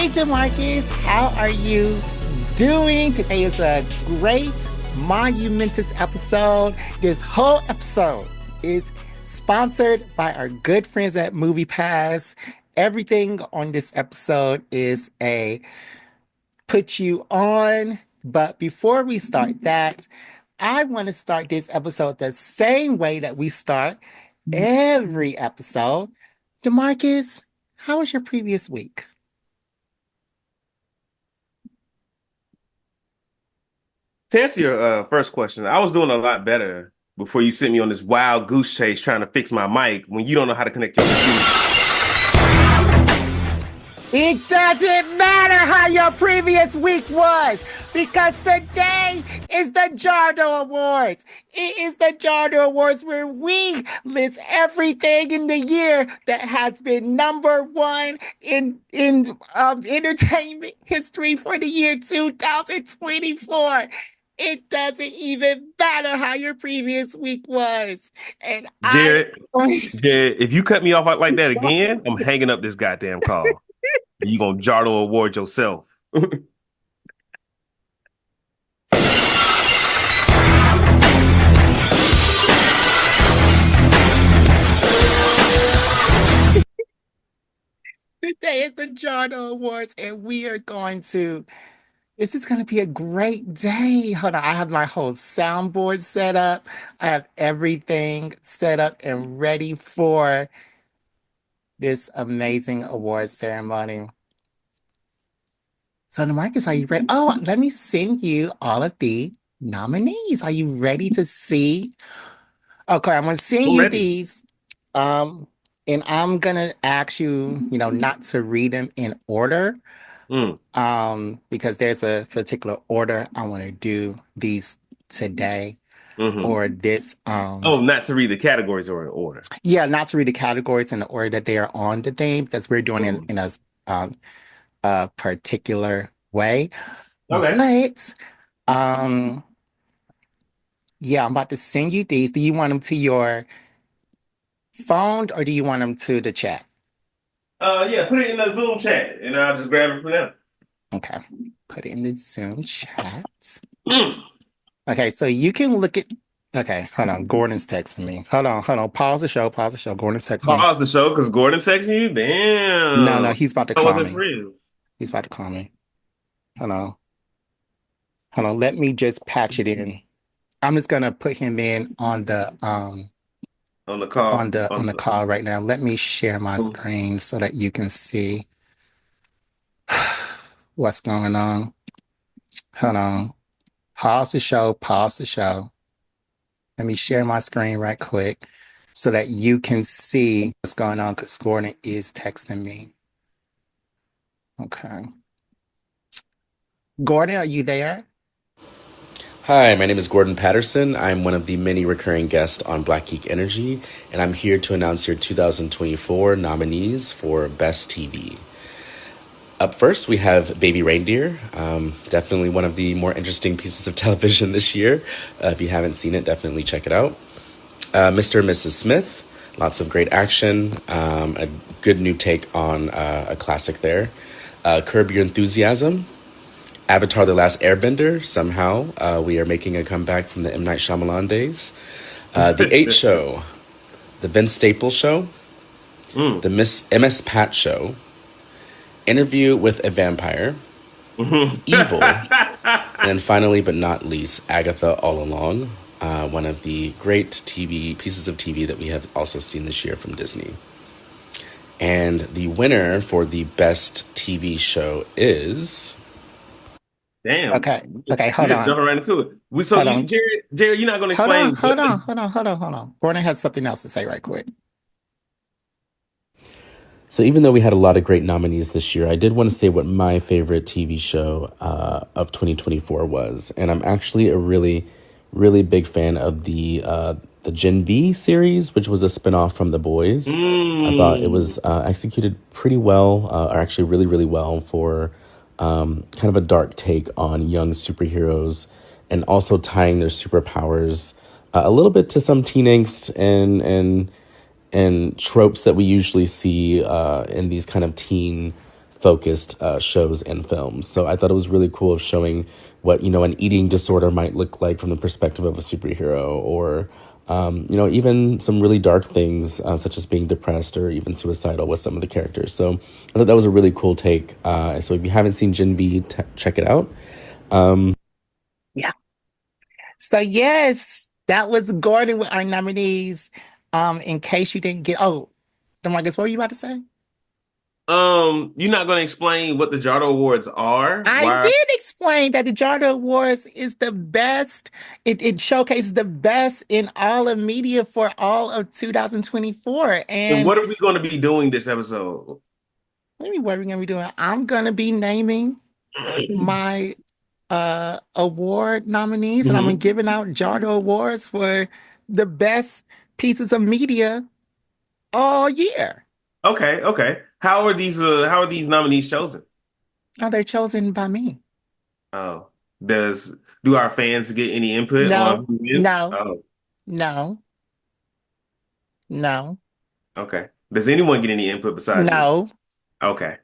Hey, DeMarcus, how are you doing? Today is a great, monumentous episode. This whole episode is sponsored by our good friends at MoviePass. Everything on this episode is a put you on. But before we start that, I want to start this episode the same way that we start every episode. DeMarcus, how was your previous week? To answer your first question, I was doing a lot better before you sent me on this wild goose chase trying to fix my mic when you don't know how to connect your computer. It doesn't matter how your previous week was because today is the Jardo Awards. It is the Jardo Awards where we list everything in the year that has been number one in entertainment history for the year 2024. It doesn't even matter how your previous week was. And I Jared, Jared, if you cut me off like that again, I'm hanging up this goddamn call. You gonna Jardo Award yourself. today is the Jardo Awards, and this is going to be a great day. Hold on, I have my whole soundboard set up. I have everything set up and ready for this amazing award ceremony. So, Marcus, are you ready? Oh, let me send you all of the nominees. Are you ready to see? Okay, I'm going to send I'm you ready. these. Um, and I'm going to ask you, not to read them in order. Mm, Because there's a particular order I want to do these today hmm or this. Oh, not to read the categories or in order. Yeah, not to read the categories in the order that they are on the theme because we're doing it Mm. in um, a particular way. Okay. But um, yeah, I'm about to send you these. Do you want them to your phone or do you want them to the chat? Yeah, put it in the Zoom chat and I'll just grab it from there. Okay, put it in the Zoom chat. Mm. Okay, so you can look at. Okay, hold on. Gordon's texting me. Hold on. Pause the show. Pause the show. Gordon's texting me. Pause the show because Gordon texting you. No, Damn. he's about to I call wasn't me. friends. He's about to call me. Hold on. Hold on. Let me just patch it in. I'm just gonna put him in on the On the call. on the call right now. Let me share my Mm. screen so that you can see what's going on. Hold on. Pause the show. Pause the show. Let me share my screen right quick so that you can see what's going on because Gordon is texting me. Okay. Gordon, are you there? Hi, my name is Gordon Patterson. I'm one of the many recurring guests on Black Geek Energy, and I'm here to announce your 2024 nominees for Best TV. Up first, we have Baby Reindeer. Definitely one of the more interesting pieces of television this year. If you haven't seen it, definitely check it out. Mr. and Mrs. Smith. Lots of great action. A good new take on a classic there. Curb Your Enthusiasm. Avatar: The Last Airbender. Somehow, we are making a comeback from the M. Night Shyamalan days. The 8 Show. The Vince Staples Show. Mm. The MS Pat Show. Interview with a Vampire. Evil. And then finally, but not least, Agatha All Along. One of the great pieces of TV that we have also seen this year from Disney. And the winner for the best TV show is... Damn. Okay. Okay, We hold just on. jumping right into it. Hold on. Jared, you're not gonna explain Hold on. Gordon has something else to say right quick. So even though we had a lot of great nominees this year, I did want to say what my favorite TV show of 2024 was. And I'm actually a really, really big fan of the Gen V series, which was a spinoff from The Boys. I thought it was executed pretty well, or actually really, really well for kind of a dark take on young superheroes and also tying their superpowers a little bit to some teen angst and tropes that we usually see in these kind of teen focused shows and films. So I thought it was really cool of showing what, an eating disorder might look like from the perspective of a superhero, or even some really dark things, such as being depressed or even suicidal with some of the characters. So I thought that was a really cool take. So if you haven't seen Gen V, check it out. Yeah. So yes, that was Gordon with our nominees. In case you didn't get, oh, Demarcus, what were you about to say? You're not gonna explain what the Jardo Awards are? I Why? did explain that the Jardo Awards is the best. It showcases the best in all of media for all of 2024. And And what are we gonna be doing this episode? let me what are we gonna be doing? I'm gonna be naming my award nominees, and I'm gonna Hmm. giving out Jardo Awards for the best pieces of media all year. Okay, okay. How are these nominees chosen? Oh, they're chosen by me. Oh, does do our fans get any input on No, who wins? no, Oh, no, no, okay. Does anyone get any input besides you? no, Okay,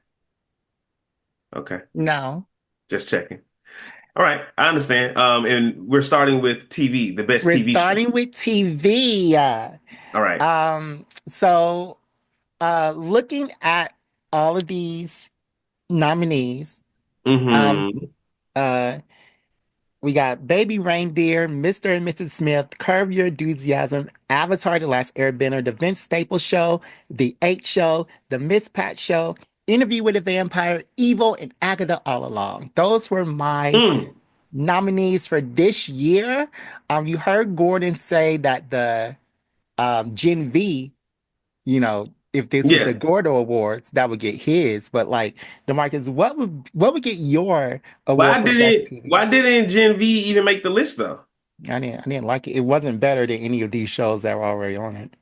okay. no. Just checking. All right, I understand. And we're starting with TV, the best We're TV show. starting with TV. All right. So looking at all of these nominees, um, Mm-hmm. uh, we got Baby Reindeer, Mr. and Mrs. Smith, Curb Your Enthusiasm, Avatar: The Last Airbender, The Vince Staples Show, The 8 Show, The Miss Pat Show, Interview with a Vampire, Evil, and Agatha All Along. Those were my Mm. nominees for this year. You heard Gordon say that the Gen V, if this was the Yeah. Gordo Awards, that would get his. But like, DeMarcus, what would get your award for best TV? Why didn't Gen V even make the list though? I didn't like it. It wasn't better than any of these shows that were already on it.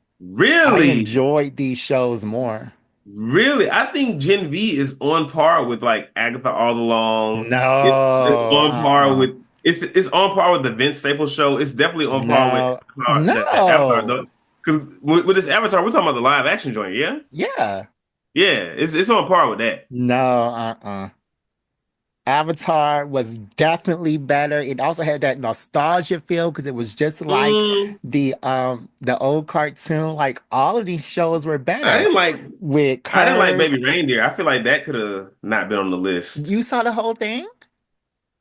I Really? enjoyed these shows more. Really? I think Gen V is on par with like Agatha All Along. It's No, on par with it's on par with the Vince Staples show. It's definitely on par with no, The Avatar no. though. Because with this Avatar, we're talking about the live action joint, yeah? Yeah, Yeah, it's on par with that. no, Avatar was definitely better. It also had that nostalgia feel because it was just like Mm, the old cartoon. Like all of these shows were I better didn't like with I didn't like Curb. Baby Reindeer. I feel like that could have not been on the list. You saw the whole thing?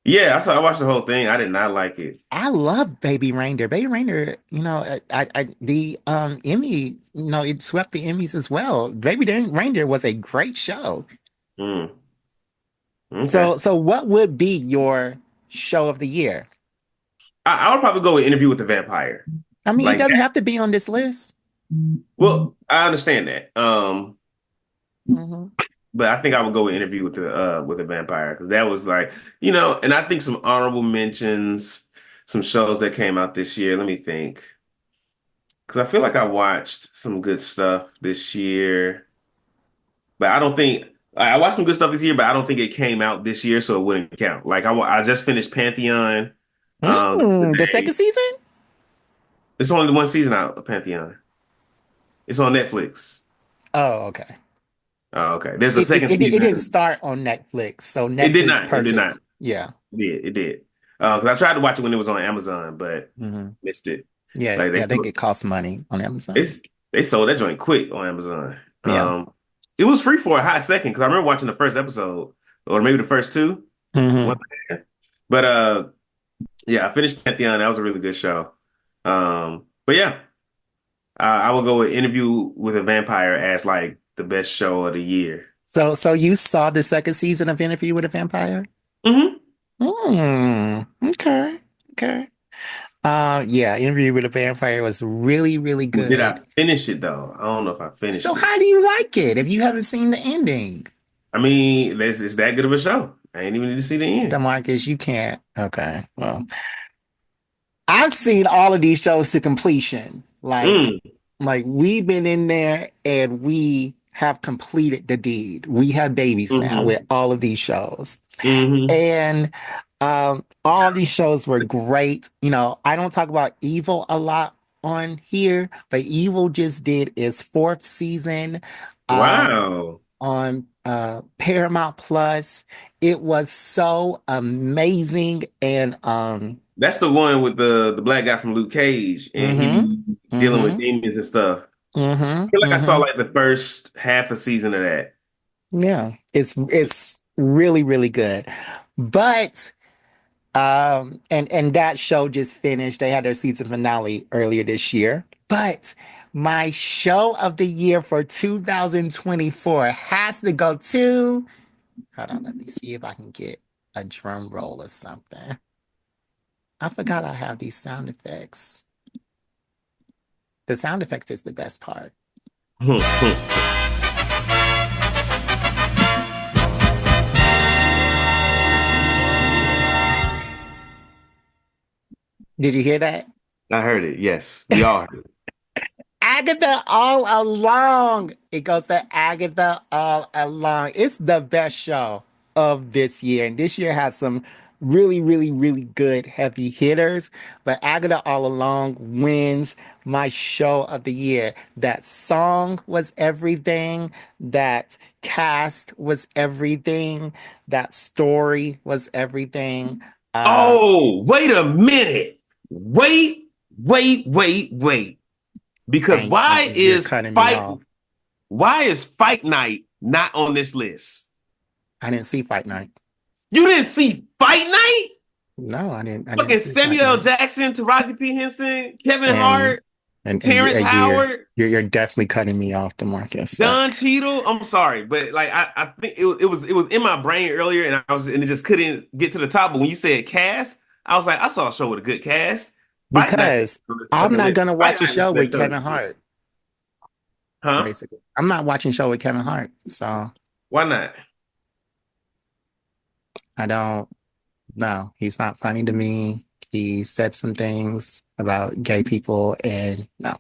Yeah, I watched the whole thing. I did not like it. I love Baby Reindeer. Baby Reindeer, the Emmy, it swept the Emmys as well. Reindeer was a great show. Mm, okay. So what would be your show of the year? I would probably go with Interview with the Vampire. I mean, it Like doesn't that. have to be on this list. Well, I understand that. Mhm. But I think I would go with Interview with the Vampire because that was like, and I think some honorable mentions, some shows that came out this year. Let me think. Because I feel like I watched some good stuff this year, but I don't think I watched some good stuff this year, but I don't think it came out this year, so it wouldn't count. Like I just finished Pantheon The second today. season? It's only the one season out of Pantheon. It's on Netflix. Oh, okay. Oh, okay. There's a It, it second it it didn't season. start on Netflix, so It did Netflix not. It did not. purchased. Yeah. It did. It did. Because I tried to watch it when it was on Amazon, but hmm missed it. Yeah, Like yeah. I think it costs money on Amazon. it's they sold that joint quick on Amazon. Yeah. It was free for a hot second because I remember watching the first episode or maybe the first two. One, hmm but yeah, I finished Pantheon. That was a really good show. But yeah, I will go with Interview with a Vampire as like the best show of the year. So you saw the second season of Interview with a Vampire? Hmm. Okay. Okay. Yeah, Interview with a Vampire was really, really Did I good. finish it though? I don't know if I So finished it. how do you like it if you haven't seen the ending? I mean, it's that good of a show. I ain't even need to see the end. DeMarcus, you can't. Okay. Well, I've seen all of these shows to completion. Like, Mm, like we've been in there and we have completed the deed. We have babies now with hmm all of these shows. hmm And all these shows were great. I don't talk about Evil a lot on here, but Evil just did its fourth season um, Wow. on Paramount Plus. It was so amazing. And That's the one with the black guy from Luke Cage, and he mm-hmm, be dealing with mm-hmm, demons and stuff. mm-hmm, I feel like I saw mm-hmm. like the first half a season of that. Yeah, it's really, really good. But and that show just finished. They had their season finale earlier this year. But my show of the year for 2024 has to go to, hold on, let me see if I can get a drum roll or something. I forgot I have these sound effects. The sound effects is the best part. Did you hear that? I heard it. Yes, we all heard it. Agatha all along. It goes to Agatha all along. It's the best show of this year. And this year has some really, really, really good heavy hitters. But Agatha all along wins my show of the year. That song was everything. That cast was everything. That story was everything. Uh, Oh, wait a minute. Wait. Because and you're cutting me off. why is Fight Night not on this list? I didn't see Fight Night. You didn't see Fight Night? No, I didn't Fucking see Fight Samuel L. Night. Jackson, Taraji P. Henson, Kevin And Hart, Terrence Howard, you're definitely cutting me off, DeMarcus. Don Cheadle. I'm sorry, but like I think it was in my brain earlier, and it just couldn't get to the top. But when you said cast, I was like, I saw a show with a good cast. Fight Night, Because I'm not gonna Fight watch a Night is show the with best show Kevin this year. Hart, Huh? basically. I'm not watching a show with Kevin Hart. So Why not? I don't know. He's not funny to me. He said some things about gay people and no.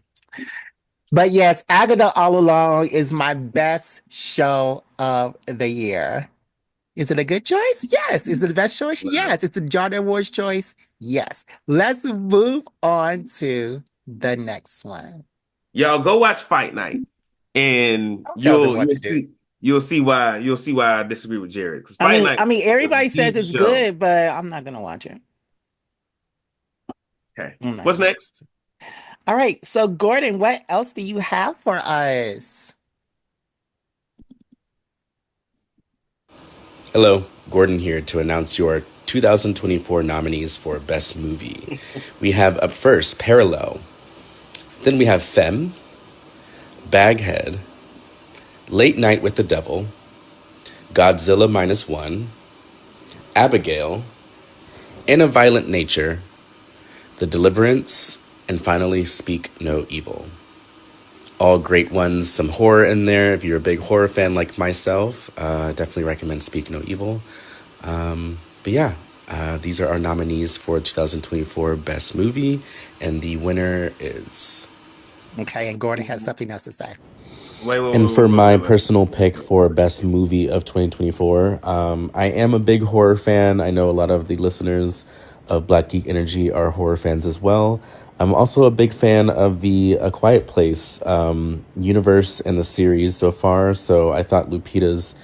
But yes, Agatha All Along is my best show of the year. Is it a good choice? Yes. Is it the best choice? Wow. Yes. It's a Jardo Awards choice? Yes. Let's move on to the next one. Y'all go watch Fight Night, and Don't tell them what to do. you'll see why I disagree with Jared. Because Fight Night was Everybody says the it's show. good, but I'm not gonna watch it. Okay, I'm not what's gonna. next? All right. So, Gordon, what else do you have for us? Hello, Gordon here to announce your 2024 nominees for Best Movie. We have up first Parallel. Then we have Femme, Baghead, Late Night with the Devil, Godzilla Minus One, Abigail, In a Violent Nature, The Deliverance, and finally Speak No Evil. All great ones, some horror in there. If you're a big horror fan like myself, definitely recommend Speak No Evil. But yeah, these are our nominees for 2024 Best Movie, and the winner is. Okay, and Gordon has something else to say. And for my personal pick for Best Movie of 2024, I am a big horror fan. I know a lot of the listeners of Black Geek Energy are horror fans as well. I'm also a big fan of the A Quiet Place universe and the series so far. So I thought Lupita's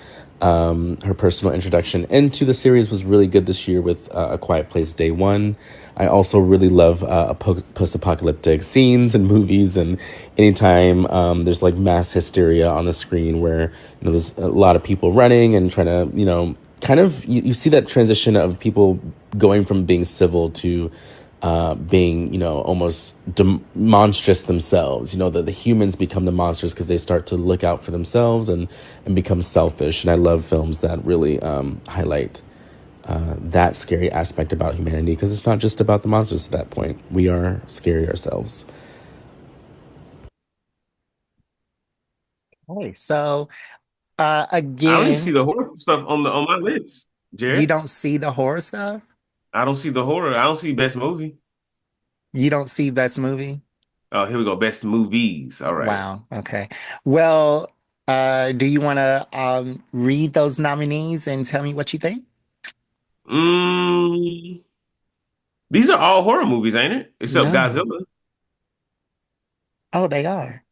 her personal introduction into the series was really good this year with A Quiet Place Day One. I also really love post-apocalyptic scenes and movies, and anytime there's like mass hysteria on the screen where there's a lot of people running and trying to kind of you see that transition of people going from being civil to being, almost monstrous themselves. The humans become the monsters because they start to look out for themselves and become selfish. And I love films that really highlight that scary aspect about humanity, because it's not just about the monsters at that point. We are scary ourselves. Okay, so I don't even see again, the horror stuff on my list, you Jared. don't see the horror stuff? I don't see the horror. I don't see best movie. You don't see best movie? Oh, here we go. Best movies. All right. Wow. Okay. Well, do you want to read those nominees and tell me what you think? Mm, these are all horror movies, ain't it? Except No. Godzilla. Oh, they are.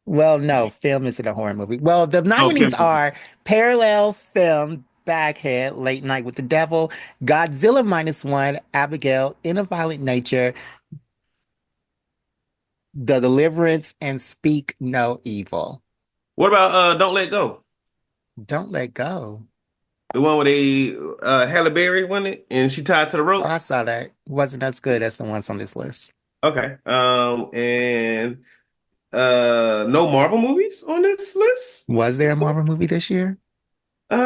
Well, no, film isn't a horror movie. Well, the Oh, nominees film. are Parallel Film, Baghead, Late Night with the Devil, Godzilla Minus One, Abigail, In a Violent Nature, The Deliverance, and Speak No Evil. What about Don't Let Go? Don't let go. The one where they Halle Berry won it and she tied to the Oh, rope. I saw that. Wasn't as good as the ones on this list. Okay. And no Marvel movies on this list? Was there a Marvel movie this year? Yeah.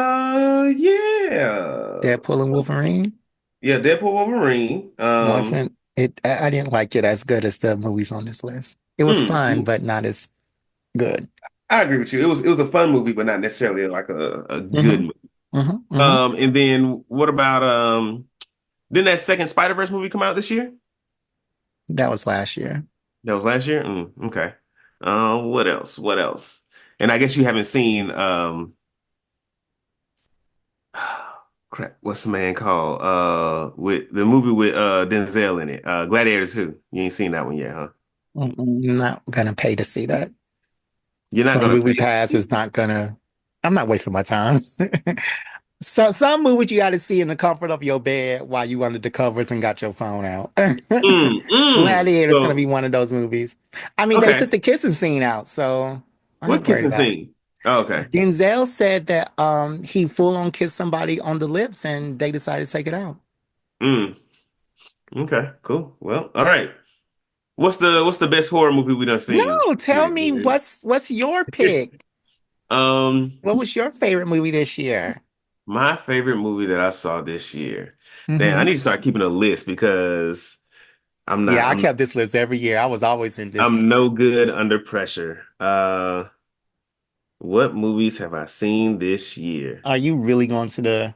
Deadpool and Wolverine? Yeah, Deadpool Wolverine. Wasn't it? I didn't like it as good as the movies on this list. It was fun, Mm, but not as good. I agree with you. It was a fun movie, but not necessarily like a good Hmm. movie. Hmm. And then what about didn't that second Spider-Verse movie come out this year? That was last year. That was last year? Okay. What else? What else? And I guess you haven't seen crap, what's the man called? With the movie with Denzel in it. Gladiator 2. You ain't seen that one yet, huh? I'm not gonna pay to see that. You're not On gonna Movie pay. Pass is not gonna. I'm not wasting my time. So some movies you got to see in the comfort of your bed while you under the covers and got your phone out. Gladiator is gonna be So, one of those movies. I mean, they okay. took the kissing scene out, so I ain't What worried kissing about it. scene? Oh, okay. Denzel said that he full on kissed somebody on the lips and they decided to take it out. Mm, okay, cool. Well, all right. What's the best horror movie we done seen? No, tell me what's your pick? Um, What was your favorite movie this year? my favorite movie that I saw this year. Damn, I Hmm. need to start keeping a list because I'm Yeah, not I I'm kept this list every year. I was always in this. I'm no good under pressure. What movies have I seen this year? Are you really going to the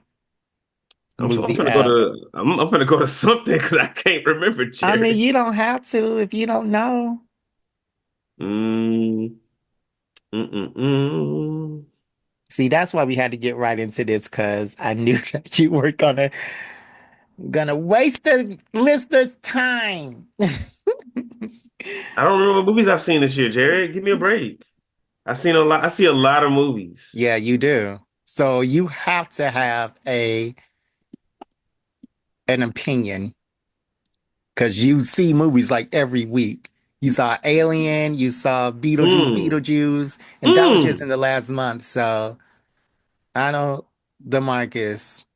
I'm movie gonna go app? to I'm gonna go to something because I can't remember, I mean, Jerry. you don't have to if you don't know. Mm, mm. See, that's why we had to get right into this because I knew that you were gonna waste the listeners' time. I don't remember what movies I've seen this year, Jerry. Give me a break. I've seen a lot. I see a lot of movies. Yeah, you do. So you have to have a an opinion because you see movies like every week. You saw Alien, you saw Mm, Beetlejuice, and that was just mm. in the last month. So I don't, DeMarcus.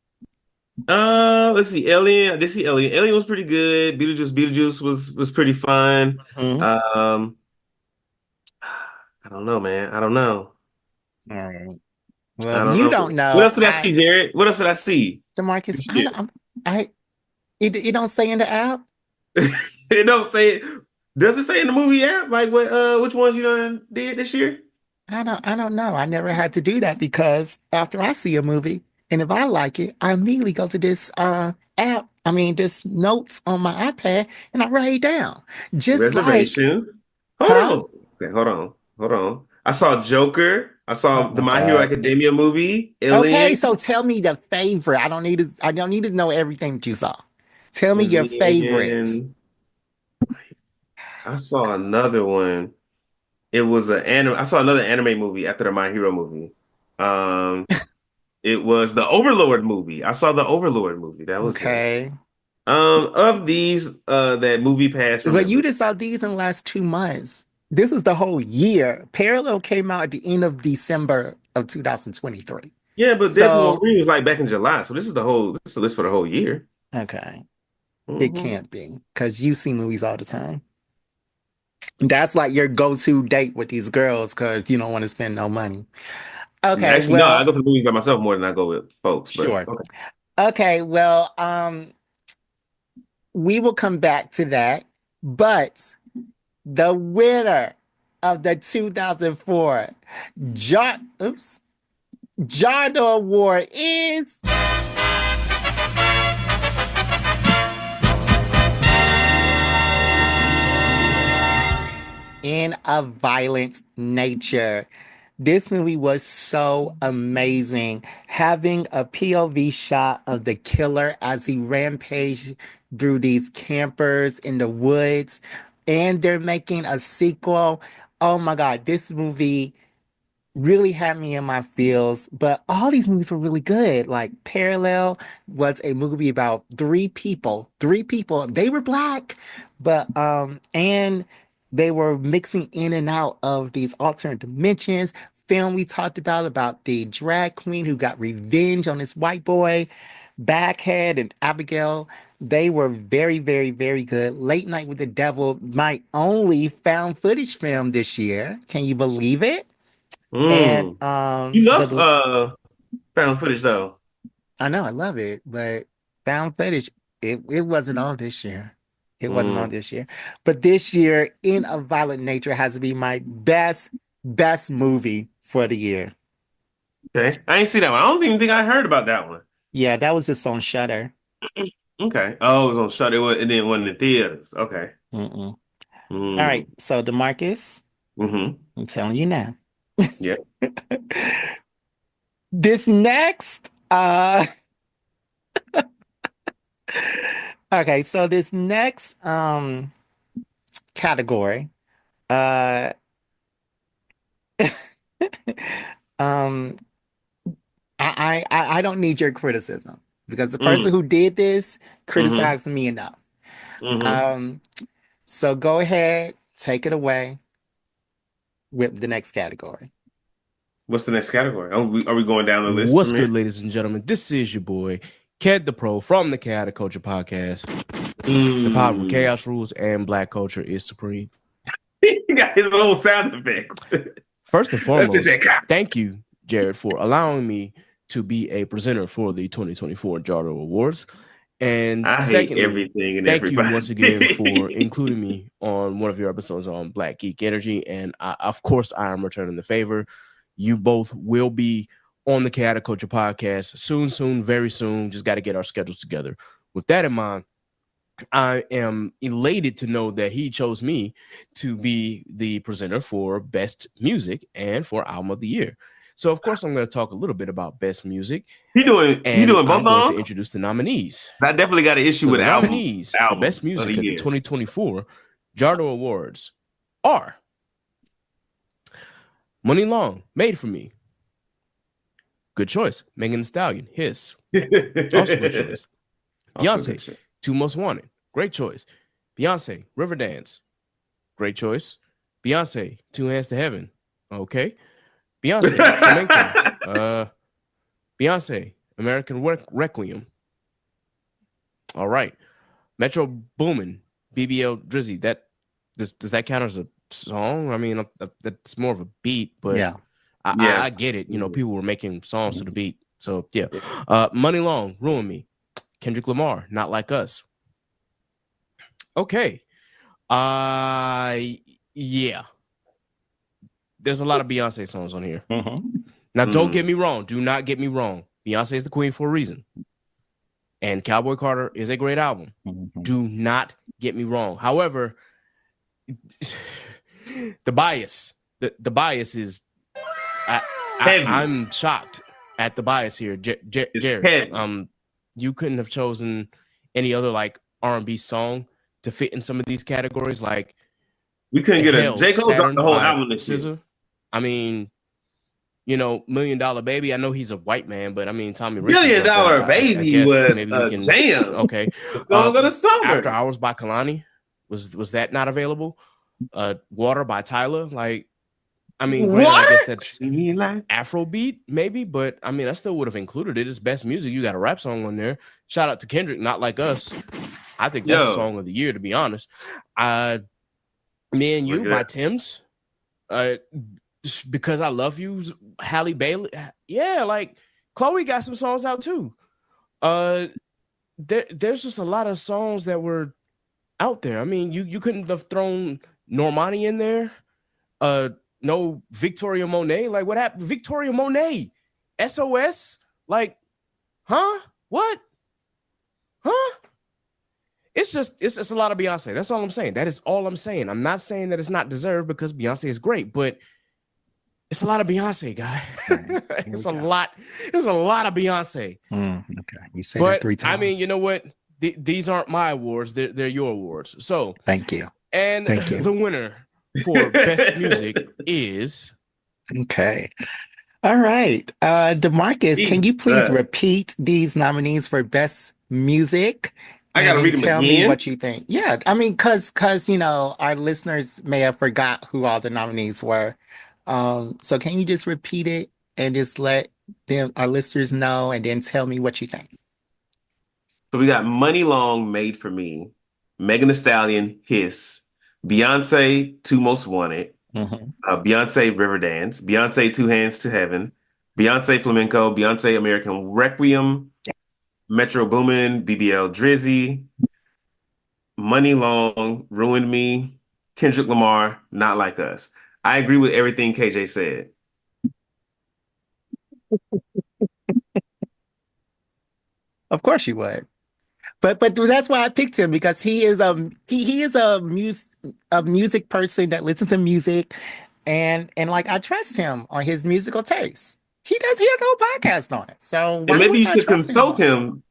Let's see. Alien. I did see Alien. Alien was pretty good. Beetlejuice was pretty fun. Mhm. Um, I don't know, man. I don't know. All right. Well, I if don't you know. don't What know, else did I see, Jared? What else did I see DeMarcus, this year? I, it don't say in the app. It don't say it. Does it say in the movie app like what which ones you done did this year? I don't know. I never had to do that because after I see a movie and if I like it, I immediately go to this app. I mean, this notes on my iPad and I write it down. Just like, Reservations. Hold huh? on. Okay, hold on. Hold on. I saw Joker. I Oh saw the my My Hero God. Academia movie, Okay, Alien. so tell me the favorite. I don't need to know everything that you saw. Tell me And your favorites. then I saw another one. It was an anime. I saw another anime movie after the My Hero movie. Um, it was the Overlord movie. I saw the Overlord movie. That was it. Okay. Of these, that Movie Pass But you remember. just saw these in the last 2 months. This is the whole year. Parallel came out at the end of December of 2023. Yeah, but Deadpool So, Wolverine was like back in July, so this is the list for the whole year. okay, it Hmm. can't be because you see movies all the time. That's like your go-to date with these girls because you don't want to spend no money. Okay, Actually, no, I well, go to the movies by myself more than I go with folks. But sure. okay. Okay, well, we will come back to that. But the winner of the 2004 oops, Jardo Award is In a Violent Nature. This movie was so amazing. Having a POV shot of the killer as he rampaged through these campers in the woods, and they're making a sequel. Oh my God, this movie really had me in my feels, but all these movies were really good. Like Parallel was a movie about three people. They were black, but and they were mixing in and out of these alternate dimensions. Film we talked about the drag queen who got revenge on this white boy, Baghead and Abigail. They were very, very, very good. Late Night with the Devil, my only found footage film this year. Can you believe it? And Mm. You love the found footage though. I know I love it, but found footage it wasn't on this year. It wasn't on Mm. this year. But this year, In a Violent Nature has to be my best movie for the year. Okay. I ain't see that one. I don't even think I heard about that one. Yeah, that was just on Shudder. Okay. Oh, it was on Shudder. It didn't wasn't in the theaters. Okay. Mm-mm. All right, Mm. so DeMarcus, Mm-hmm. I'm telling you now. Yeah. This next, okay, so this next category, uh um I don't need your criticism because the person Mm. who did this Mm-hmm. criticized me enough. Mm-hmm. Um, so go ahead, take it away with the next category. What's the next category? Are we going down the list What's from good, here? ladies and gentlemen? This is your boy, Ked the Pro from the Chaotic Culture Podcast, the pod where Mm. chaos rules and black culture is supreme. He got his own sound effects. First and That's just foremost, that. thank you, Jared, for allowing me to be a presenter for the 2024 Jardo Awards. And I hate secondly, everything and thank you everybody. once again for including me on one of your episodes on Black Geek Energy. And of course, I am returning the favor. You both will be on the Chaotic Culture Podcast soon, very soon. Just got to get our schedules together. With that in mind, I am elated to know that he chose me to be the presenter for Best Music and for Album of the Year. So, of course, I'm going to talk a little bit about Best Music, He doing and both I'm going of to them? introduce the nominees. I definitely got an issue So with the nominees for album Best of Music the at the year. 2024 Jardo Awards are Money Long, Made for Me. Good choice. Megan Thee Stallion, Hiss. Also good choice. Also good Beyonce, shit. Two Most Wanted. Great choice. Beyonce, Riverdance. Great choice. Beyonce, Two Hands to Heaven. Okay. Beyonce, Flamenco. Beyonce, American Requiem. All right. Metro Boomin, BBL Drizzy. That does that count as a song? I mean, that's more of a beat, but Yeah. Yeah. I get it. You know, people were making songs to the beat. So yeah. Money Long, Ruin Me. Kendrick Lamar, Not Like Us. Okay. Yeah. There's a lot of Beyonce songs on here. Mhm. Now, don't get me wrong. Do not get me wrong. Beyonce is the queen for a reason. And Cowboy Carter is a great album. Mhm. Do not get me wrong. However, the bias is I'm shocked at the bias here. Jared, you couldn't have chosen any other like R&B song to fit in some of these categories. Like we couldn't get a J. Cole dropped the whole album this SZA. year. I mean, you know, $1 Million Baby. I know he's a white man, but I mean, Tommy $1 Million Baby was maybe we can jam. Okay, the song of the summer. After Hours by Kalani was that not available? Water by Tyler. Like, I mean, granted, I guess that's Afrobeat, maybe, but I mean, I still would have included it as best music. You got a rap song on there. Shout out to Kendrick, Not Like Us. I think that's the song of the year, to be honest. Me and You by Tim's. Because I Love You, Halle Bailey. Yeah, like Chloe got some songs out too. There's just a lot of songs that were out there. I mean, you couldn't have thrown Normani in there. No Victoria Monet. Like, what happened? Victoria Monet, SOS. Like, huh? What? Huh? It's just a lot of Beyonce. That's all I'm saying. That is all I'm saying. I'm not saying that it's not deserved because Beyonce is great, but it's a lot of Beyonce, guy. It's a lot. There's a lot of Beyonce. Okay, you said that 3 times. I mean, you know what? These aren't my awards. They're your awards. So thank you. And thank you. The winner for best music is Okay. All right. DeMarcus, can you please Jesus. repeat these nominees for best music I and gotta then read them tell me again. what you think? Yeah, I mean, cause our listeners may have forgot who all the nominees were. So can you just repeat it and just let them our listeners know and then tell me what you think? So we got Money Long, Made for Me, Megan Thee Stallion, Hiss, Beyonce, Two Most Wanted, Hmm. Beyonce, Riverdance, Beyonce, Two Hands to Heaven, Beyonce, Flamenco, Beyonce, American Requiem, Metro Boomin, BBL, Drizzy, Money Long, Ruined Me, Kendrick Lamar, Not Like Us. I agree with everything KJ said. Of course you would. But that's why I picked him because he is a music person that listens to music and like I trust him on his musical taste. He has a whole podcast on it. So And why maybe wouldn't you I should trust him consult on it? him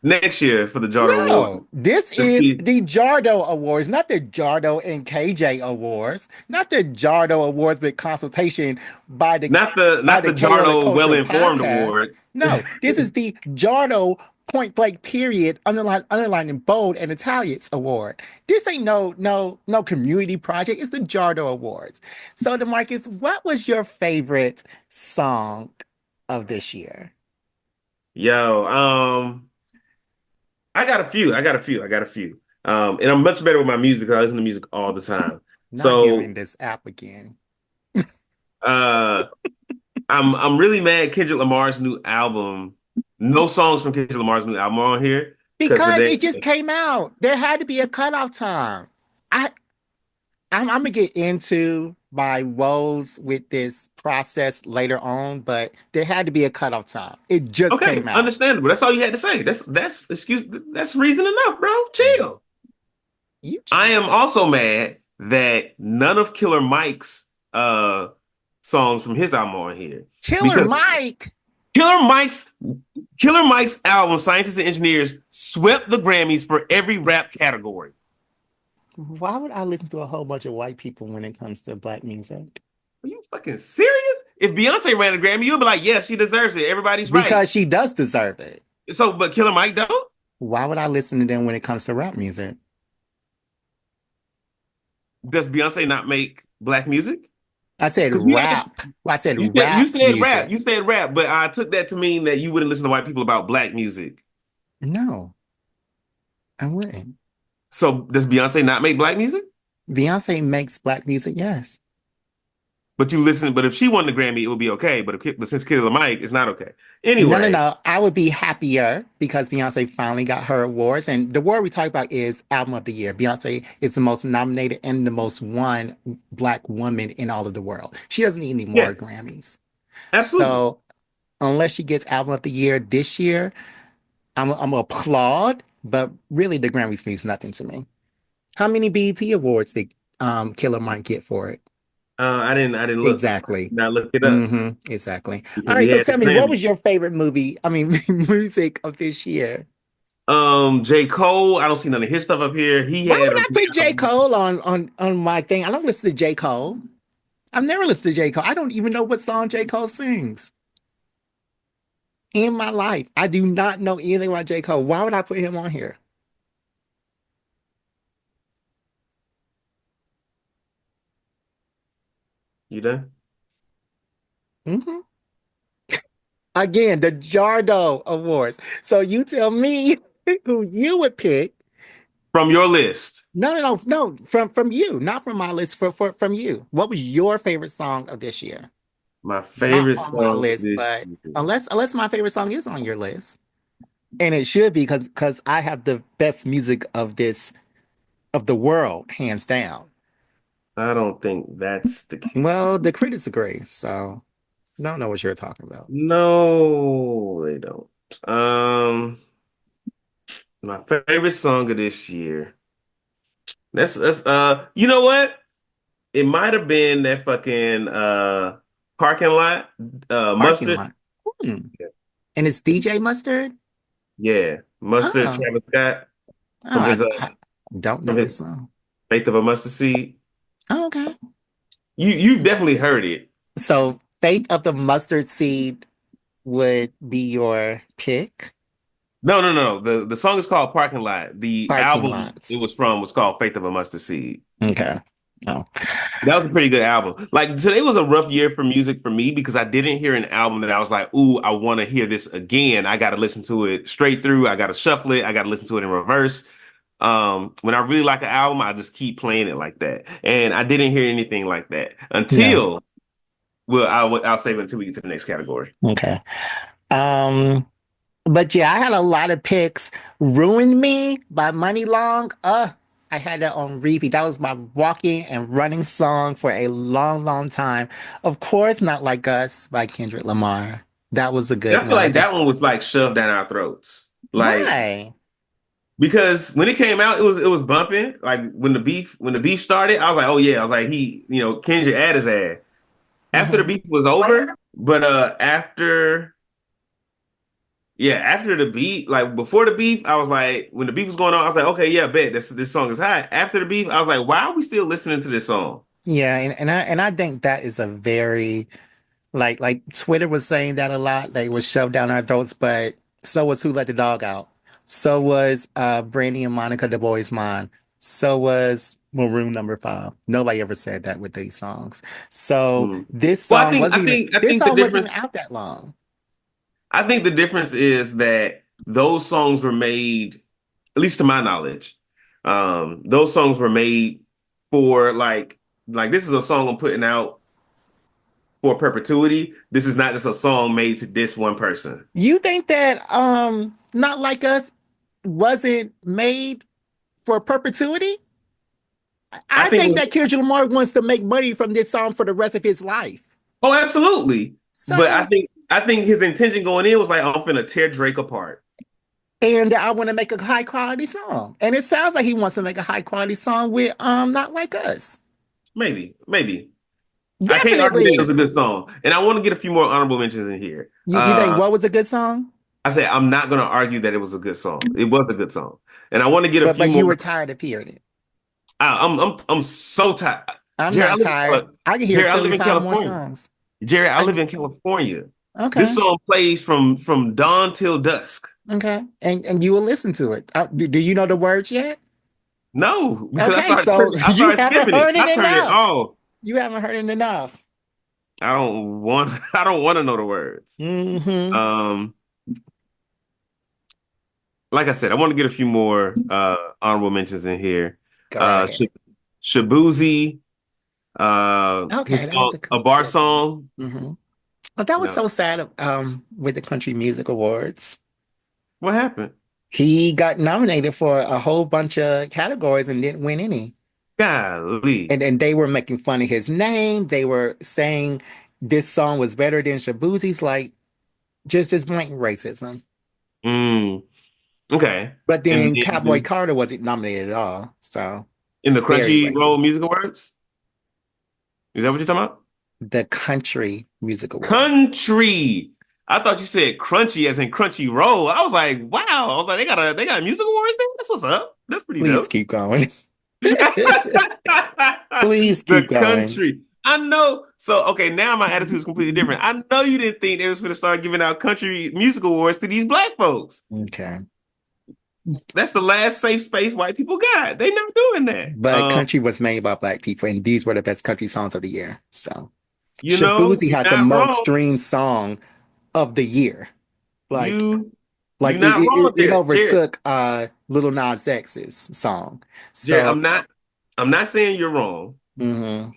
next year for the Jardo Awards. No, this To is see, the Jardo Awards, not the Jardo and KJ Awards, not the Jardo Awards with consultation by the by not the the Chaotic Jardo Well Culture Informed podcast. Awards. No, this is the Jardo Point Blank Period underline in bold and italics award. This ain't no community project. It's the Jardo Awards. So, DeMarcus, what was your favorite song of this year? Yo, I got a few. I got a few. I got a few. And I'm much better with my music 'cause I listen to music all the time. Not him So, in this app again. uh, I'm really mad Kendrick Lamar's new album. No songs from Kendrick Lamar's new album are on here because Because it just came out. There had to be a cutoff time. I I'm gonna get into my woes with this process later on, but there had to be a cutoff time. It just okay, came out. understandable. That's all you had to say. That's reason enough, bro. Chill. You I am chill. also mad that none of Killer Mike's songs from his album are on here Killer because Mike. Killer Mike's Killer Mike's album, Scientists and Engineers, swept the Grammys for every rap category. Why would I listen to a whole bunch of white people when it comes to black music? Are you fucking serious? If Beyonce ran a Grammy, you'd be like, yes, she deserves it. Everybody's right. Because she does deserve it. So, but Killer Mike don't? Why would I listen to them when it comes to rap music? Does Beyonce not make black music? I said Because we asked, rap. I said you rap said rap, music. you said rap, but I took that to mean that you wouldn't listen to white people about black music. No, I wouldn't. So does Beyonce not make black music? Beyonce makes black music, yes. But you listen, but if she won the Grammy, it would be okay. But since Killer Mike, it's not okay. No, no, Anyway, no. I would be happier because Beyonce finally got her awards. And the award we talk about is Album of the Year. Beyonce is the most nominated and the most won black woman in all of the world. She doesn't need any more yes, Grammys. absolutely. So unless she gets Album of the Year this year, I'm gonna applaud. But really, the Grammys means nothing to me. How many BET awards did Killer Mike get for it? I didn't look. Exactly. Now look it up Exactly. All because right, he so had the tell me, what Grammy. was your favorite movie? I mean, music of this year? J. Cole, I don't see none of his stuff up here. He Why had would a I put J. Cole on my thing? I don't listen to J. Cole. I've never listened to J. Cole. I don't even know what song J. Cole sings in my life. I do not know anything about J. Cole. Why would I put him on here? You done? Hmm. Again, the Jardo Awards. So you tell me who you would pick. From your list. No. From you, not from my list. From you. What was your favorite song of this year? My Not favorite on my song list, this but year. unless my favorite song is on your list, and it should be because I have the best music of the world, hands down. I don't think that's the case. Well, the critics agree, so I don't know what you're talking about. No, they don't. Um, my favorite song of this year. That's you know what? It might have been that fucking parking lot Parking mustard. lot. Hmm. And it's DJ Mustard. Yeah, mustard. Oh, Travis Scott oh, from I don't his know Faith this song. of a Mustard Seed. Oh, okay. You've definitely heard it. So Faith of the Mustard Seed would be your pick. No. The song is called Parking Lot. The Parking album lots. it was from was called Faith of a Mustard Seed. Okay. Oh. That was a pretty good album. Like today was a rough year for music for me because I didn't hear an album that I was like, "Ooh, I want to hear this again." I got to listen to it straight through. I got to shuffle it. I got to listen to it in reverse. When I really like an album, I just keep playing it like that. And I didn't hear anything like that Yeah. until I'll save it until we get to the next category. Okay. Um, but yeah, I had a lot of picks. Ruined Me by Money Long. I had that on repeat. That was my walking and running song for a long, long time. Of course, Not Like Us by Kendrick Lamar. That was a And good I feel one. I like just that one was like shoved down our throats. Like why? because when it came out, it was bumping. Like when the beef started, I was like, oh yeah, I was like Kendrick had his ass. After the Mhm. beef was over, but after the beef, like before the beef, I was like, when the beef was going on, I was like, okay, yeah, bet this song is hot. After the beef, I was like, why are we still listening to this song? Yeah, and I think that is a very like Twitter was saying that a lot. They was shoved down our throats, but so was Who Let the Dog Out. So was Brandy and Monica Du Bois Mine. So was Maroon Number Five. Nobody ever said that with these songs. So Hmm. Well, I this think the song wasn't difference even out that long. I think the difference is that those songs were made, at least to my knowledge, those songs were made for like this is a song I'm putting out for perpetuity. This is not just a song made to diss one person. You think that Not Like Us wasn't made for perpetuity? I I think, think that Kendrick Lamar wants to make money from this song for the rest of his life. oh, absolutely. But So, I think his intention going in was like, I'm finna tear Drake apart. and I want to make a high quality song. And it sounds like he wants to make a high quality song with Not Like Us. Maybe. I can't argue that it was a Definitely. good song. And I want to get a few more honorable mentions in here. You think what was a good song? I said I'm not gonna argue that it was a good song. It was a good song. And I want to get a few But more. you were tired of hearing it. I'm so tired. I'm Jerry, I not live in tired. I can hear Jerry, I live in 75 more California. songs. Jerry, I I, live in California. This okay. song plays from dawn till dusk. Okay. And you will listen to it. Do you know the words yet? No, because Okay, so I you started haven't skipping it. heard it I turned it enough. off. You haven't heard it enough. I don't want to know the words. Hmm. Um, like I said, I want to get a few more honorable mentions in here. Go right Uh ahead. Sh Shabuzi, Okay, his that was song, a a bar song. hmm. But that You was know, so sad with the Country Music Awards. what happened? He got nominated for a whole bunch of categories and didn't win any. Golly. And they were making fun of his name. They were saying this song was better than Shabuzi's, like just blatant racism. Mm, okay. But In then Cowboy in, Carter wasn't nominated at all. So in the very Crunchyroll racist. Music Awards? Is that what you're talking about? The Country Music Award. Country. I thought you said crunchy as in crunchy roll. I was like, wow. I was like, they got music awards there? That's what's up. That's pretty Please dope. keep going. Please keep The going. country. I know. So, okay, now my attitude is completely different. I know you didn't think they was going to start giving out country music awards to these black folks. Okay. That's the last safe space white people got. They not doing that. But country was made by black people, and these were the best country songs of the year. So Shabuzi You're has the not most wrong. streamed song of the year. Like, You like you're not wrong it there, Jared. overtook Little Nas X's song. Jared, So I'm not saying you're wrong. mhm.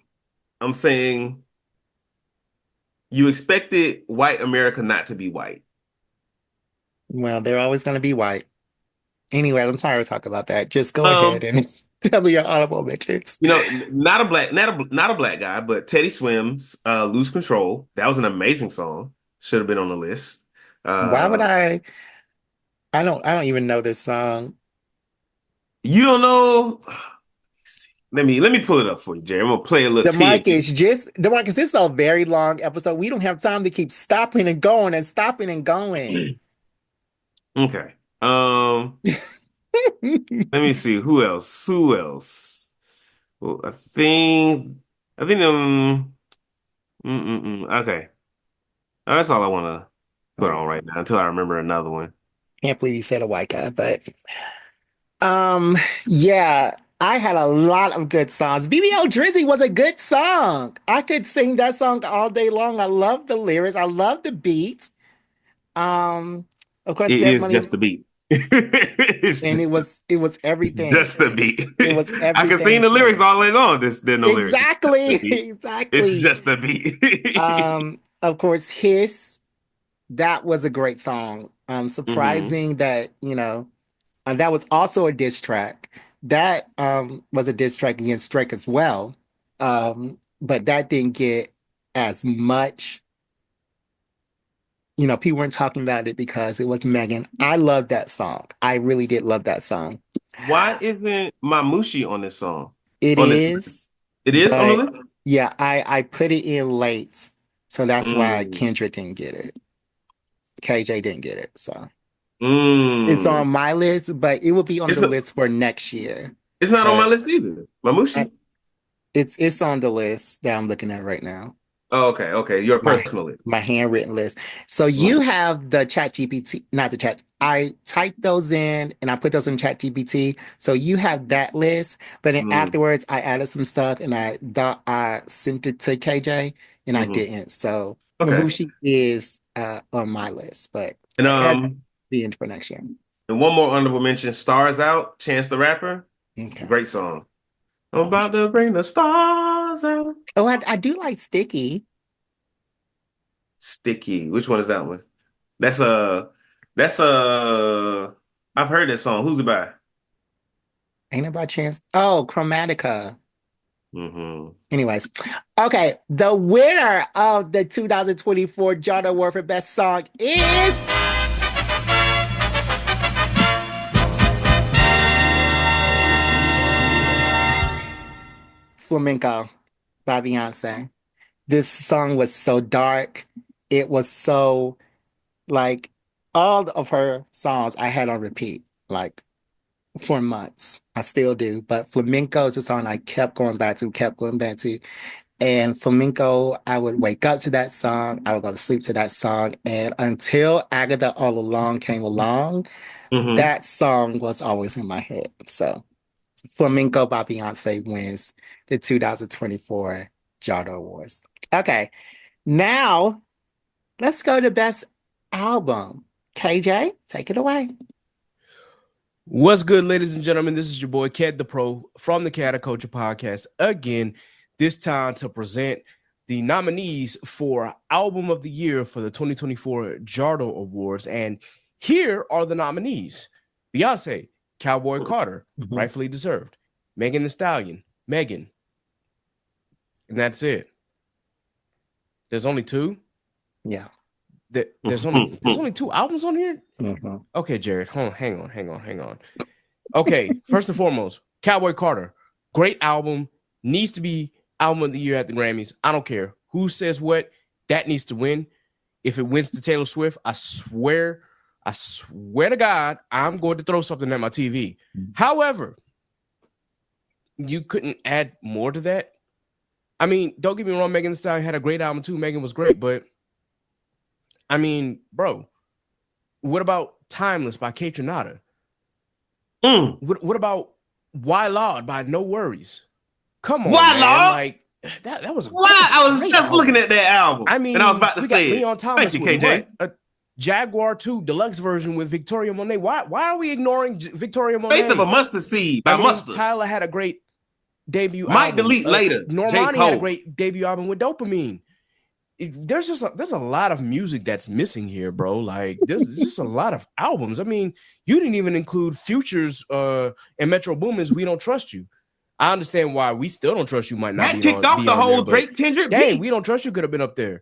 I'm saying you expected white America not to be white. Well, they're always gonna be white. Anyway, I'm tired of talking about that. Just go ahead Um, and tell me your honorable mentions. not a black guy, but Teddy Swims, "Lose Control." That was an amazing song. Should have been on the list. Why would Uh, I don't even know this song. you don't know? Let me pull it up for you, Jerry. I'm gonna play a little tidbit. Demarcus, this is a very long episode. We don't have time to keep stopping and going and stopping and going. Okay. Let me see who else. Who else? Well, I think, okay. That's all I want to All put right. on right now until I remember another one. Can't believe you said a white guy, but um, yeah, I had a lot of good songs. BBL Drizzy was a good song. I could sing that song all day long. I love the lyrics. I love the beat. Um, of course, It Set is Money, just the beat. It's and just it was everything. just the beat. It was I can everything sing the to lyrics me. all day long. There's no lyrics. It's just the Exactly, beat. It's exactly. just the beat. Of course, Hiss, that was a great song. hmm Surprising that, and that was also a diss track. That was a diss track against Drake as well. But that didn't get as much, people weren't talking about it because it was Megan. I love that song. I really did love that song. Why isn't Mamushi on this song? It On this, is, it is on the but list. yeah, I put it in late. So that's why Mm. Kendrick didn't get it. KJ didn't get it. So it's on Mm. my list, but it will be on It's the not. list for next year It's not on my because list either. Mamushi. it's on the list that I'm looking at right now. Oh, okay, okay. Your My personal list. my handwritten list. So Mm. you have the chat GPT, not the chat. I typed those in and I put those in chat GPT. So you have that list, but then Mm. afterwards I added some stuff and I thought I sent it to KJ and I hmm didn't. So Okay. Mamushi is on my list, but And as being for next year. and one more honorable mention: "Stars Out," Chance the Rapper. Okay. Great song. I'm about to bring the stars out. Oh, I do like Sticky. Sticky. Which one is that one? That's a. That's a. I've heard that song. Who's it by? Ain't it by chance? Oh, Chromatica. hmm Anyways, okay. The winner of the 2024 Jardo Award for Best Song is Flamenco by Beyonce. This song was so dark. It was so like all of her songs I had on repeat, like for months. I still do. But Flamenco is a song I kept going back to, kept going back to. And Flamenco, I would wake up to that song. I would go to sleep to that song. And until Agatha All Along came along, hmm that song was always in my head. So Flamenco by Beyonce wins the 2024 Jardo Awards. Okay, now let's go to Best Album. KJ, take it away. What's good, ladies and gentlemen? This is your boy Cat the Pro from the Cat Culture Podcast again. This time to present the nominees for Album of the Year for the 2024 Jardo Awards. And here are the nominees: Beyonce, Cowboy Carter, Mhm. rightfully deserved; Megan Thee Stallion, Megan, and that's it. There's only two. Yeah. There's only two albums on here. Mhm. Okay, Jared, hold on, hang on. Okay, first and foremost, Cowboy Carter, great album, needs to be album of the year at the Grammys. I don't care who says what, that needs to win. If it wins to Taylor Swift, I swear to God, I'm going to throw something at my TV. However, you couldn't add more to that. I mean, don't get me wrong, Megan Thee Stallion had a great album too. Megan was great, but I mean, bro, what about Timeless by Kate Renata? Mm. What about Why Loud by No Worries? Come on, Why, man. Lord? Like that was Why? I was great just album. looking at that album, I and I was mean, about to we got say Leon it. Thank Thomas you, with KJ. what? A Jaguar 2 deluxe version with Victoria Monet. Why are we ignoring Victoria Faith of a Monet? Mustard Seed I by mean, Mustard. Tyler had a great debut Might album. delete later. J. Normani had a Cole. great debut album with Dopamine. There's a lot of music that's missing here, bro. Like there's just a lot of albums. I mean, you didn't even include Futures and Metro Boomin's We Don't Trust You. I understand why We Still Don't Trust You might not That kicked off be the on whole there, but Drake Kendrick dang, beat. We Don't Trust You could have been up there.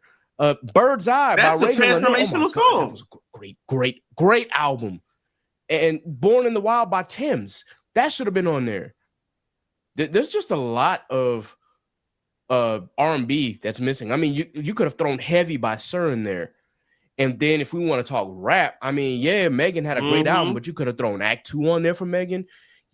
Bird's Eye by That's a Reagan Lynette. Oh my transformational God, that song. was a great album. And Born in the Wild by Thames, that should have been on there. There's just a lot of R&B that's missing. I mean, you could have thrown Heavy by Sir in there. And then if we want to talk rap, I mean, yeah, Megan had a great album, but you could have thrown Act 2 on there for Megan.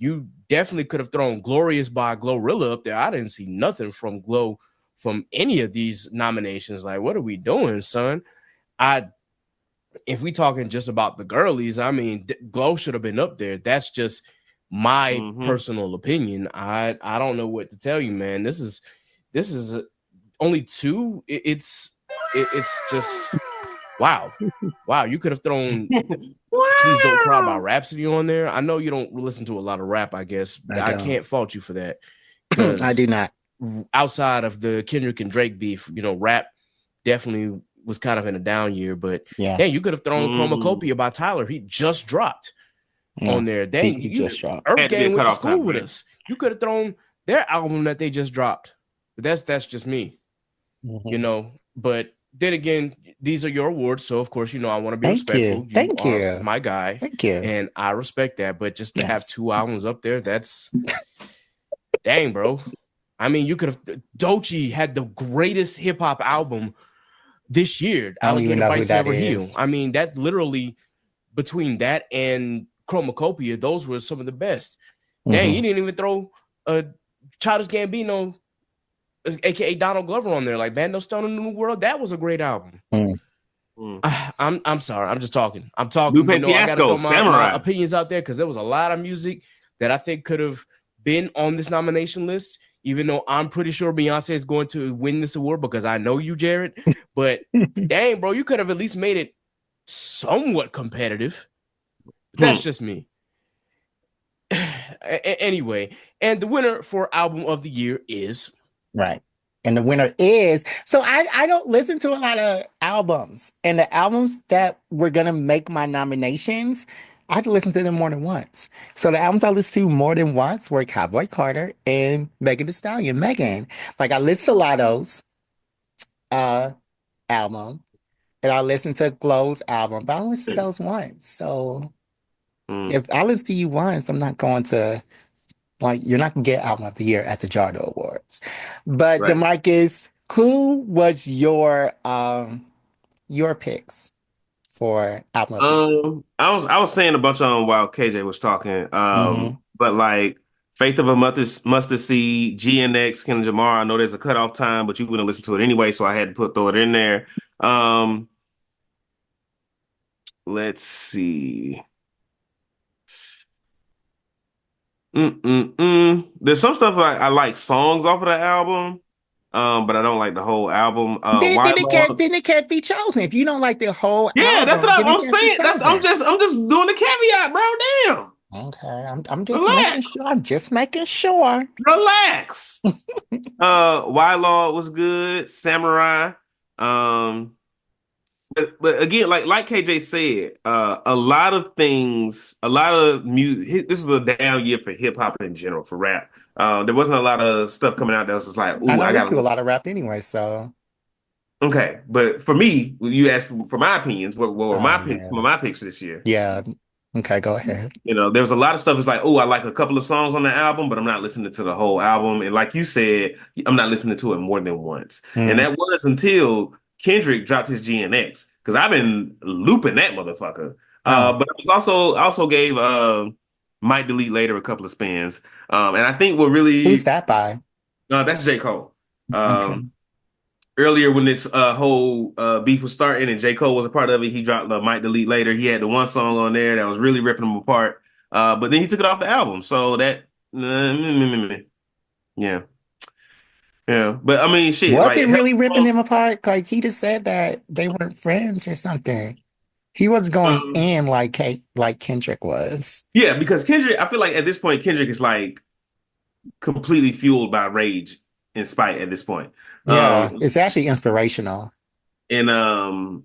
You definitely could have thrown Glorious by Glorilla up there. I didn't see nothing from Glow from any of these nominations. Like, what are we doing, son? If we talking just about the girlies, I mean, Glow should have been up there. That's just my personal opinion. I don't know what to tell you, man. This is only two. It's just wow. You could have thrown Please Don't Cry by Rhapsody on there. I know you don't listen to a lot of rap, I guess. I can't fault you for that. I do not. Outside of the Kendrick and Drake beef, rap definitely was kind of in a down year. But dang, you could have thrown Chromacopia by Tyler. He just dropped on there. Dang, he just dropped. Earth Gang went to school with us. You could have thrown their album that they just dropped. But that's just me, But then again, these are your awards, so of course, I want to be respectful. Thank you, my guy. Thank you, and I respect that. But just to have two albums up there, that's dang, bro. I mean, you could have. Doechii had the greatest hip hop album this year. I don't even know who that Never is. Heal. I mean, that literally between that and Chromacopia, those were some of the best. Dang, you didn't even throw a Childish Gambino, aka Donald Glover, on there. Like Bando Stone in the New World, that was a great album. I'm sorry, I'm just talking. I'm talking. I gotta throw my opinions out there because there was a lot of music that I think could have been on this nomination list. Even though I'm pretty sure Beyonce is going to win this award because I know you, Jared. But dang, bro, you could have at least made it somewhat competitive. That's just me. Anyway, and the winner for album of the year is right. And the winner is, so I don't listen to a lot of albums, and the albums that were gonna make my nominations, I had to listen to them more than once. So the albums I listened to more than once were Cowboy Carter and Megan Thee Stallion. Megan, like I listened to Lotto's album, and I listened to Glow's album, but I only listened to those once. So if I listen to you once, I'm not going to. Like, you're not going to get album of the year at the Jardo Awards. But DeMarcus, who was your picks for album of the year? I was saying a bunch of them while KJ was talking. But like Faith of a Mustard Seed, GNX, Kendrick Lamar. I know there's a cutoff time, but you wouldn't listen to it anyway, so I had to throw it in there. Let's see. There's some stuff I like songs off of the album, but I don't like the whole album. Then it can't be chosen. If you don't like the whole album, that's what I'm saying. I'm just doing the caveat, bro. Damn. Okay, I'm just making sure. I'm just making sure. Relax. Law was good. Samurai. But again, like KJ said, a lot of music. This was a down year for hip hop in general, for rap. There wasn't a lot of stuff coming out that was just like, ooh, I got to do a lot of rap anyway. So okay, but for me, you asked for my opinions. What were my picks? Some of my picks for this year. Yeah. Okay, go ahead. There was a lot of stuff. It's like, oh, I like a couple of songs on the album, but I'm not listening to the whole album. And like you said, I'm not listening to it more than once. And that was until Kendrick dropped his GNX, because I've been looping that motherfucker. But I was also gave Might Delete Later a couple of spins. And I think what really who's that by? That's J. Cole. Earlier when this whole beef was starting and J. Cole was a part of it, he dropped Might Delete Later. He had the one song on there that was really ripping him apart. But then he took it off the album. So that yeah. Yeah, but I mean, shit. Was it really ripping him apart? Like he just said that they weren't friends or something. He was going in like Kendrick was. Yeah, because Kendrick, I feel like at this point, Kendrick is like completely fueled by rage and spite at this point. Yeah, it's actually inspirational. And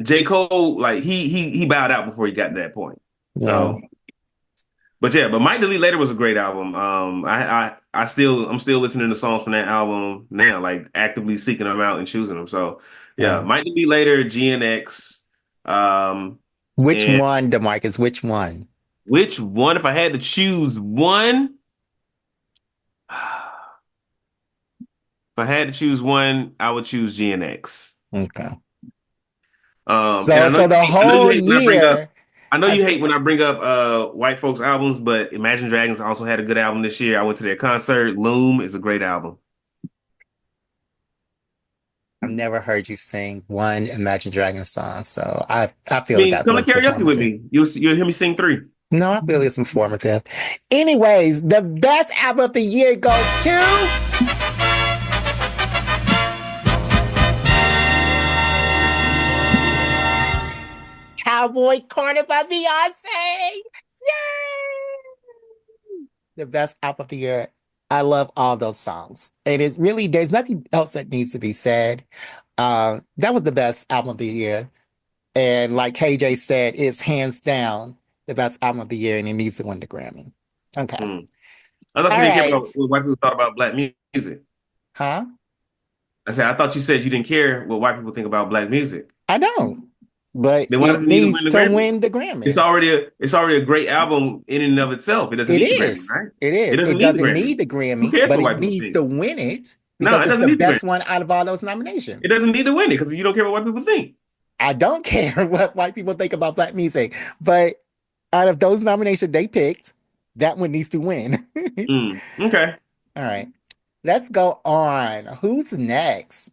J. Cole, like he bowed out before he got to that point. Yeah. So. But Might Delete Later was a great album. I'm still listening to songs from that album now, like actively seeking them out and choosing them. So Might Delete Later, GNX. Which one, DeMarcus? Which one? Which one? If I had to choose one, I would choose GNX. Okay. So the whole year. I know I you t- hate when I bring up white folks albums, but Imagine Dragons also had a good album this year. I went to their concert. Loom is a great album. I've never heard you sing one Imagine Dragons song, so I I feel mean, that come to was karaoke with performative. me. You'll hear me sing three. No, I feel it's informative. Anyways, the best album of the year goes to Cowboy Corner by Beyonce. Yay! The best album of the year. I love all those songs. It is really, there's nothing else that needs to be said. That was the best album of the year. And like KJ said, it's hands down the best album of the year and it needs to win the Grammy. Okay. Hmm. I thought you All didn't care right. about what white people thought about black music. Huh? I said, I thought you said you didn't care what white people think about black music. I don't, but Then why does it it need to needs win the to Grammy? win the It's Grammy. already a great album in and of itself. It doesn't It need the Grammy, is. right? It It is. doesn't It need the doesn't Grammy. need the Who Grammy, cares but what it white people needs think? to win it No, because it it's doesn't the need the Grammy. best one out of all those It nominations. doesn't need to win it because you don't care what white people think. I don't care what white people think about black music, but out of those nominations they picked, that one needs to win. Okay. All right. Let's go on. Who's next?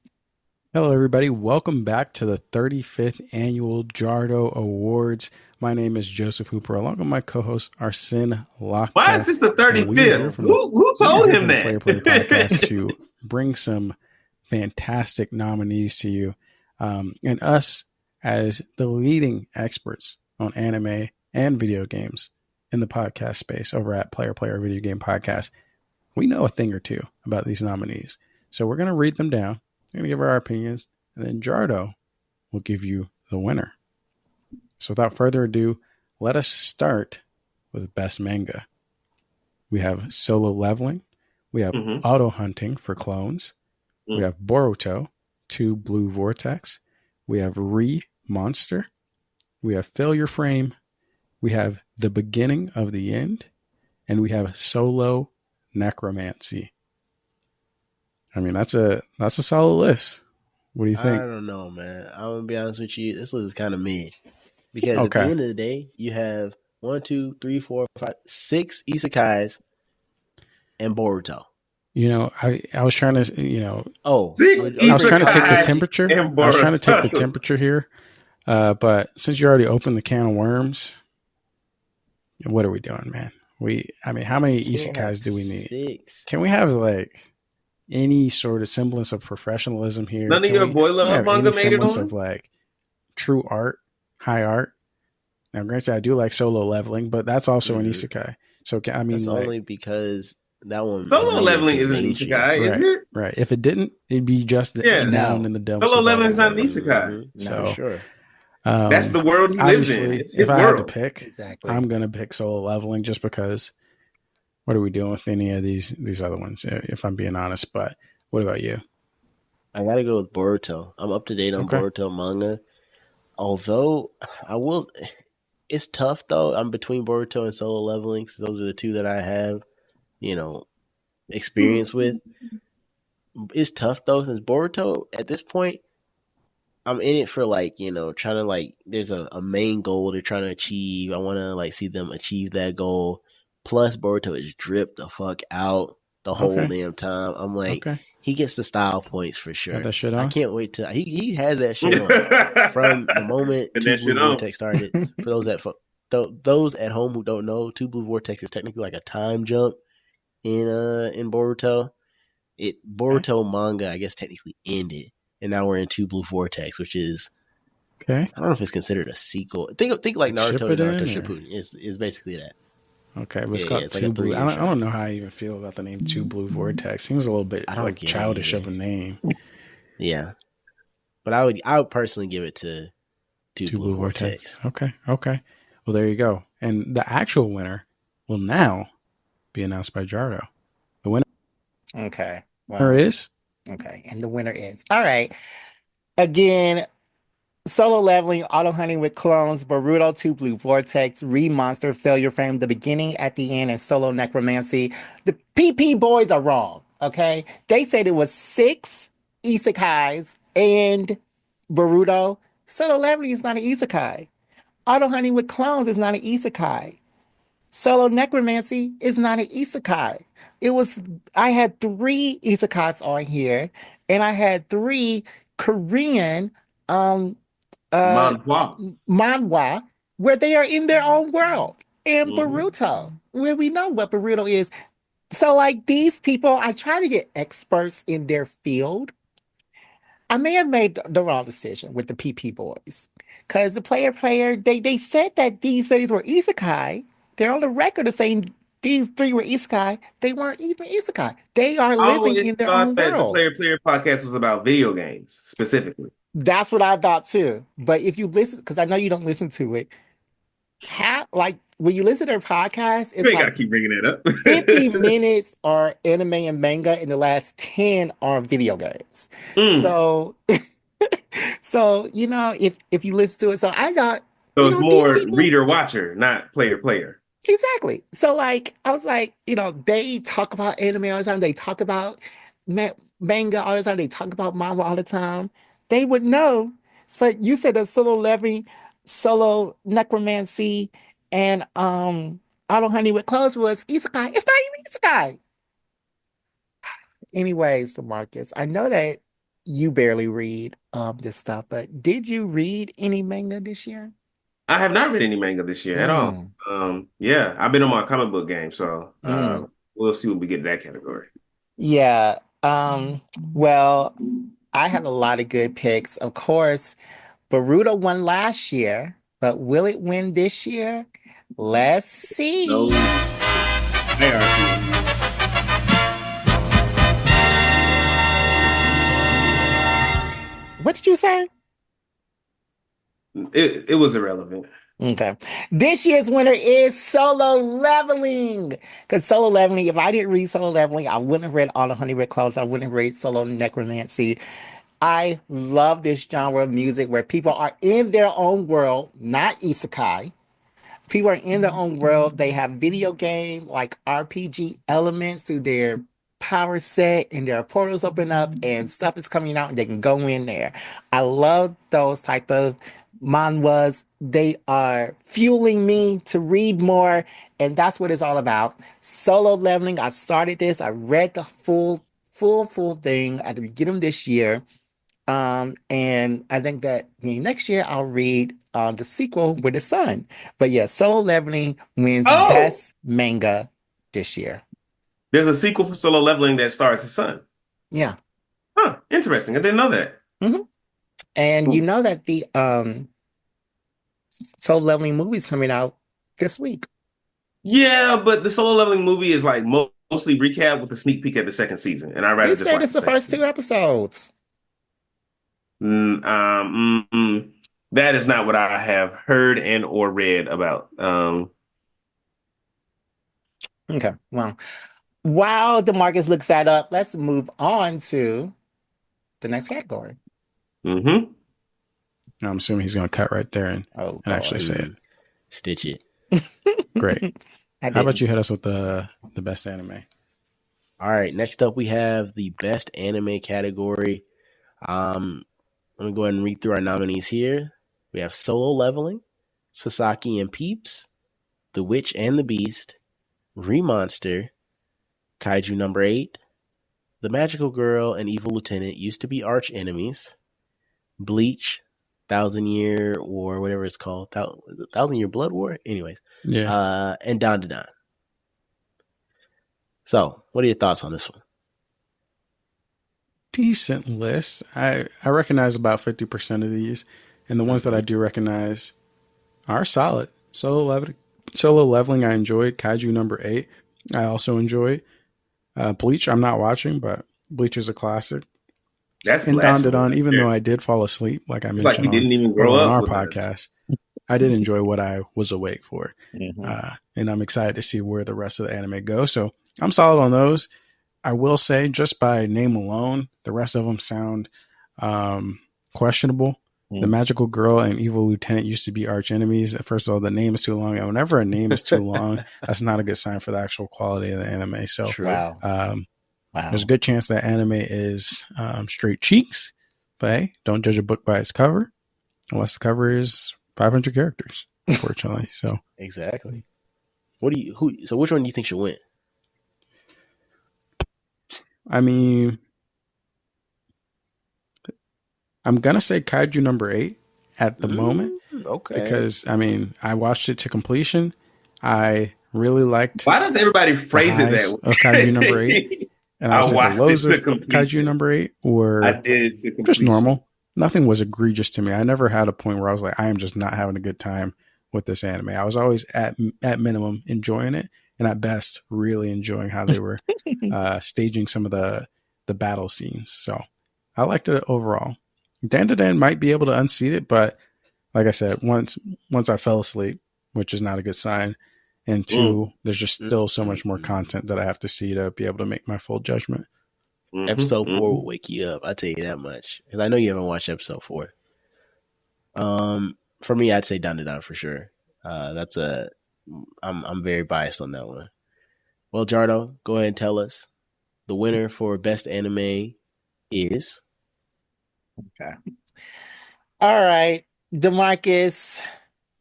Hello, everybody. Welcome back to the 35th annual Jardo Awards. My name is Joseph Hooper, along with my co-host Arsene Laka. Why is this the And we are here 35th? from the- Who we are told here him from the that? Player Player podcast to bring some fantastic nominees to you, and us as the leading experts on anime and video games in the podcast space over at Player Player Video Game Podcast. We know a thing or two about these nominees, so we're going to read them down. We're going to give our opinions, and then Jardo will give you the winner. So without further ado, let us start with Best Manga. We have Solo Leveling. We have Auto Hunting for Clones. We have Boruto, 2 Blue Vortex. We have Monster. We have Failure Frame. We have The Beginning of the End. And we have Solo Necromancy. I mean, that's a solid list. What do you think? I don't know, man. I'm gonna be honest with you. This list is kind of mid because at the end of the day, you have 1, 2, 3, 4, 5, 6 isekais and Boruto. You know, I was trying to, you know, I was trying to take the temperature. and I was trying to take the Boruto. temperature here, but since you already opened the can of worms, what are we doing, man? I mean, how many isekais do we need? 6. Can we have like any sort of semblance of professionalism here? None of your boy love manga made it on? Of like true art, high art. Now, granted, I do like Solo Leveling, but that's also an isekai. So I mean, that's only because that one Solo Leveling isn't an mainstream. isekai, right, isn't it? right. If it didn't, it'd be just down in the dumps. Solo Leveling is not an isekai. So sure. That's the world he lives in. Obviously, It's his if I world. had to pick, Exactly. I'm gonna pick Solo Leveling just because. What are we doing with any of these other ones? If I'm being honest, but what about you? I gotta go with Boruto. I'm up to date on Boruto manga. Although I will, it's tough though. I'm between Boruto and Solo Leveling. So those are the two that I have, experience with. It's tough though, since Boruto at this point, I'm in it for trying to there's a main goal they're trying to achieve. I want to see them achieve that goal. Plus, Boruto is dripped the fuck out the whole damn time. I'm like, he gets the style points for sure. Got that shit on? I can't wait to. He has that shit on from the moment Two Blue Vortex started. For those at home who don't know, Two Blue Vortex is technically like a time jump in Boruto. Boruto manga, I guess, technically ended, and now we're in Two Blue Vortex, which is I don't know if it's considered a sequel. Think like Naruto and Naruto Shippuden is basically that. Okay, but it's called Two Blue. I don't know how I even feel about the name Two Blue Vortex. Seems a little bit childish of a name. Yeah, but I would personally give it to Two Blue Vortex. Okay. Well, there you go. And the actual winner will now be announced by Jardo. The winner. Okay. Is. Okay, and the winner is. All right. Again, Solo Leveling, Auto Hunting with Clones, Boruto 2 Blue Vortex, Monster, Failure Frame, The Beginning, At the End, and Solo Necromancy. The PP boys are wrong, okay? They said it was 6 isekais and Boruto. Solo Leveling is not an isekai. Auto Hunting with Clones is not an isekai. Solo Necromancy is not an isekai. It was I had three isekais on here, and I had three Korean um uh Manhwas. manhwa where they are in their own world. And Hmm. Boruto, where we know what Boruto is. So like these people, I try to get experts in their field. I may have made the wrong decision with the PP boys. Because the player, they said that these things were isekai. They're on the record of saying these three were isekai. They weren't even isekai. They are I living always in their thought own that the world. Player podcast was about video games specifically. That's what I thought too. But if you listen, because I know you don't listen to it, like when you listen to their podcast, You it's ain't like gotta keep bringing 50 that up. minutes are anime and manga, and the last 10 are video games. Mm. So so if you listen to it, so I got So it's these more people. reader watcher, not player player. Exactly. So like I was like, they talk about anime all the time. They talk about ma manga all the time. They talk about manga all the time. They would know. But you said that solo leveling, solo necromancy, and auto honey with clothes was isekai. It's not even isekai. Anyways, Marcus, I know that you barely read this stuff, but did you read any manga this year? I have not read any manga this year at all. Mm, Yeah, I've been on my comic book game, so mm. we'll see when we get to that category. Yeah. Well, I had a lot of good picks. Of course, Boruto won last year, but will it win this year? Let's see. No hierarchy in here. What did you say? It was irrelevant. Okay. This year's winner is Solo Leveling. Because Solo Leveling, if I didn't read Solo Leveling, I wouldn't have read All the Honey Red Clothes. I wouldn't have read Solo Necromancy. I love this genre of music where people are in their own world, not isekai. People are in their own world. They have video game like RPG elements to their power set, and their portals open up and stuff is coming out and they can go in there. I love those type of manhwas. They are fueling me to read more, and that's what it's all about. Solo leveling. I started this. I read the full thing at the beginning of this year. And I think that next year I'll read the sequel with the sun. But yeah, Solo Leveling wins Oh, best manga this year. there's a sequel for Solo Leveling that stars his son. Yeah. Huh, interesting. I didn't know that. hmm And you Cool. know that the Solo Leveling movie is coming out this week. Yeah, but the Solo Leveling movie is like mostly recap with a sneak peek at the second season, and I'd They rather just said watch it's the the second first two season. episodes. Mm, that is not what I have heard and or read about. Okay. Well, while DeMarcus looks that up, let's move on to the next category. Mm-hmm. I'm assuming he's going to cut right there Oh and actually Lord. say it. Stitch it. Great. I How about didn't. you hit us with the best anime? All right, next up we have the best anime category. Let me go ahead and read through our nominees here. We have Solo Leveling, Sasaki and Peeps, The Witch and the Beast, Remonster, Kaiju number 8, The Magical Girl and Evil Lieutenant used to be arch enemies, Bleach, Thousand Year or whatever it's called, Thousand Year Blood War. Anyways, Yeah. and Don to Don. So, what are your thoughts on this one? Decent list. I recognize about 50% of these, and the ones that I do recognize are solid. Solo leveling, I enjoyed. Kaiju number 8, I also enjoyed. Bleach, I'm not watching, but Bleach is a classic. That's And Don to blasphemy Don, right even though there. I did fall asleep, like I It's like mentioned you didn't even grow on up our with us. podcast, I did enjoy what I was awake for. Mhm. And I'm excited to see where the rest of the anime goes. So I'm solid on those. I will say, just by name alone, the rest of them sound questionable. The Magical Girl and Evil Lieutenant used to be arch enemies. First of all, the name is too long. And whenever a name is too long, that's not a good sign for the actual quality of the anime. So True. Wow. Wow. there's a good chance that anime is straight cheeks. But hey, don't judge a book by its cover unless the cover is 500 characters. unfortunately. So Exactly. So which one do you think should win? I mean, I'm gonna say Kaiju number 8 at the moment Okay. because I mean I watched it to completion. I really liked Why does everybody the phrase it that highs of Kaiju number 8, way? and I I would say the watched it lows to of Kaiju completion. number 8 I were did to just completion. normal. Nothing was egregious to me. I never had a point where I was like, I am just not having a good time with this anime. I was always at minimum enjoying it, and at best really enjoying how they were staging some of the battle scenes. So I liked it overall. Dan might be able to unseat it, but like I said, once I fell asleep, which is not a good sign, and two, there's just still so much more content that I have to see to be able to make my full judgment. Episode 4 will wake you up. I tell you that much, because I know you haven't watched episode 4. For me, I'd say Down to Down for sure. That's a. I'm very biased on that one. Well, Jardo, go ahead and tell us the winner for best anime is. Okay. All right, Demarcus.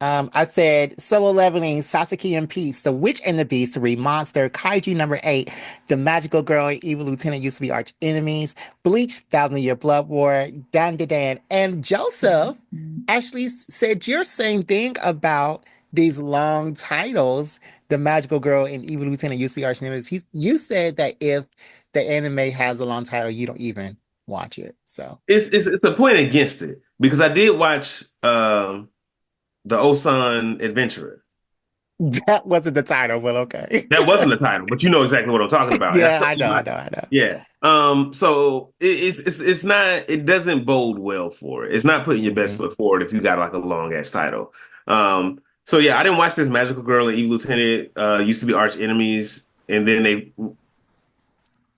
I said Solo Leveling, Sasaki and Peace, The Witch and the Beast, Read Monster, Kaiju number 8, The Magical Girl and Evil Lieutenant used to be arch enemies, Bleach, Thousand Year Blood War, Dan Dan, and Joseph actually said your same thing about these long titles. The Magical Girl and Evil Lieutenant used to be arch enemies. You said that if the anime has a long title, you don't even watch it. So It's a point against it because I did watch the Osan Adventurer. that wasn't the title, but okay. That wasn't the title, but you know exactly what I'm talking about. And I Yeah, told I you know, I my know, I know. yeah. So it's not. It doesn't bode well for it. It's not putting your best Mhm. foot forward if you got like a long ass title. So yeah, I didn't watch this Magical Girl and Evil Lieutenant. Used to be arch enemies, and then they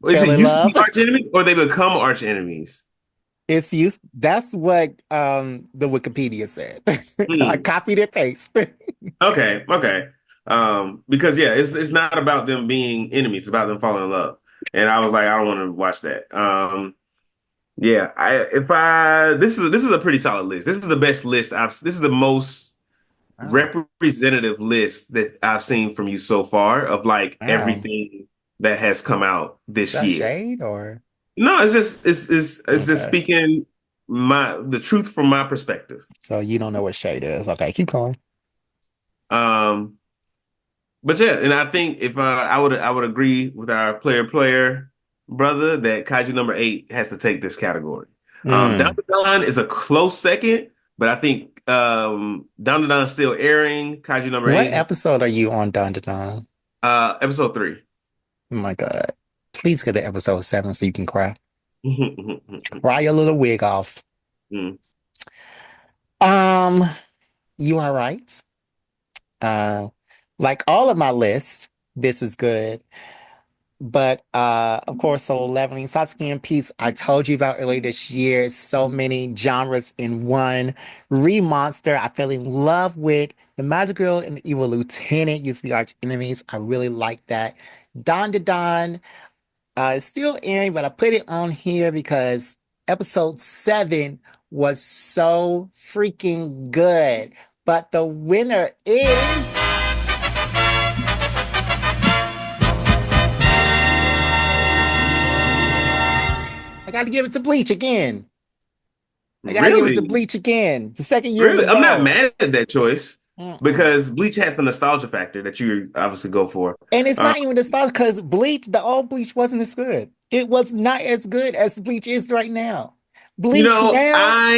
is it Fell in used to be love. arch enemies or they become arch enemies? It's used. That's what the Wikipedia said. I Hmm. copied and paste. Okay, okay. Because yeah, it's not about them being enemies, it's about them falling in love. And I was like, I don't want to watch that. Yeah, I if I this is a pretty solid list. This is the best list this is the most Oh, representative list that I've seen from you so far of like wow. everything that has come out Is this that year. shade or No, it's just okay? speaking the truth from my perspective. So you don't know what shade is. Okay, keep going. Um But yeah, and I think if I would agree with our player brother that Kaiju number 8 has to take this category. Down Mm. to Dawn is a close second, but I think Down to Dawn is still airing. Kaiju number What 8 has episode are you on, Don to Don? episode 3. Oh my God. Please get to episode 7 so you can cry. Cry your little wig off. Mm. Um, you are right. Uh, like all of my lists, this is good. But of course, Solo Leveling, Sasuke and Peace, I told you about earlier this year. So many genres in one. Monster, I fell in love with. The Magic Girl and the Evil Lieutenant used to be arch enemies. I really like that. Don to Don, it's still airing, but I put it on here because episode 7 was so freaking good. But the winner is. I got to give it to Bleach again. I got to give it to Really? Bleach again. The second year in a Really? I'm not row. mad at that choice Mm-mm. because Bleach has the nostalgia factor that you obviously go for. And it's Uh, not even the style because Bleach, the old Bleach wasn't as good. It was not as good as Bleach is right now. you Bleach know, now is I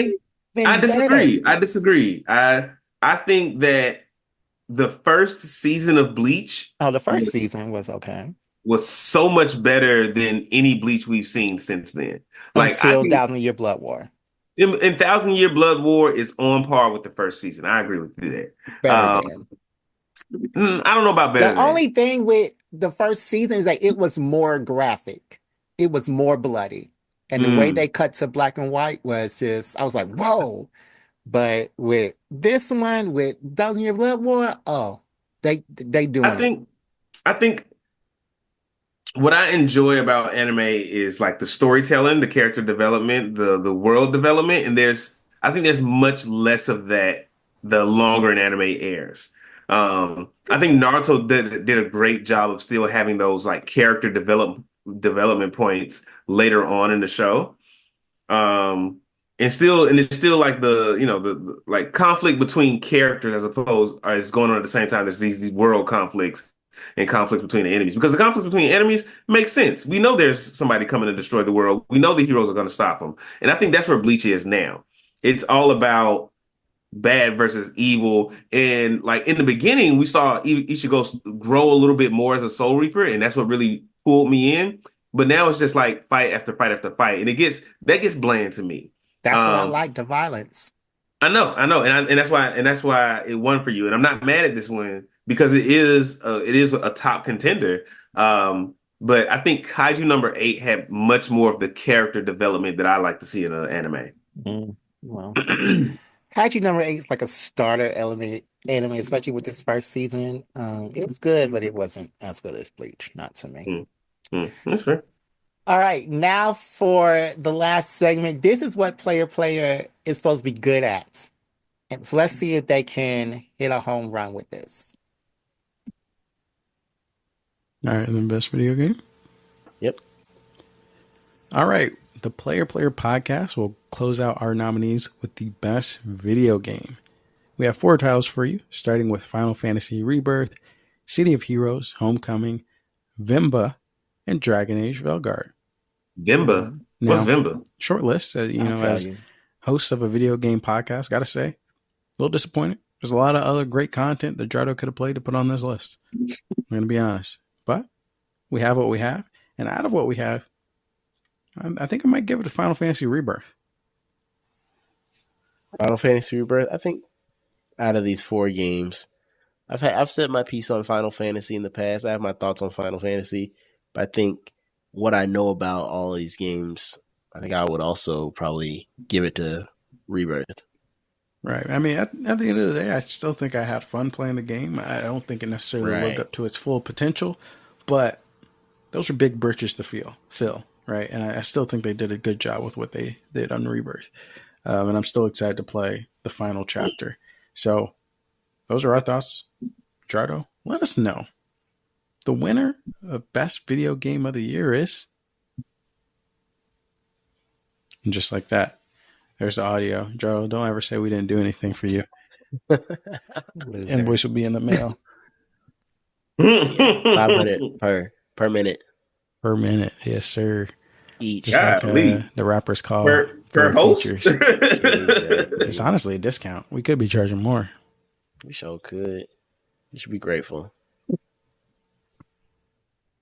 even better. disagree. I disagree. I think that the first season of Bleach Oh, the first was, season was okay was so much better than any Bleach we've seen since then. Like I until think Thousand Year Blood War. in Thousand Year Blood War is on par with the first season. I agree with you there. Better than. I don't know about better The than. only thing with the first season is that it was more graphic. It was more bloody. And the way Mm. they cut to black and white was just, I was like, whoa. But with this one, with Thousand Year Blood War, oh, they I doing it. think I think what I enjoy about anime is like the storytelling, the character development, the world development, and I think there's much less of that the longer an anime airs. I think Naruto did a great job of still having those like character development points later on in the show. Um, and it's still like the like conflict between characters as opposed is going on at the same time. There's these world conflicts and conflicts between the enemies because the conflicts between enemies makes sense. We know there's somebody coming to destroy the world. We know the heroes are going to stop them, and I think that's where Bleach is now. It's all about bad versus evil. And like in the beginning, we saw Ichigo grow a little bit more as a Soul Reaper, and that's what really pulled me in. But now it's just like fight after fight after fight, and that gets bland to me. That's what I Um, like, the violence. I know, and that's why it won for you. And I'm not mad at this win because it is a top contender. But I think Kaiju number 8 had much more of the character development that I like to see in an anime. Well, Kaiju number 8 is like a starter element anime, especially with this first season. It was good, but it wasn't as good as Bleach, not to me. That's fair. All right, now for the last segment. This is what player is supposed to be good at. And so let's see if they can hit a home run with this. All right, the best video game. Yep. All right, the Player podcast will close out our nominees with the best video game. We have 4 titles for you, starting with Final Fantasy Rebirth, City of Heroes, Homecoming, Vimba, and Dragon Age Velguard. Vimba. What's Vimba? Short list, as host of a video game podcast, gotta say, a little disappointed. There's a lot of other great content that Jardo could have played to put on this list. I'm going to be honest. But we have what we have. And out of what we have, I think I might give it a Final Fantasy Rebirth. Final Fantasy Rebirth. I think out of these 4 games, I've said my piece on Final Fantasy in the past. I have my thoughts on Final Fantasy, but I think what I know about all of these games, I think I would also probably give it to Rebirth. Right. I mean, at the end of the day, I still think I had fun playing the game. I don't think it necessarily lived up to its full potential, but those are big britches to fill, right? And I still think they did a good job with what they did on Rebirth. And I'm still excited to play the final chapter. So those are our thoughts. Jardo, let us know. The winner of Best Video Game of the Year is... And just like that, there's the audio. Jardo, don't ever say we didn't do anything for you. Invoice will be in the mail. Yeah, 500 per minute. Per minute, yes, sir. Each. Just like the rappers call per host. Exactly. It's honestly a discount. We could be charging more. We sure could. You should be grateful.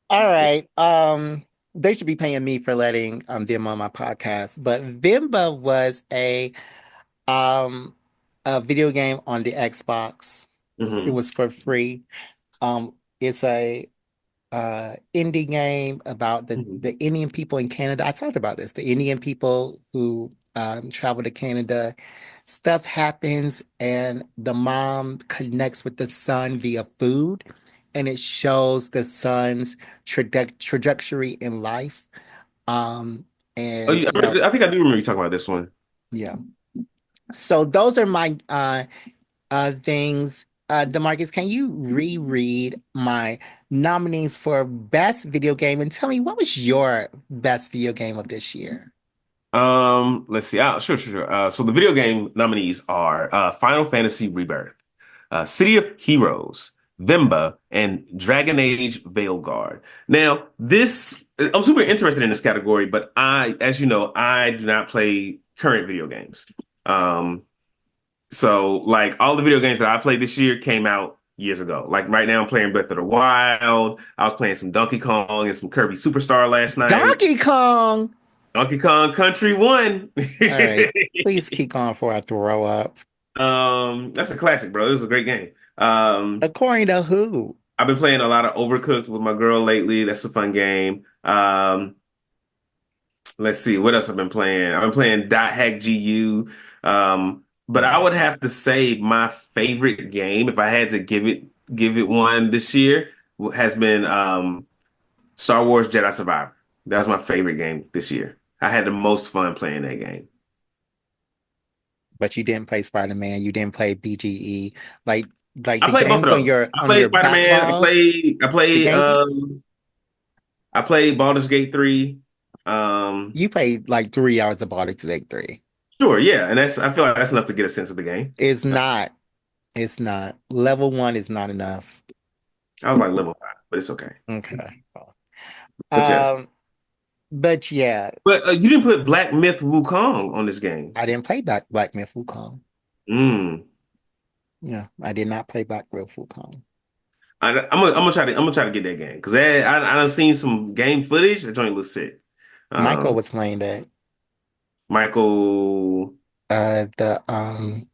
All right. They should be paying me for letting them on my podcast. But Vimba was a video game on the Xbox. It was for free. It's a indie game about the Indian people in Canada. I talked about this. The Indian people who travel to Canada. Stuff happens, and the mom connects with the son via food, and it shows the son's trajectory in life. And I think I do remember you talking about this one. Yeah. So those are my things. DeMarcus, can you reread my nominees for best video game and tell me what was your best video game of this year? Let's see. Sure. So the video game nominees are Final Fantasy Rebirth, City of Heroes, Vimba, and Dragon Age Veilguard. Now, I'm super interested in this category, but as you know, I do not play current video games. So like all the video games that I played this year came out years ago. Like right now I'm playing Breath of the Wild. I was playing some Donkey Kong and some Kirby Superstar last night. Donkey Kong Country 1. All right. Please keep on before I throw up. That's a classic, bro. It was a great game. According to who? I've been playing a lot of Overcooked with my girl lately. That's a fun game. Let's see what else I've been playing. I've been playing Dot Hack GU. But I would have to say my favorite game, if I had to give it one this year, has been Star Wars Jedi Survivor. That was my favorite game this year. I had the most fun playing that game. But you didn't play Spider-Man. You didn't play BGE. Like like I the played both of games on those. your I played Spider-Man. backlog. The games I played Baldur's Gate 3. you played like 3 hours of Baldur's Gate 3. Sure, yeah, and I feel like that's enough to get a sense of the game. It's not. It's not. Level one is not enough. I was like level 5, but it's okay. Okay. But yeah, Um, but yeah, but you didn't put Black Myth Wukong on this game. I didn't play Black Myth Wukong. Mm. Yeah, I did not play Black Myth Wukong. I'm gonna try to get that game because I done seen some game footage. That joint looks sick. Michael Um, was playing that. Michael. The I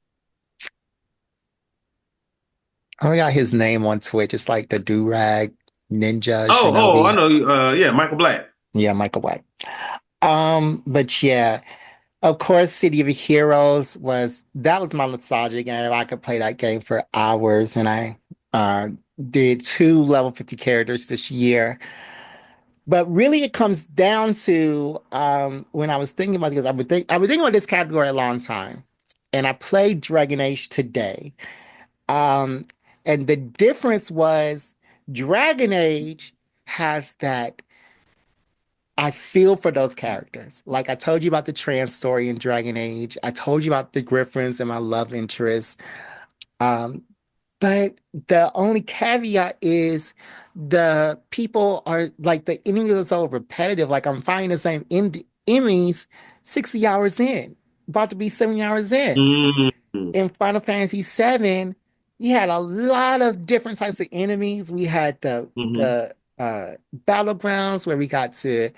forgot his name on Twitch. It's like the Durag Ninja I Shinobi. know. Yeah, Michael Black. Yeah, Michael White. But yeah, of course, City of Heroes was my nostalgic game. I could play that game for hours, and I uh did two level 50 characters this year. But really, it comes down to when I was thinking about this, I was thinking about this category a long time, and I played Dragon Age today. Um, and the difference was Dragon Age has that I feel for those characters. Like I told you about the trans story in Dragon Age. I told you about the Griffins and my love interest. Um, but the only caveat is the people are like the enemies are so repetitive. Like I'm fighting the same enemies 60 hours in, about to be 70 hours in. Mm-hmm. In Final Fantasy VII, you had a lot of different types of enemies. We had the battlegrounds where we got to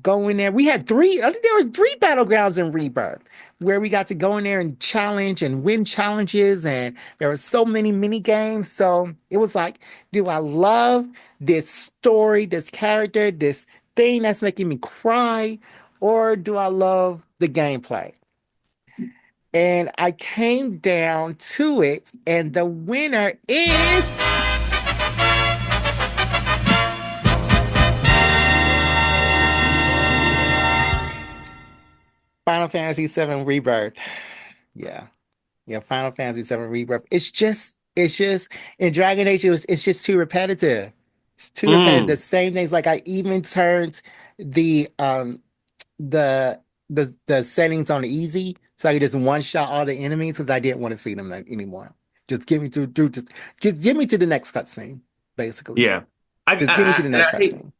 go in there. We had three, I think there were three battlegrounds in Rebirth where we got to go in there and challenge and win challenges, and there were so many mini games. So it was like, do I love this story, this character, this thing that's making me cry, or do I love the gameplay? And I came down to it, and the winner is Final Fantasy VII Rebirth. Yeah. Yeah, Final Fantasy VII Rebirth. It's just in Dragon Age, it's just too repetitive. It's too repetitive. The Mm. same things. Like I even turned the the the settings on easy so I could just one shot all the enemies because I didn't want to see them anymore. Just give me just give me to the next cutscene, basically. Yeah. Just give me to the And next I hate cutscene.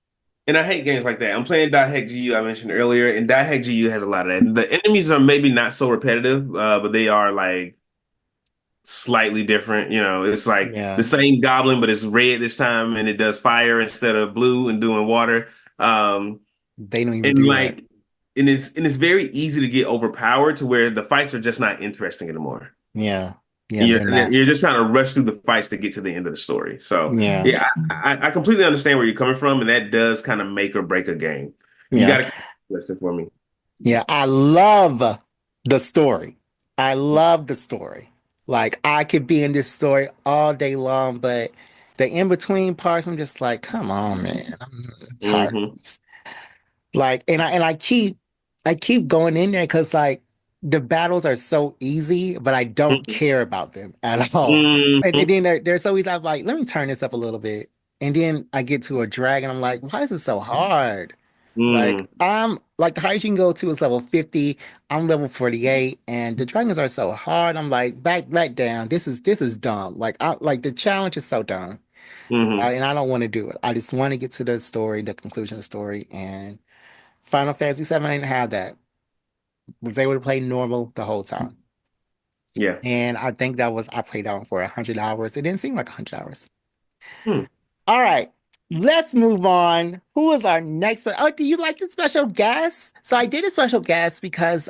games like that. I'm playing Dot Hack GU I mentioned earlier, and Dot Hack GU has a lot of that. The enemies are maybe not so repetitive, but they are like slightly different. It's like the Yeah, same goblin, but it's red this time, and it does fire instead of blue and doing water. Um, they don't even and do that. like, and it's very easy to get overpowered to where the fights are just not interesting anymore. Yeah, yeah, And they're not. you're just trying to rush through the fights to get to the end of the story. So Yeah, yeah, I completely understand where you're coming from, and that does kind of make or break a game. You yeah, got to listen for me. yeah. I love the story. I love the story. Like I could be in this story all day long, but the in between parts, I'm just like, come on, man. I'm tired of Hmm. this. Like, and I keep going in there because like the battles are so easy, but I don't care about them at all. And Hmm. then they're so easy. I'm like, let me turn this up a little bit. And then I get to a dragon. I'm like, why is it so hard? Like, Hmm. I'm like the highest you can go to is level 50. I'm level 48, and the dragons are so hard. I'm like, back down. This is dumb. Like, I like the challenge is so dumb. Hmm. And I don't want to do it. I just want to get to the story, the conclusion of the story, and Final Fantasy VII didn't have that. Was able to play normal the whole time. Yeah. And I think I played that one for 100 hours. It didn't seem like 100 hours. Hmm. All right, let's move on. Who is our next? Oh, do you like the special guest? So I did a special guest because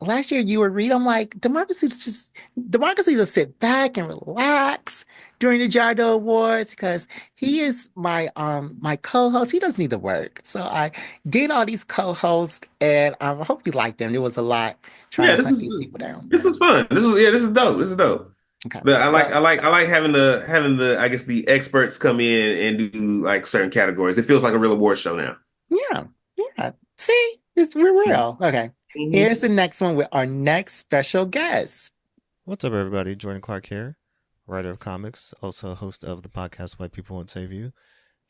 last year you were reading. I'm like, Demarcus needs to sit back and relax during the Jardo Awards because he is my co-host. He doesn't need to work. So I did all these co-hosts, and I hope you liked them. There was a lot trying Yeah, to hunt these people down. this is fun. This is dope. This is dope. Okay, But so I like having the I guess the experts come in and do like certain categories. It feels like a real award show now. yeah, yeah. See, we're real. Okay. Here's the next one with our next special guest. What's up, everybody? Jordan Clark here, writer of comics, also host of the podcast White People Won't Save You.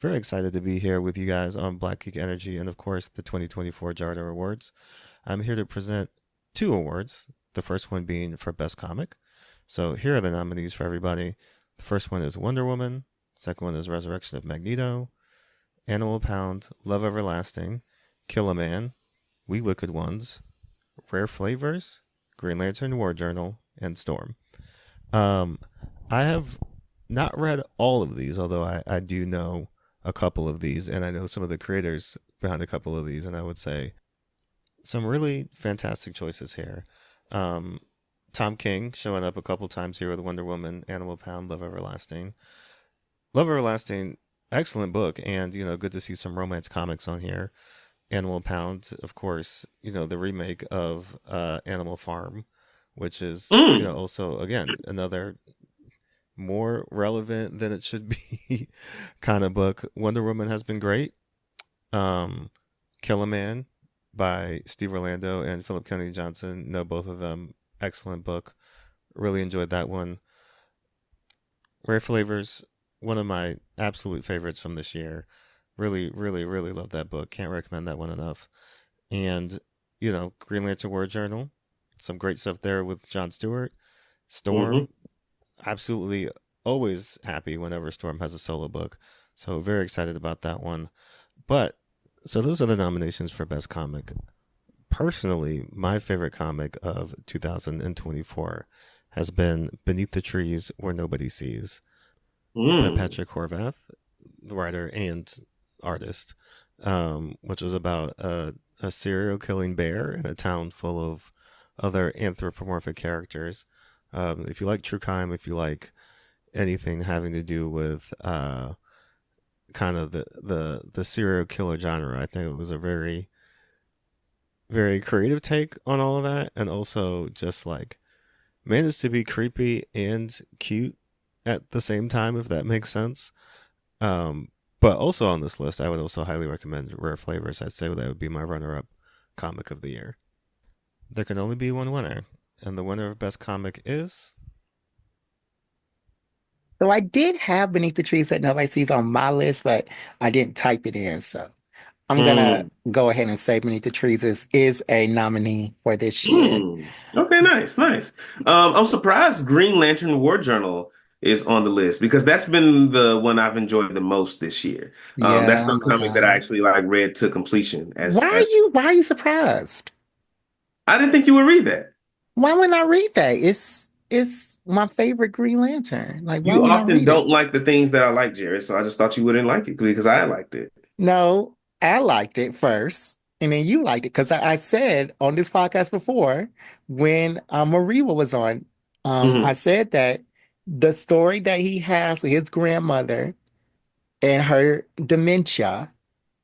Very excited to be here with you guys on Black Geek Energy and, of course, the 2024 Jardo Awards. I'm here to present 2 awards, the first one being for Best Comic. So here are the nominees for everybody. The first one is Wonder Woman. The second one is Resurrection of Magneto, Animal Pound, Love Everlasting, Kill a Man, We Wicked Ones, Rare Flavors, Green Lantern War Journal, and Storm. I have not read all of these, although I do know a couple of these, and I know some of the creators behind a couple of these, and I would say some really fantastic choices here. Tom King showing up a couple times here with Wonder Woman, Animal Pound, Love Everlasting. Love Everlasting, excellent book, and good to see some romance comics on here. Animal Pound, of course, the remake of Animal Farm, which is also again another more relevant than it should be kind of book. Wonder Woman has been great. Kill a Man by Steve Orlando and Philip Kennedy Johnson, know both of them. Excellent book. Really enjoyed that one. Rare Flavors, one of my absolute favorites from this year. Really, really, really love that book. Can't recommend that one enough. And, Green Lantern War Journal, some great stuff there with Jon Stewart. Storm, absolutely always happy whenever Storm has a solo book. So very excited about that one. But, so those are the nominations for Best Comic. Personally, my favorite comic of 2024 has been Beneath the Trees Where Nobody Sees by Patrick Horvath, the writer and artist, which was about a serial killing bear in a town full of other anthropomorphic characters. If you like true crime, if you like anything having to do with kind of the serial killer genre, I think it was a very, very creative take on all of that, and also just like managed to be creepy and cute at the same time, if that makes sense. But also on this list, I would also highly recommend Rare Flavors. I'd say that would be my runner-up comic of the year. There can only be one winner, and the winner of Best Comic is... So I did have Beneath the Trees That Nobody Sees on my list, but I didn't type it in. So I'm gonna go ahead and say Beneath the Trees is a nominee for this year. Okay, nice, nice. I'm surprised Green Lantern War Journal is on the list because that's been the one I've enjoyed the most this year. That's Yeah, oh the my comic that I God. actually read to completion. Why are you surprised? I didn't think you would read that. Why wouldn't I read that? It's my favorite Green Lantern. Like, why You wouldn't I often read it? don't like the things that I like, Jerry, so I just thought you wouldn't like it because I liked it. No, I liked it first, and then you liked it because I said on this podcast before when Mariwa was on, I Hmm. said that the story that he has with his grandmother and her dementia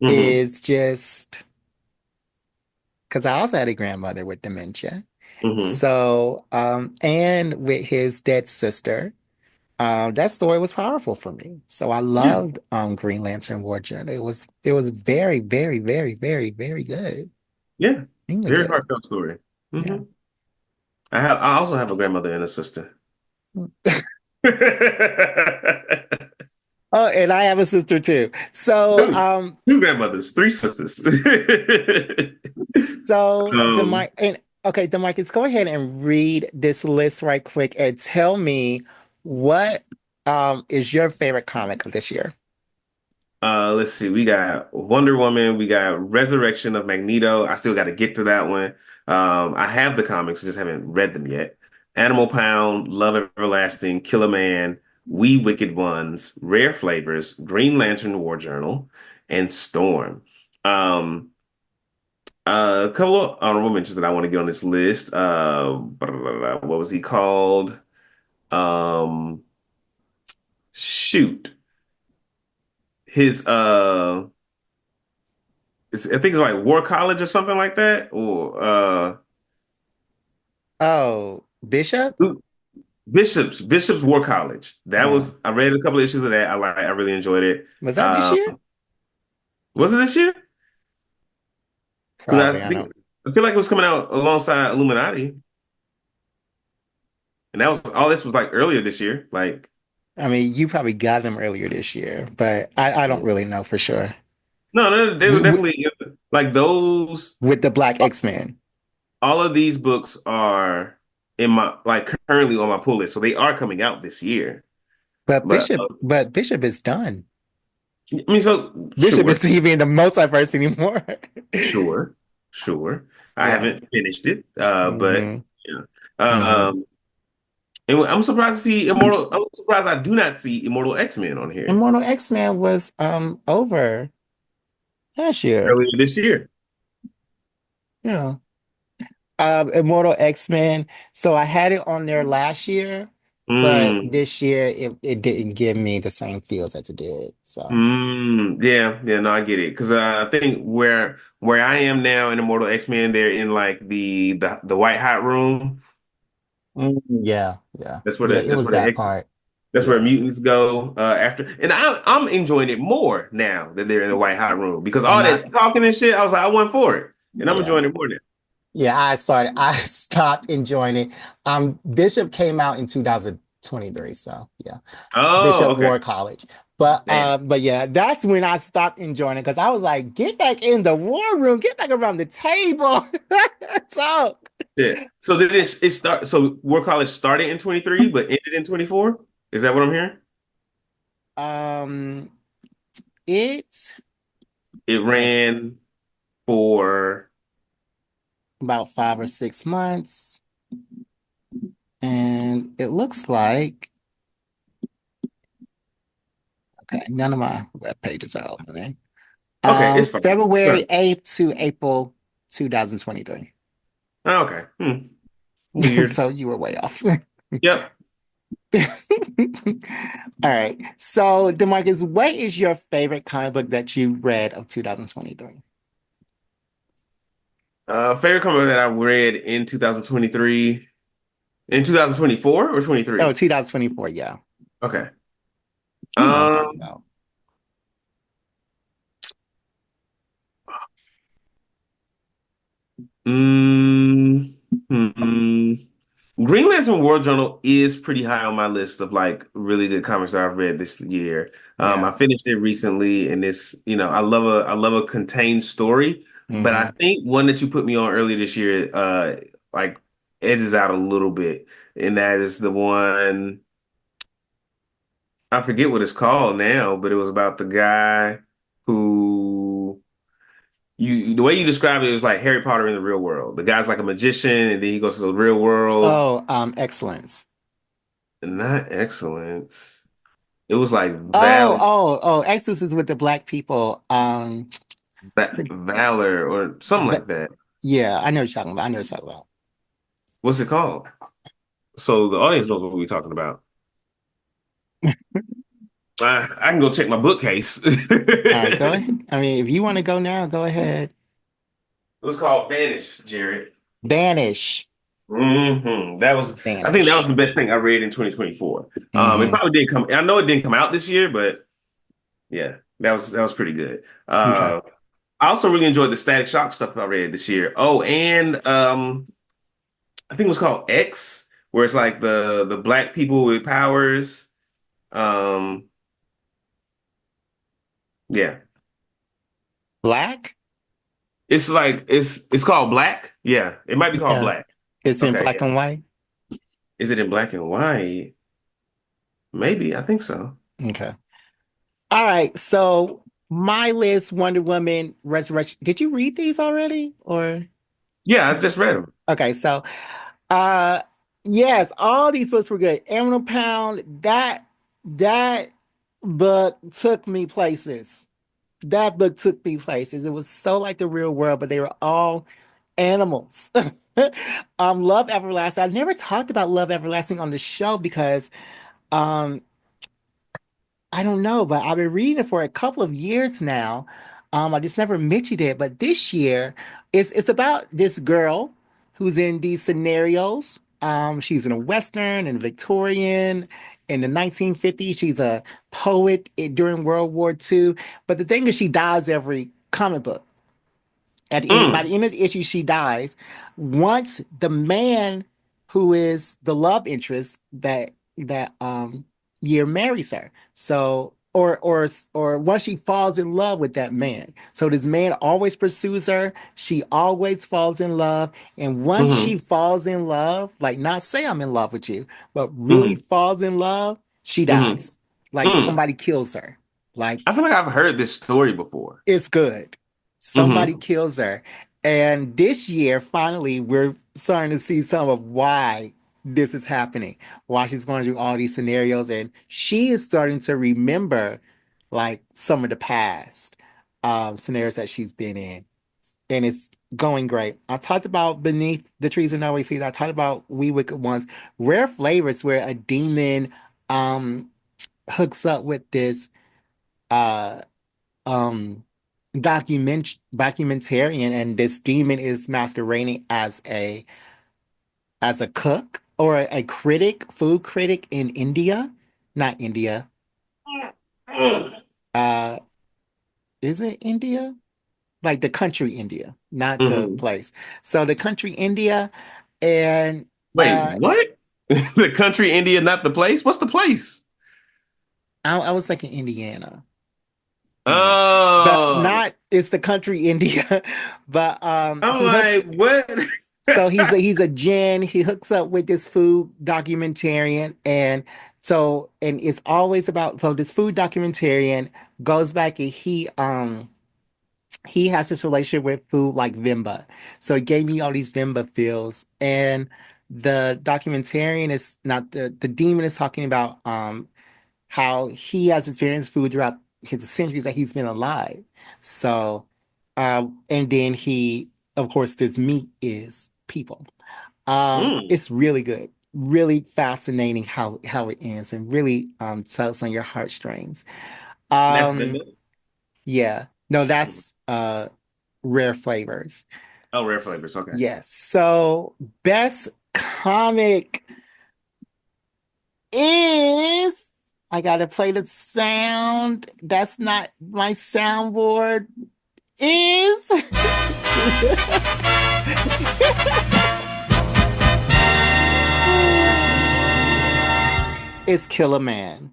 Hmm. is just because I also had a grandmother with dementia. Hmm. So, and with his dead sister, that story was powerful for me. So I Yeah, loved Green Lantern War Journal. It was very, very, very, very, very good. yeah. Extremely Very good. heartfelt story. Yeah. Hmm. I also have a grandmother and a sister. Oh, and I have a sister too. So, Two, two grandmothers, three sisters. Demar and okay, Demarcus, go ahead and read this list right quick and tell me what is your favorite comic of this year? Let's see. We got Wonder Woman. We got Resurrection of Magneto. I still got to get to that one. I have the comics, I just haven't read them yet. Animal Pound, Love Everlasting, Kill a Man, We Wicked Ones, Rare Flavors, Green Lantern War Journal, and Storm. Um, a couple of honorable mentions that I want to get on this list. What was he called? Um, shoot. His I think it's like War College or something like that. Or Oh, Bishop? Bishop's War College. That Oh, was I read a couple of issues of that. I really enjoyed it. was that this Um, year? was it this year? Because Probably. I I think don't. I feel like it was coming out alongside Illuminati, and that was all. This was like earlier this year. Like, I mean, you probably got them earlier this year, but I don't really know for sure. no, no, they were With, definitely like those. with the Black X-Men. All of these books are in my like currently on my pull list, so they are coming out this year. But But Bishop is done. I mean, so Bishop sure, isn't even in the multiverse anymore. sure, sure. I Yeah. haven't finished it, but Hmm. yeah. Hmm. And I'm surprised to see Immortal. I'm surprised I do not see Immortal X-Men on here Immortal X-Men was over last year. earlier this year. Yeah. Immortal X-Men. So I had it on there last year, but Mm, this year it didn't give me the same feels as it did. So yeah, yeah. No, I get it because I think where I am now in Immortal X-Men, they're in like the white hot room. yeah, yeah, That's where yeah. the It that's was where the that X part. That's where Yeah, mutants go after, and I'm enjoying it more now that they're in the White Hot Room because all my that talking and shit, I was like, I went for it, and I'm yeah. enjoying it more now. Yeah, I stopped enjoying it. Bishop came out in 2023, so yeah. Oh, Bishop okay. War College. Damn. But yeah, that's when I stopped enjoying it because I was like, get back in the war room, get back around the table. Talk. Shit. So did it start? So War College started in 23, but ended in 24. Is that what I'm hearing? Um it It was ran for about 5 or 6 months, and it looks like okay, none of my web pages are opening. okay. It's fine. Go February ahead. 8th to April 2023. Oh, okay. Weird. So you were way off. Yep. All right. So, DeMarcus, what is your favorite comic book that you read of 2023? Favorite comic that I read in 2023, in 2024 or Oh, 23? 2024. Yeah. Okay. You know what I'm talking Um. about. Mm, hmm. Green Lantern World Journal is pretty high on my list of like really good comics that I've read this year. Yeah. I finished it recently, and it's I love a contained story, but I Hmm. think one that you put me on earlier this year, like edges out a little bit, and that is the one I forget what it's called now, but it was about the guy who the way you describe it was like Harry Potter in the real world. The guy's like a magician, and then he goes to the real world. Oh, Excellence. Not excellence. It was like Excellence is with the black people. Valor or something But like that. yeah, I know what you're talking about. I know what you're talking about. What's it called? So the audience knows what we're talking about. I can go check my bookcase. All right, go It ahead. I mean, if you want to go now, go ahead. was called Vanish, Jared. Banish. I think that was Banish. the best thing I read in 2024. It Hmm. probably didn't come. I know it didn't come out this year, but yeah, that was pretty good. Okay. I also really enjoyed the Static Shock stuff I read this year. Oh, and I think it was called X, where it's like the black people with powers. Um, yeah, Black? it's like it's called Black. Yeah, it might be called Yeah. Black. It's in Okay, black yeah. and white. Is it in black and white? Maybe I think so. Okay. All right. So my list, Wonder Woman, Resurrection. Did you read these already? Or Yeah, I just read them. okay, so uh yes, all these books were good. Animal Pound, that book took me places. That book took me places. It was so like the real world, but they were all animals. Love Everlasting. I never talked about Love Everlasting on the show because um I don't know, but I've been reading it for a couple of years now. I just never mentioned it, but this year it's about this girl who's in these scenarios. She's in a Western and Victorian in the 1950s. She's a poet during World War II. But the thing is, she dies every comic book. By the end of the issue, she dies. Once the man who is the love interest that year marries her. So or once she falls in love with that man. So this man always pursues her. She always falls in love. And once Mm-hmm. she falls in love, like not say I'm in love with you, but really Mm-hmm. falls in love, she Mm-hmm. dies. Like Mm. somebody kills her. Like I feel like I've heard this story before. it's good. Somebody Mm-hmm. kills her. And this year, finally, we're starting to see some of why this is happening, why she's going through all these scenarios. And she is starting to remember like some of the past scenarios that she's been in. And it's going great. I talked about Beneath the Trees and Nowhere Seas. I talked about We Wicked Ones. Rare Flavors, where a demon hooks up with this uh um documentarian, and this demon is masquerading as a cook or a critic, food critic in India. Not India. Uh is it India? Like the country India, not the Mm-hmm. place. So the country India, and Wait, what? The country India, not the place? What's the place? I was thinking Indiana. Yeah. But Oh, not it's the country India, but I'm he hooks like, what? so he's a djinn. He hooks up with this food documentarian, and and it's always about so this food documentarian goes back and he has this relationship with food like Vimba. So it gave me all these Vimba feels. And the documentarian is not the demon is talking about how he has experienced food throughout his centuries that he's been alive. So and then he of course this meat is people. Mm. It's really good. Really fascinating how it ends and really tugs on your heartstrings. And that's been Um it. yeah. No, that's Rare Flavors. Oh, rare flavors. Okay. Yes. So best comic is I gotta play the sound. That's not my soundboard. Is is Killer Man.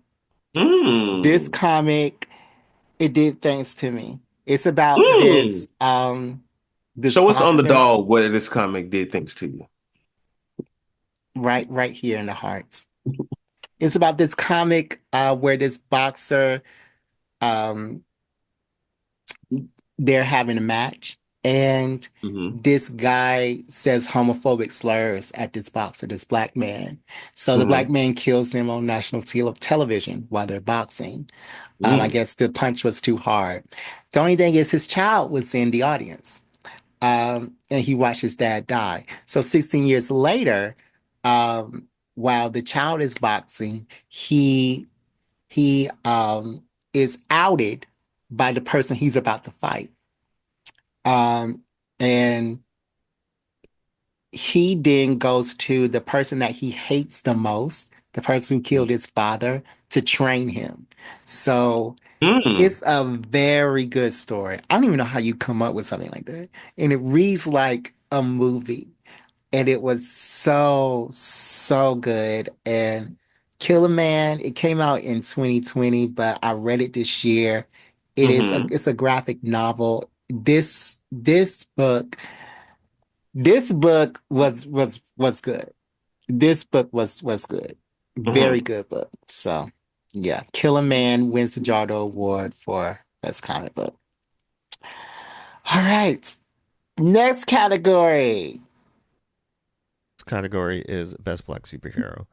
This Mm. comic, it did things to me. It's about Mm. this Show us on the boxer dog where this comic did things to you. right here in the heart. It's about this comic where this boxer um they're having a match and Mm-hmm. this guy says homophobic slurs at this boxer, this black man. So the black Mm-hmm. man kills him on national television while they're boxing. I Mm. guess the punch was too hard. The only thing is his child was in the audience. And he watched his dad die. So 16 years later, um, while the child is boxing, he is outed by the person he's about to fight. And he then goes to the person that he hates the most, the person who killed his father, to train him. So Mm. it's a very good story. I don't even know how you come up with something like that. And it reads like a movie. And it was so good. And Killer Man, it came out in 2020, but I read it this year. Mm-hmm. It's a graphic novel. This book was good. This book was good. Very Mm-hmm. good book. So yeah, Killer Man wins the Jardo Award for best comic book. All right. Next category. This category is best black superhero.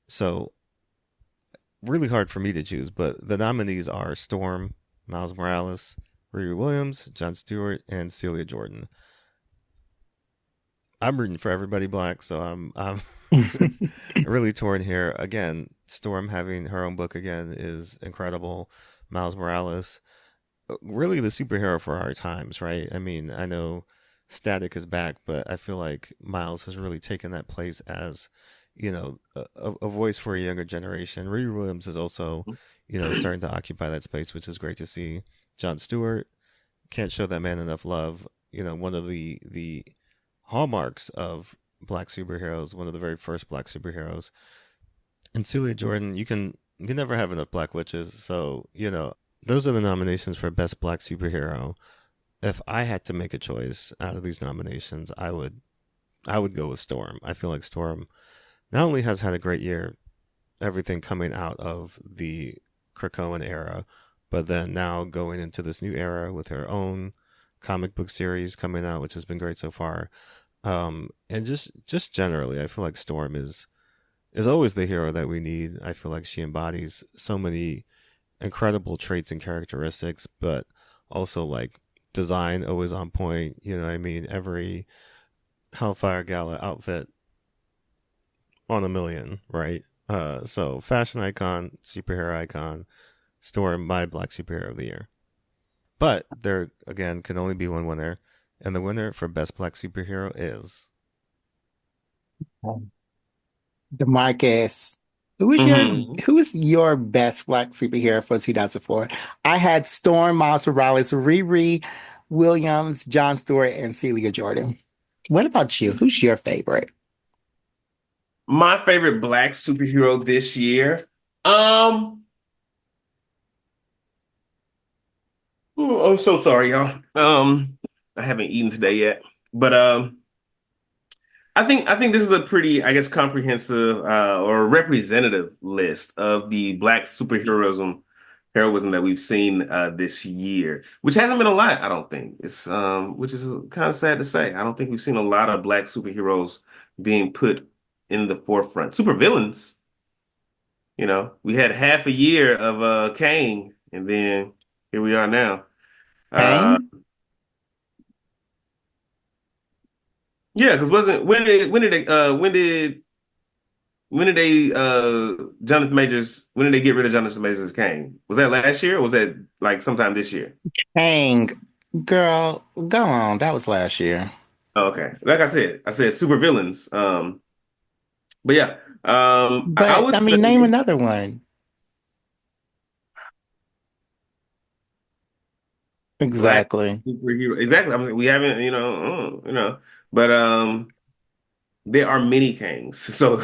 So really hard for me to choose, but the nominees are Storm, Miles Morales, Riri Williams, Jon Stewart, and Celia Jordan. I'm rooting for everybody black, so I'm really torn here. Again, Storm having her own book again is incredible. Miles Morales, really the superhero for our times, right? I mean, I know Static is back, but I feel like Miles has really taken that place as, a voice for a younger generation. Riri Williams is also, starting to occupy that space, which is great to see. Jon Stewart, can't show that man enough love. one of the hallmarks of black superheroes, one of the very first black superheroes. And Celia Jordan, you can never have enough black witches. So, those are the nominations for best black superhero. If I had to make a choice out of these nominations, I would go with Storm. I feel like Storm not only has had a great year, everything coming out of the Krakoan era, but then now going into this new era with her own comic book series coming out, which has been great so far. And just generally, I feel like Storm is always the hero that we need. I feel like she embodies so many incredible traits and characteristics, but also like design always on point. You know what I mean? Every Hellfire Gala outfit on a million, right? So fashion icon, superhero icon, Storm, my black superhero of the year. But there again can only be one winner, and the winner for best black superhero is DeMarcus, Hmm. who's your best black superhero for 2004? I had Storm, Miles Morales, Riri Williams, John Stewart, and Celia Jordan. What about you? Who's your favorite? My favorite black superhero this year. Um, I'm so sorry, y'all. I haven't eaten today yet, but I think this is a pretty, I guess, comprehensive or representative list of the black superheroism heroism that we've seen this year, which hasn't been a lot, I don't think. It's which is kind of sad to say. I don't think we've seen a lot of black superheroes being put in the forefront. Supervillains, we had half a year of Kang, and then here we are now. Uh, Kang? yeah, because wasn't when did Jonathan Majors when did they get rid of Jonathan Majors Kane? Was that last year or was that like sometime this year? Kang. Girl, go on. That was last year. Oh, okay. Like I said super villains. But yeah, I But would I say mean, name another one. black Exactly. superhero. Exactly. I mean, we haven't, but there are many Kangs. So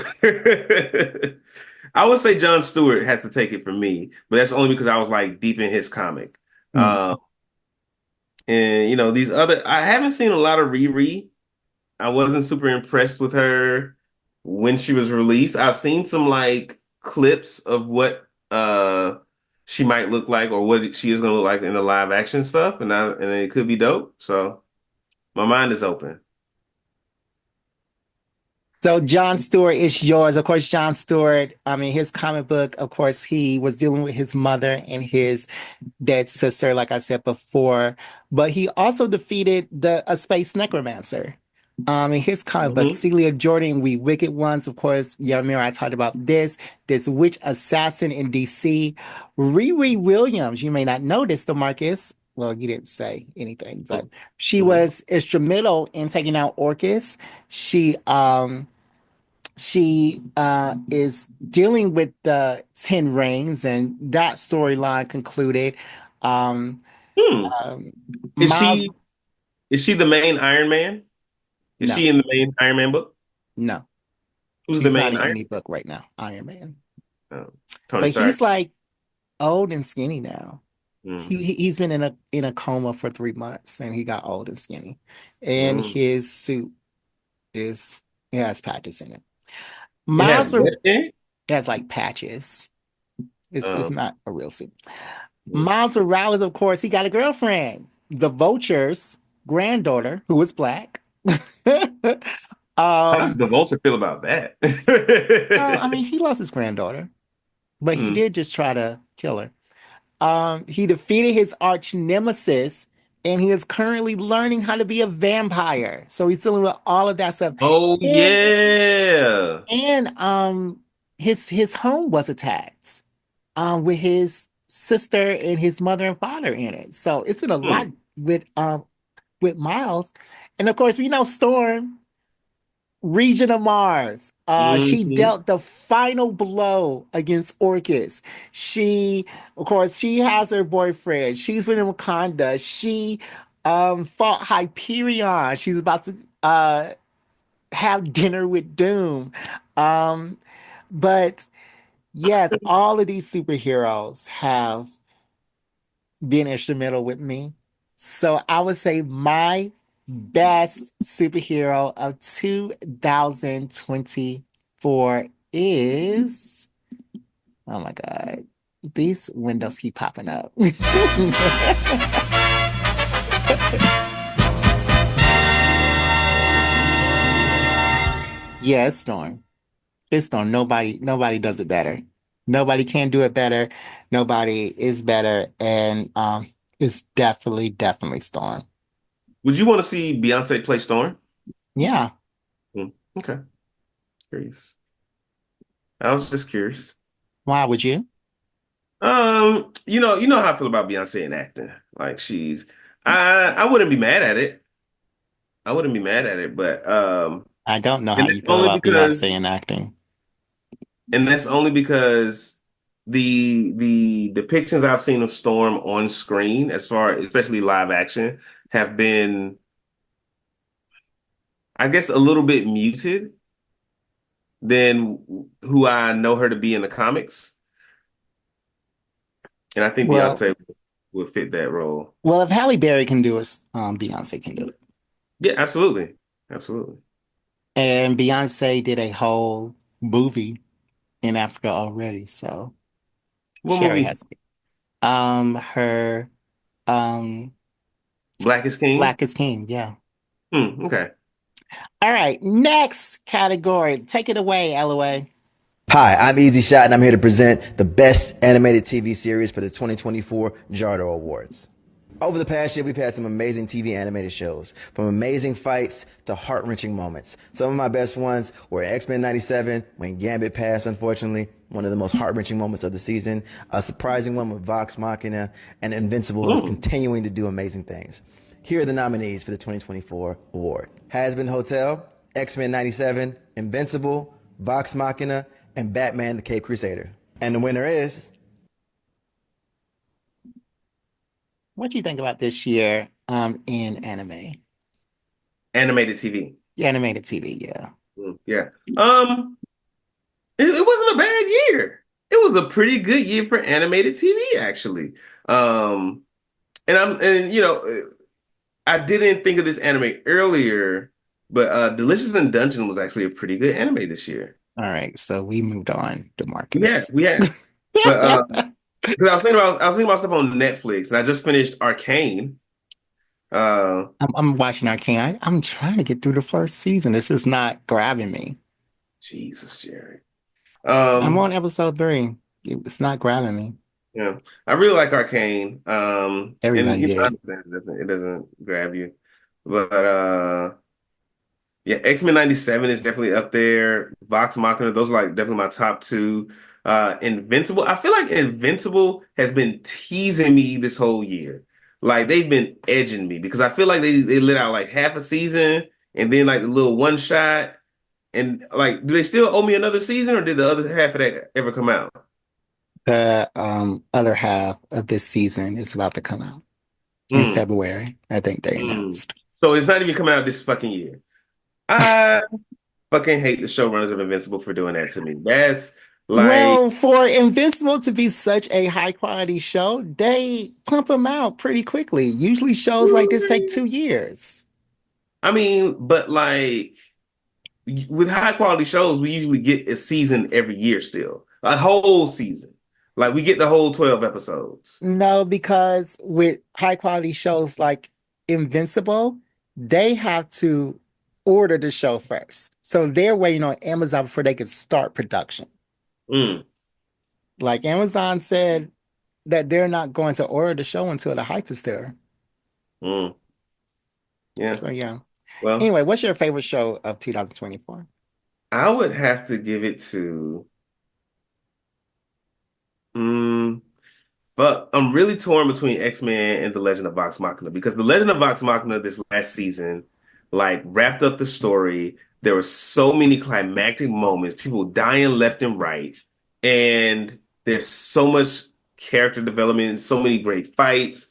I would say John Stewart has to take it from me, but that's only because I was like deep in his comic. Mm. Um, and these other I haven't seen a lot of Riri. I wasn't super impressed with her when she was released. I've seen some like clips of what she might look like or what she is gonna look like in the live action stuff, and it could be dope. So my mind is open. So John Stewart is yours. Of course, John Stewart, I mean, his comic book, of course, he was dealing with his mother and his dead sister, like I said before, but he also defeated the a space necromancer. In his comic book, Hmm. Celia Jordan, We Wicked Ones, of course, Yamir, I talked about this witch assassin in DC. Riri Williams, you may not know this, DeMarcus. Well, you didn't say anything, but she Hmm. was instrumental in taking out Orcus. She is dealing with the Ten Rings, and that storyline concluded. Um, Hmm. um, Is Miles, she is she the main Iron Man? Is no, she in the main Iron Man book? no, Who's the he's not main in Iron? any book right now, Iron Man. Oh, Tony But he's Stark. like old and skinny now. Mm. He's been in a coma for 3 months, and he got old and skinny, and Mm. his suit is it has patches in it. It has Miles what in it? has like patches. It's Oh. not a real suit. Mm. Miles Morales, of course, he got a girlfriend, the Vulture's granddaughter, who is black. How does um, the Vulture feel about that? I mean, he lost his granddaughter, but he Mm. did just try to kill her. He defeated his arch nemesis, and he is currently learning how to be a vampire. So he's dealing with all of that stuff. Oh And yeah. and his home was attacked. With his sister and his mother and father in it. So it's been a lot Mm. with Miles. And of course, we know Storm, Region of Mars. She Hmm. dealt the final blow against Orcus. She, of course, she has her boyfriend. She's been in Wakanda. She fought Hyperion. She's about to have dinner with Doom. Um, but yes, all of these superheroes have been instrumental with me. So I would say my best superhero of 2024 is, oh my God, these windows keep popping up. Yeah, it's Storm. It's Storm. Nobody does it better. Nobody can do it better. Nobody is better. And it's definitely Storm. Would you want to see Beyonce play Storm? Yeah. Hmm. Okay, curious. I was just curious. Why would you? You know how I feel about Beyonce and acting. Like I wouldn't be mad at it. I wouldn't be mad at it, but I don't know how and you that's feel only about Beyonce because in acting. and that's only because the depictions I've seen of Storm on screen, as far especially live action, have been, I guess, a little bit muted than who I know her to be in the comics. And I think Well, Beyonce would fit that role. well, if Halle Berry can do it, Beyonce can do it. Yeah, absolutely. Absolutely. And Beyonce did a whole movie in Africa already, so What she already movie? has her um Black is King? Black is King, yeah. Okay. All right, next category. Take it away, LOA. Hi, I'm Easy Shot, and I'm here to present the best animated TV series for the 2024 Jardo Awards. Over the past year, we've had some amazing TV animated shows, from amazing fights to heart-wrenching moments. Some of my best ones were X-Men 97, when Gambit passed, unfortunately, one of the most heart-wrenching moments of the season, a surprising one with Vox Machina, and Invincible is Mm. continuing to do amazing things. Here are the nominees for the 2024 award. Has-Been Hotel, X-Men 97, Invincible, Vox Machina, and Batman the Cape Crusader. And the winner is... What do you think about this year in anime? Animated TV. The animated TV, yeah. Yeah. It wasn't a bad year. It was a pretty good year for animated TV, actually. Um, and I didn't think of this anime earlier, but Delicious in Dungeon was actually a pretty good anime this year. All right, so we moved on to Yeah, Marcus. we had. But because I was thinking about stuff on Netflix, and I just finished Arcane. Uh, I'm watching Arcane. I'm trying to get through the first season. It's just not grabbing me. Jesus, Jerry. I'm Um, on episode 3. It's not grabbing me. yeah, I really like Arcane. And Everybody I did. understand it doesn't grab you, but yeah, X-Men 97 is definitely up there. Vox Machina, those are like definitely my top two. Invincible, I feel like Invincible has been teasing me this whole year. Like they've been edging me because I feel like they lit out like half a season and then like a little one shot. And like, do they still owe me another season or did the other half of that ever come out? The other half of this season is about to come out in Mm, February. I think they mm. announced. So it's not even coming out this fucking year. I fucking hate the showrunners of Invincible for doing that to me. That's like, Well, for Invincible to be such a high quality show, they pump them out pretty quickly. Usually shows like this take 2 years. I mean, but like with high quality shows, we usually get a season every year still, a whole season. Like we get the whole 12 episodes. No, because with high quality shows like Invincible, they have to order the show first. So they're waiting on Amazon before they can start production. Mm, Like Amazon said that they're not going to order the show until the hype is there. mm, yeah. So yeah. Well, Anyway, what's your favorite show of 2024? I would have to give it to. Mm, But I'm really torn between X-Men and The Legend of Vox Machina because The Legend of Vox Machina this last season like wrapped up the story. There were so many climactic moments, people dying left and right, and there's so much character development, so many great fights.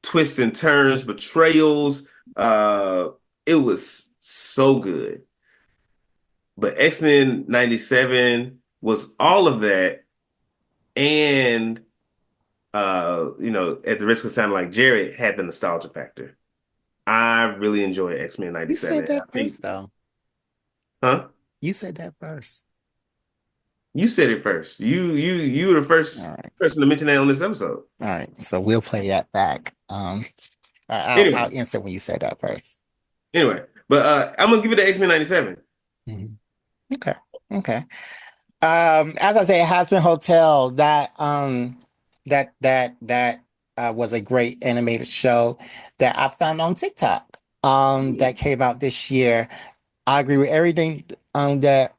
twists and turns, betrayals. It was so good. But X-Men 97 was all of that. And at the risk of sounding like Jared, had the nostalgia factor. I really enjoyed X-Men You said 97. I that think, first, though. huh? You said that first. You said it first. You were the All first right. person to mention that on this episode. All right. So we'll play that back. I'll Anyway, answer when you say that first. but I'm gonna give it to X-Men 97. Mhm. Okay. Okay. As I say, Hazbin Hotel, that was a great animated show that I found on TikTok. That came out this year. I agree with everything that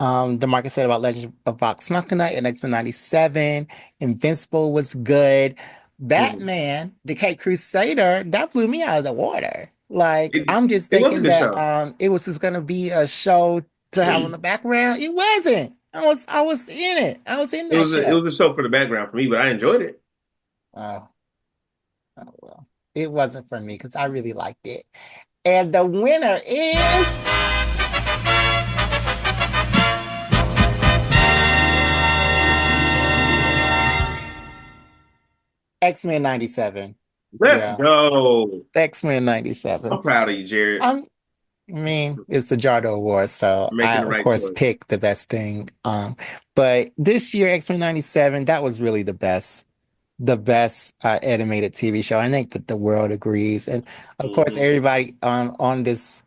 DeMarcus said about Legend of Vox Machina and X-Men 97. Invincible was good. Mhm. Batman, the Cape Crusader, that blew me out of the water. Like, It, I'm just it was a thinking good that show. it was just gonna be a show to have on the background. It wasn't. I was in it. I was in It that was it show. was a show for the background for me, but I enjoyed it. Oh, oh well. It wasn't for me because I really liked it. And the winner is X-Men 97. Let's Yeah. go. X-Men 97. I'm proud of you, Jared. I'm I mean, it's the Jardo Awards, so You're I making the of right course choice. picked the best thing. But this year, X-Men 97, that was really the best animated TV show. I think that the world agrees, and of course, Mhm. everybody on this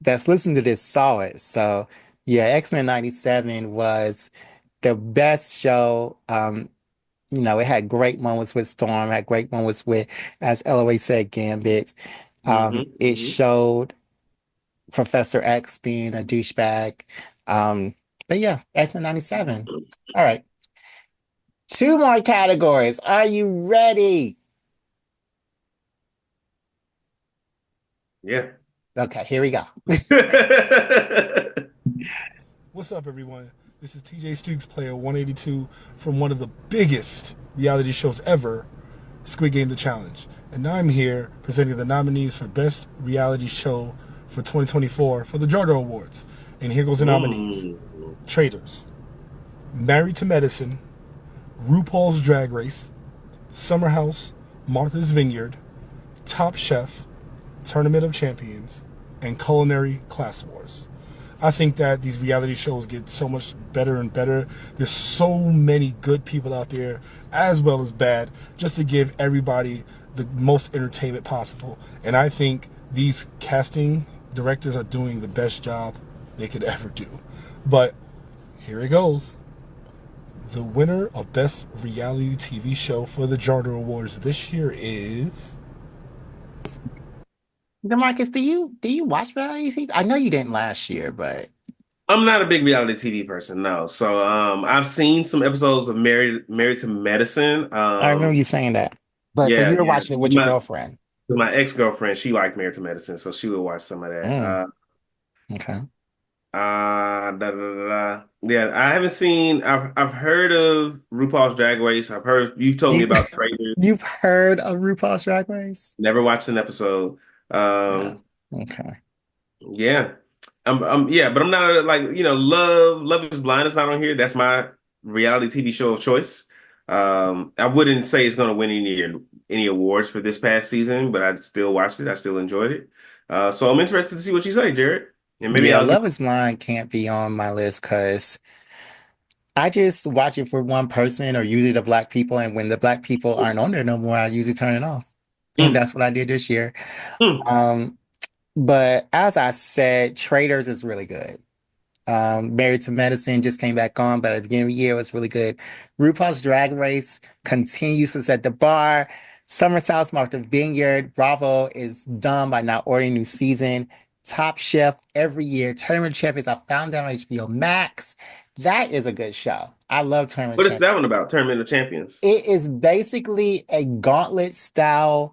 that's listening to this saw it. So yeah, X-Men 97 was the best show. It had great moments with Storm, had great moments with, as LOA said, Gambit. It Hmm. showed Professor X being a douchebag. Um, but yeah, X-Men 97. All right. Two more categories. Are you ready? Yeah. Okay, here we go. What's up, everyone? This is TJ Stooks, player 182 from one of the biggest reality shows ever, Squid Game The Challenge. And now I'm here presenting the nominees for Best Reality Show for 2024 for the Jardo Awards. And here goes the nominees. Mm. Traitors, Married to Medicine, RuPaul's Drag Race, Summer House, Martha's Vineyard, Top Chef, Tournament of Champions, and Culinary Class Wars. I think that these reality shows get so much better and better. There's so many good people out there, as well as bad, just to give everybody the most entertainment possible. And I think these casting directors are doing the best job they could ever do. But here it goes. The winner of Best Reality TV Show for the Jardo Awards this year is... DeMarcus, do you watch reality TV? I know you didn't last year, but I'm not a big reality TV person, no. So I've seen some episodes of Married to Medicine. I remember you saying that. But Yeah, you were yeah. watching it with your girlfriend. My ex-girlfriend, she liked Married to Medicine, so she would watch some of that. Mm, okay. Da, da, da, da. Yeah, I haven't seen. I've heard of RuPaul's Drag Race. I've heard you've told me You about Traitors. you've heard of RuPaul's Drag Race? Never watched an episode. Yeah. Um, Okay. yeah, yeah, but I'm not like Love is Blind is not on here. That's my reality TV show of choice. I wouldn't say it's going to win any awards for this past season, but I still watched it. I still enjoyed it. So I'm interested to see what you say, Jared, and maybe Yeah, I'll give. Love is Blind can't be on my list because I just watch it for one person or usually the black people. And when the black people aren't on there no more, I usually turn it off. And Mm, that's what I did this year. mm. Um, but as I said, Traders is really good. Married to Medicine just came back on, but at the beginning of the year it was really good. RuPaul's Drag Race continues to set the bar. Summer South marked the vineyard. Bravo is done by not ordering new season. Top Chef every year. Tournament of Champions, I found that on HBO Max. That is a good show. I love Tournament What of is that Champions. one about? Tournament of Champions. It is basically a gauntlet style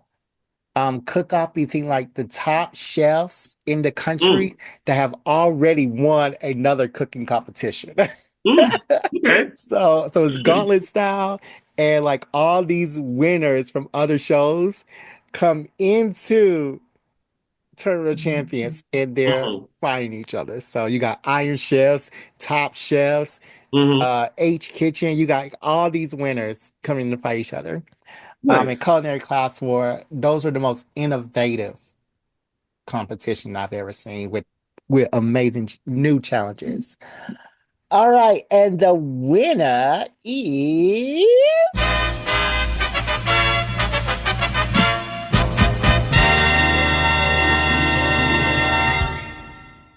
cook-off between like the top chefs in the Mm, country that have already won another cooking competition. mm. Okay. So it's gauntlet style, and like all these winners from other shows come into Tournament of Champions and they're Mhm. fighting each other. So you got Iron Chefs, Top Chefs, Mhm. H Kitchen. You got all these winners coming to fight each other. And Nice. Culinary Class War, those are the most innovative competition I've ever seen with amazing new challenges. All right, and the winner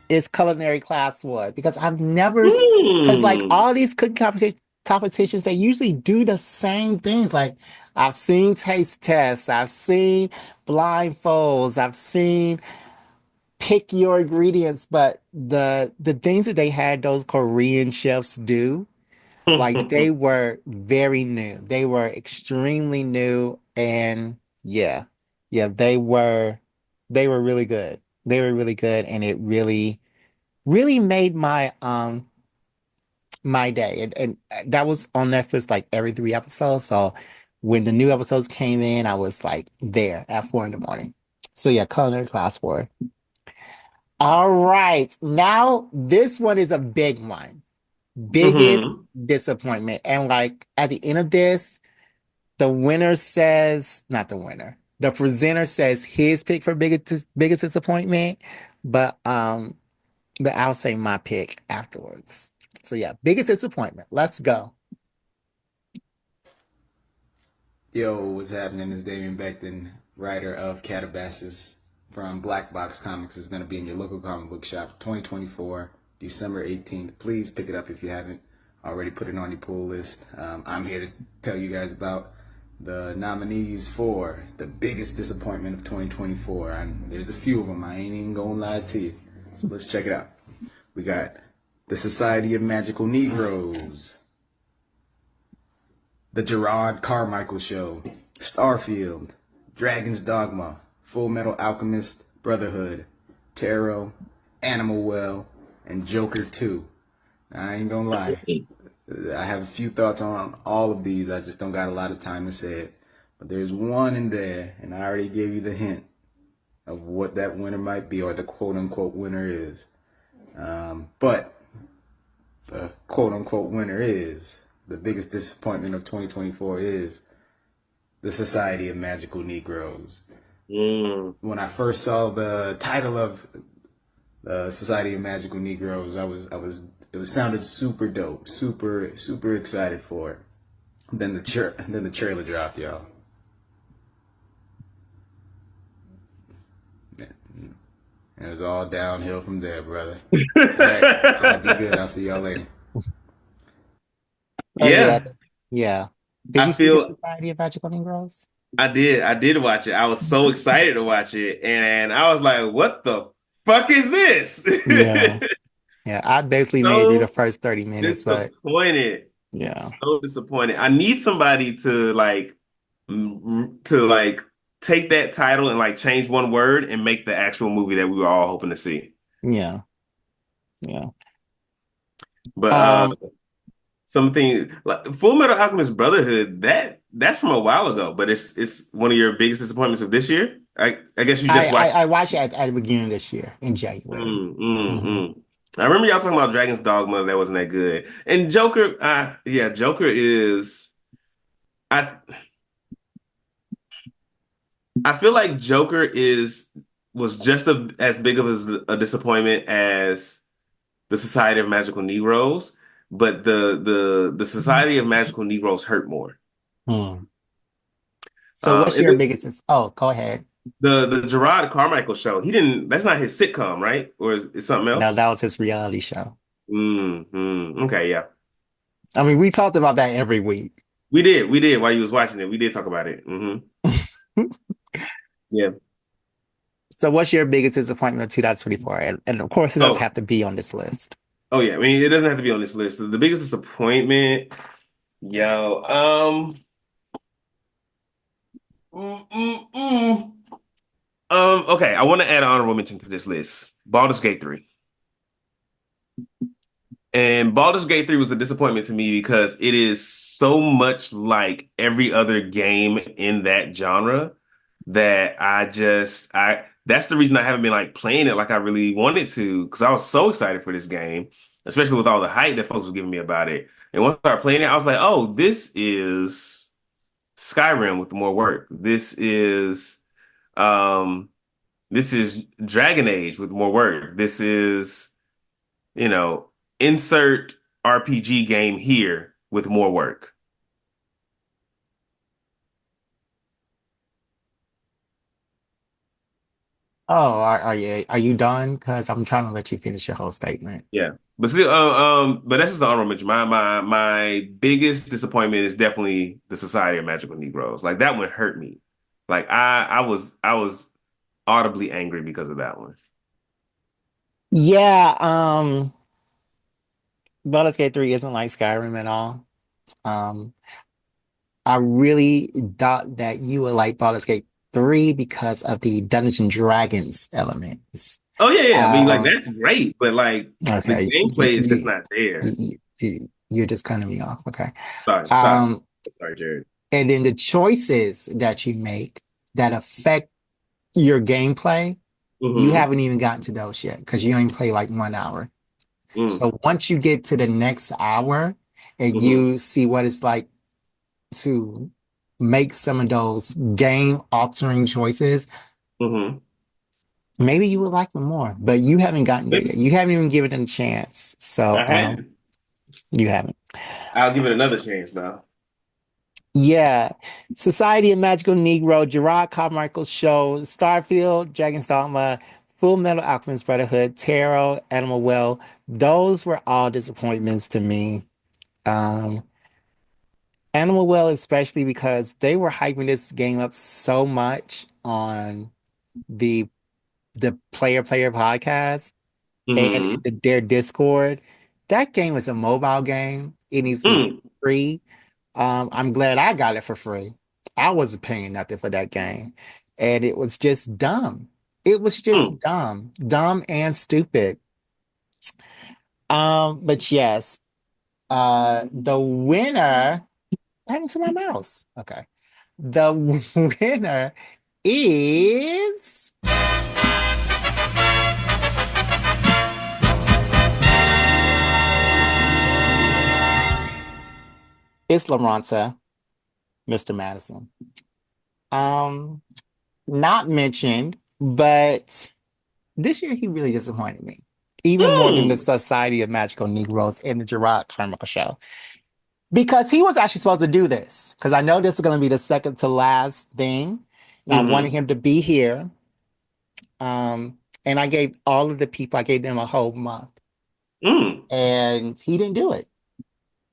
is Culinary Class War because I've never because like Hmm. all these cooking competitions they usually do the same things. Like I've seen taste tests, I've seen blindfolds, I've seen pick your ingredients, but the things that they had those Korean chefs do, like they were very new. They were extremely new and yeah, they were really good. They were really good and it really made my day. And that was on Netflix like every 3 episodes. So when the new episodes came in, I was like there at 4 in the morning. So yeah, Culinary Class 4. All right. Now this one is a big one. Biggest Mhm. disappointment. And like at the end of this, the winner says, not the winner, the presenter says his pick for biggest disappointment, but I'll say my pick afterwards. So yeah, biggest disappointment. Let's go. Yo, what's happening? It's Damian Beckton, writer of Calabasas from Black Box Comics. Is going to be in your local comic book shop 2024, December 18th. Please pick it up if you haven't already put it on your pull list. I'm here to tell you guys about the nominees for the biggest disappointment of 2024. And there's a few of them. I ain't even going to lie to you. So let's check it out. We got the Society of Magical Negroes, The Gerard Carmichael Show, Starfield, Dragon's Dogma, Full Metal Alchemist Brotherhood, Tarot, Animal Well, and Joker 2. I ain't gonna lie. I have a few thoughts on all of these. I just don't got a lot of time to say it. But there's one in there, and I already gave you the hint of what that winner might be, or the quote-unquote winner is. But the quote-unquote winner is, the biggest disappointment of 2024 is the Society of Magical Negroes. Mm. When I first saw the title of the Society of Magical Negroes, it sounded super dope, super excited for it. Then the trailer dropped, y'all. And it was all downhill from there, brother. All right, y'all be good. I'll see y'all later. Oh yeah, Yeah, yeah. Did I you see the feel Society of Magical Girls? I did. I did watch it. I was so excited to watch it, and I was like, "What the fuck is Yeah, this?" yeah. I basically made it through the So first 30 minutes, but disappointed. yeah, So disappointed. I need somebody to like take that title and like change one word and make the actual movie that we were all hoping to see. yeah, yeah. But Um, something like Full Metal Alchemist Brotherhood, that's from a while ago, but it's one of your biggest disappointments of this year. I guess you I just I, watched. I watched it at the beginning of this year in January. Hmm. I remember y'all talking about Dragon's Dogma that wasn't that good. And Joker, yeah, Joker is I I feel like Joker is was just as big of a disappointment as the Society of Magical Negroes, but the Society of Magical Negroes hurt more. Hmm. So what's And your biggest? Oh, go ahead. the Gerard Carmichael show, he didn't. That's not his sitcom, right? Or is it something No, else? that was his reality show. Okay, yeah. I mean, we talked about that every week. We did while you was watching it. We did talk about it. Yeah. So what's your biggest disappointment of 2024? And of course, it does Oh, have to be on this list. oh yeah. I mean, it doesn't have to be on this list. The biggest disappointment, yo. Mm, mm, mm. Okay, I want to add an honorable mention to this list. Baldur's Gate 3. And Baldur's Gate 3 was a disappointment to me because it is so much like every other game in that genre that I that's the reason I haven't been like playing it like I really wanted to because I was so excited for this game, especially with all the hype that folks were giving me about it. And once I started playing it, I was like, oh, this is Skyrim with more work. Um this is Dragon Age with more work. This is, you know, insert RPG game here with more work. Oh, are you done? Because I'm trying to let you finish your whole statement. Yeah. But still, but that's just the honorable mention. My biggest disappointment is definitely the Society of Magical Negroes. Like that one hurt me. Like I was audibly angry because of that one. Yeah, Baldur's Gate 3 isn't like Skyrim at all. Um, I really thought that you would like Baldur's Gate 3 because of the Dungeons and Dragons elements. Oh yeah, yeah. I mean, like Um, that's great, but like the okay, gameplay is just not there. you're just cutting me off. Okay. Sorry, Um, sorry, Jared. and then the choices that you make that affect your gameplay, you Mm-hmm. haven't even gotten to those yet because you only play like 1 hour. Mm, So once you get to the next hour and mm-hmm. you see what it's like to make some of those game altering choices, Mm-hmm. maybe you would like them more, but you haven't gotten there yet. Maybe You haven't even given it a chance. So, I have. you haven't. I'll give it another chance now. Yeah. Society of Magical Negro, Gerard Carmichael's Show, Starfield, Dragon's Dogma, Full Metal Alchemist Brotherhood, Tarot, Animal Well. Those were all disappointments to me. Um, Animal Well, especially because they were hyping this game up so much on the the player podcast and Mm-hmm. their Discord. That game is a mobile game. It needs to be Mm, free. I'm glad I got it for free. I wasn't paying nothing for that game. And it was just dumb. It was mm. just dumb. Dumb and stupid. But yes, the winner, what happened to my mouse? Okay. The winner is Lamronta, Mr. Madison. Um, Not mentioned, but this year he really disappointed me. Even more than the Mm. Society of Magical Negroes and the Gerard Carmichael Show. Because he was actually supposed to do this. Because I know this is going to be the second to last thing. And I wanted Mm-hmm. him to be here. And I gave all of the people, I gave them a whole month. Mm. And he didn't do it.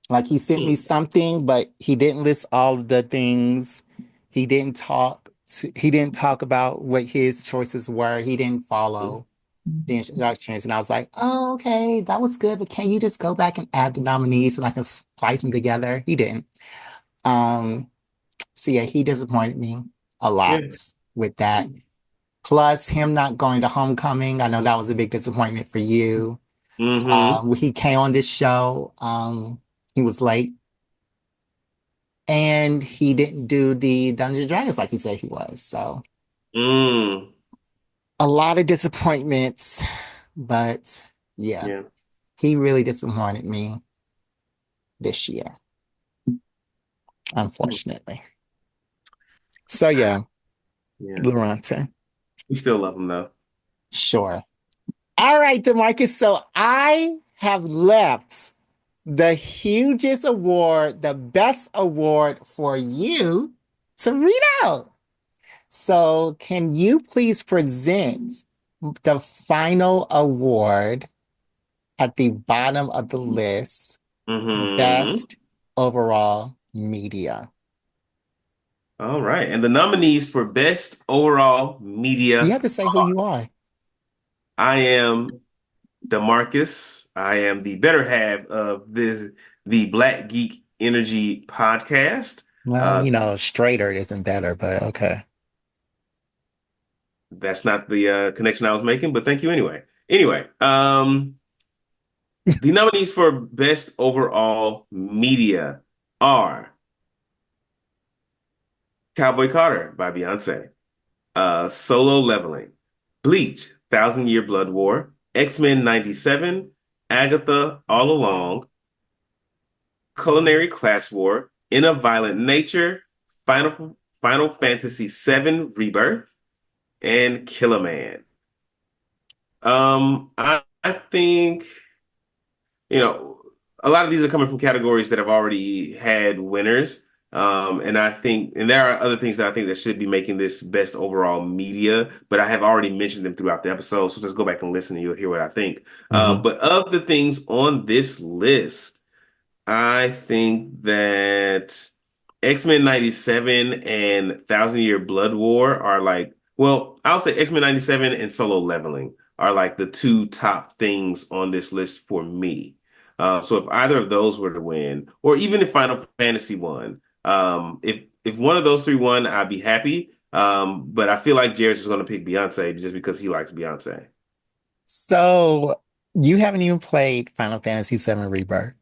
Like he sent me Mm. something, but he didn't list all of the things. He didn't talk about what his choices were. He didn't follow the instructions. And I was like, oh, okay, that was good, but can you just go back and add the nominees and I can splice them together? He didn't. Um, so yeah, he disappointed me a Yeah. lot with that. Plus him not going to homecoming. I know that was a big disappointment for you. Mm-hmm. When he came on this show, he was late and he didn't do the Dungeons and Dragons like he said he was. So Mm. a lot of disappointments, but yeah, Yeah. he really disappointed me this year, Mm. unfortunately. So yeah, Yeah. Lorenta, We still love him though. sure. All right, Demarcus. So I have left the hugest award, the best award for you to read out. So can you please present the final award at the bottom of the list, Mm-hmm. best overall media? All right. And the nominees for best overall You media have to say who are you are. I am DeMarcus. I am the better half of the Black Geek Energy podcast. Well, Uh, straighter isn't better, but okay. that's not the connection I was making, but thank you anyway. Anyway, the nominees for best overall media are Cowboy Carter by Beyonce, Solo Leveling, Bleach, Thousand Year Blood War, X-Men 97, Agatha All Along, Culinary Class War, In a Violent Nature, Final Fantasy VII Rebirth, and Kill a Man. I think, you know, a lot of these are coming from categories that have already had winners. And I think, and there are other things that I think that should be making this best overall media, but I have already mentioned them throughout the episode. So just go back and listen and you'll hear what I think. Mhm. But of the things on this list, I think that X-Men 97 and Thousand Year Blood War are like, well, I'll say X-Men 97 and Solo Leveling are like the two top things on this list for me. So if either of those were to win, or even if Final Fantasy won, if one of those three won, I'd be happy. But I feel like Jared's is going to pick Beyonce just because he likes Beyonce. So you haven't even played Final Fantasy VII Rebirth,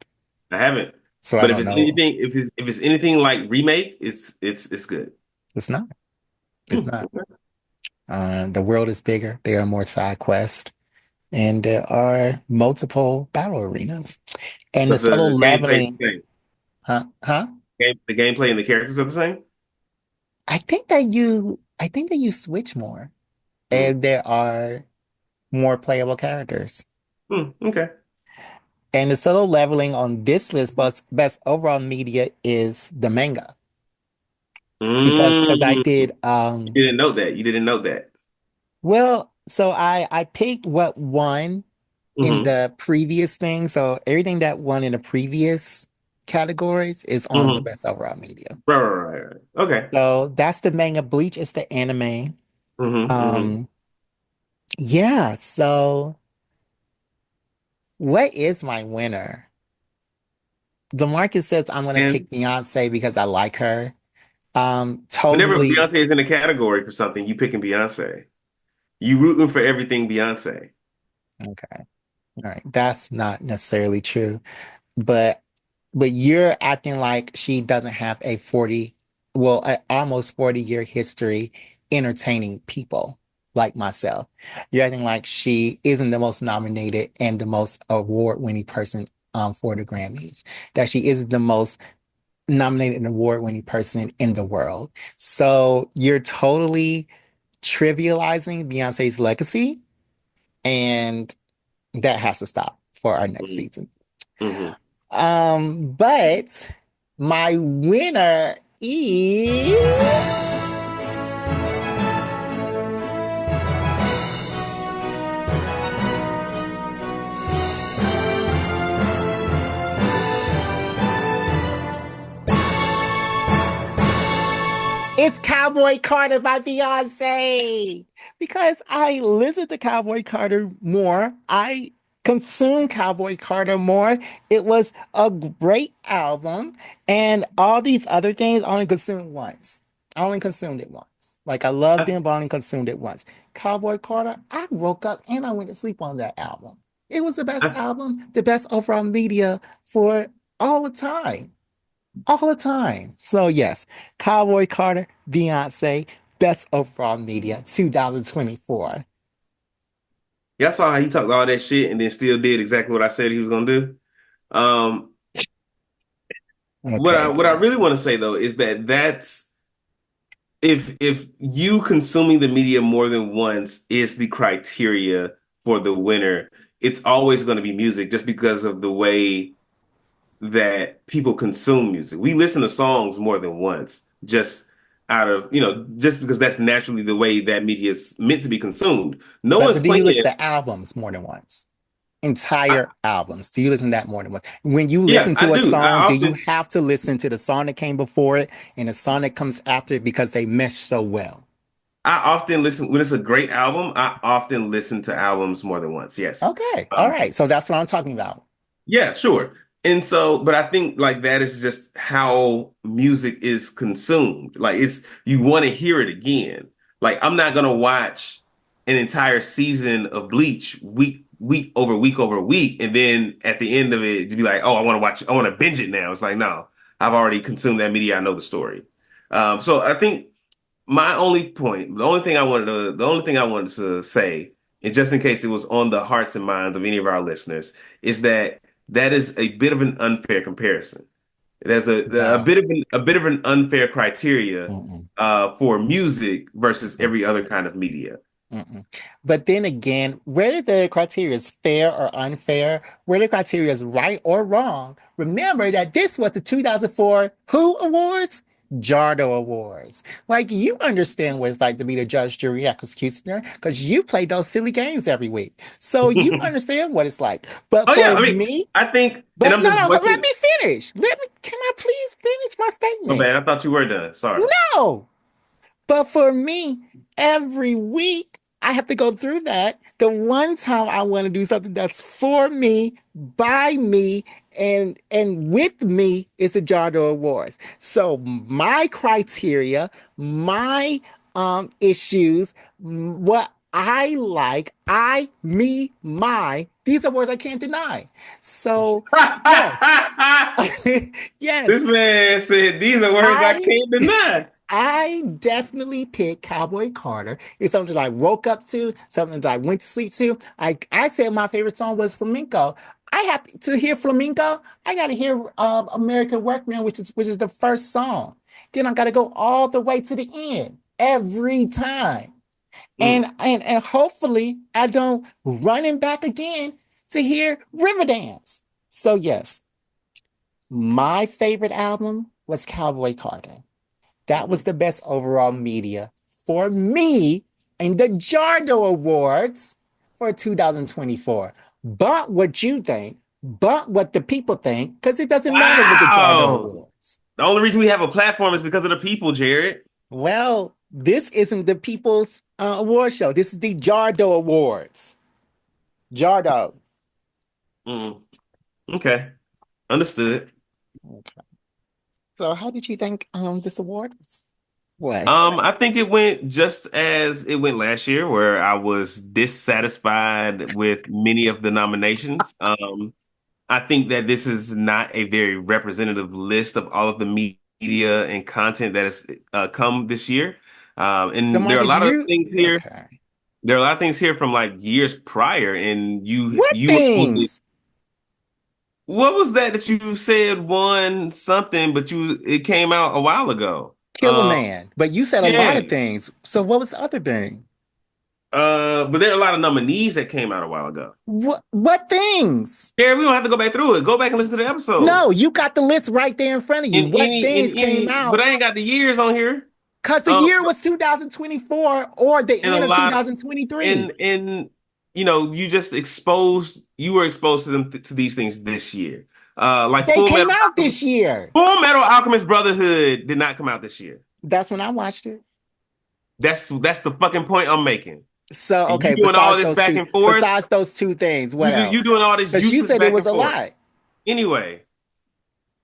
I haven't, so I but if don't it's know. anything, if it's anything like remake, it's good. It's not. It's not. The world is bigger. There are more side quests, and there are multiple battle arenas. And the But solo the gameplay is leveling, the same. huh? Huh? The gameplay and the characters are the same. I think that you switch more, Hmm. and there are more playable characters. Okay. And the solo leveling on this list, but best overall media is the manga because I Mm. did You didn't know that. You didn't know that. well. So I picked what won in Hmm. the previous thing. So everything that won in the previous categories is on the Hmm. best overall media. Right. Okay. So that's the manga. Bleach is the anime. Hmm. Um, yeah. So what is my winner? DeMarcus says I'm gonna And pick Beyonce because I like her. whenever Totally. Beyonce is in a category for something, you picking Beyonce. You rooting for everything Beyonce. Okay. All right. That's not necessarily true. But you're acting like she doesn't have a 40, well, a almost 40-year history entertaining people like myself. You're acting like she isn't the most nominated and the most award-winning person for the Grammys, that she isn't the most nominated and award-winning person in the world. So you're totally trivializing Beyonce's legacy, and that has to stop for our next season. Hmm. But my winner is it's Cowboy Carter by Beyonce. Because I listen to Cowboy Carter more. I consume Cowboy Carter more. It was a great album. And all these other things I only consumed once. I only consumed it once. Like I loved them, but I only consumed it once. Cowboy Carter, I woke up and I went to sleep on that album. It was the best album, the best overall media for all the time. All the time. So yes, Cowboy Carter, Beyonce, Best Overall Media 2024. Y'all saw how he talked all that shit and then still did exactly what I said he was gonna do. Um, Okay, what I bro. really want to say though is that that's if you consuming the media more than once is the criteria for the winner, it's always going to be music just because of the way that people consume music. We listen to songs more than once, just out of, just because that's naturally the way that media is meant to be consumed. No But one's do you listen playing. to albums more than once? Entire I, albums. Do you listen to that more than once? When you yeah, listen I to a do. I song, do you often have to listen to the song that came before it and the song that comes after it because they mesh so well? I often listen when it's a great album. I often listen to albums more than once. Yes. Okay. All Um, right. So that's what I'm talking about. Yeah, sure. And so, but I think like that is just how music is consumed. Like it's you want to hear it again. Like I'm not gonna watch an entire season of Bleach week over week, and then at the end of it to be like, oh, I want to binge it now. It's like, no, I've already consumed that media. I know the story. So I think my only point, the only thing I wanted to say, and just in case it was on the hearts and minds of any of our listeners, is that that is a bit of an unfair comparison. There's No. a bit of an unfair criteria Mm-mm. for music versus Mm-mm. every other kind of media. Mm-mm. But then again, whether the criteria is fair or unfair, whether the criteria is right or wrong, remember that this was the 2004 Who Awards? Jardo Awards. Like, you understand what it's like to be the judge, jury, executioner because you play those silly games every week. So you understand what it's like. But Oh yeah, for I mean, me, I think, and but I'm no, just no, let voicing. me finish. Can I please finish my My statement? bad. I thought you were done. Sorry. No. But for me, every week I have to go through that. The one time I want to do something that's for me, by me, and with me is the Jardo Awards. So my criteria, my issues, what I like, my, these are words I can't deny. So yes, yes, This man said these are words I I can't deny. I definitely picked Cowboy Carter. It's something that I woke up to, something that I went to sleep to. I said my favorite song was Flamenco. I have to hear Flamenco. I got to hear American Workman, which is the first song. Then I got to go all the way to the end every time, Mm. and hopefully I don't running back again to hear Riverdance. So yes, my favorite album was Cowboy Carter. That was Mhm. the best overall media for me in the Jardo Awards for 2024. But what you think, but what the people think, because it doesn't matter with the Jardo Wow. Awards. The only reason we have a platform is because of the people, Jared. Well, this isn't the people's award show. This is the Jardo Awards. Jardo. Mm. Okay. Understood. Okay. So, how did you think this award was? I think it went just as it went last year, where I was dissatisfied with many of the nominations. I think that this is not a very representative list of all of the media and content that has come this year. So, And there are a Marcus, lot of you things here. okay? There are a lot of things here from like years prior, and What you were able to. things? What was that you said won something, but it came out a while ago? Kill a man. But you said a lot Yeah. of things. So what was the other thing? But there are a lot of nominees that came out a while ago. What things? Yeah, we don't have to go back through it. Go back and listen to the No, episodes. you got the list right there in front of you. What In things came any, but out? I ain't got the years on here. Because the Um, year was 2024 or and the a end of lot, 2023. and you were exposed to to these things this year. Like They came out this year. Full Metal Alchemist Brotherhood did not come out this year. That's when I watched it. That's the fucking point I'm making. So And you okay, doing all this back and forth. besides those two things, what You else? doing all this Because you useless said it back was and a forth. lot. Anyway,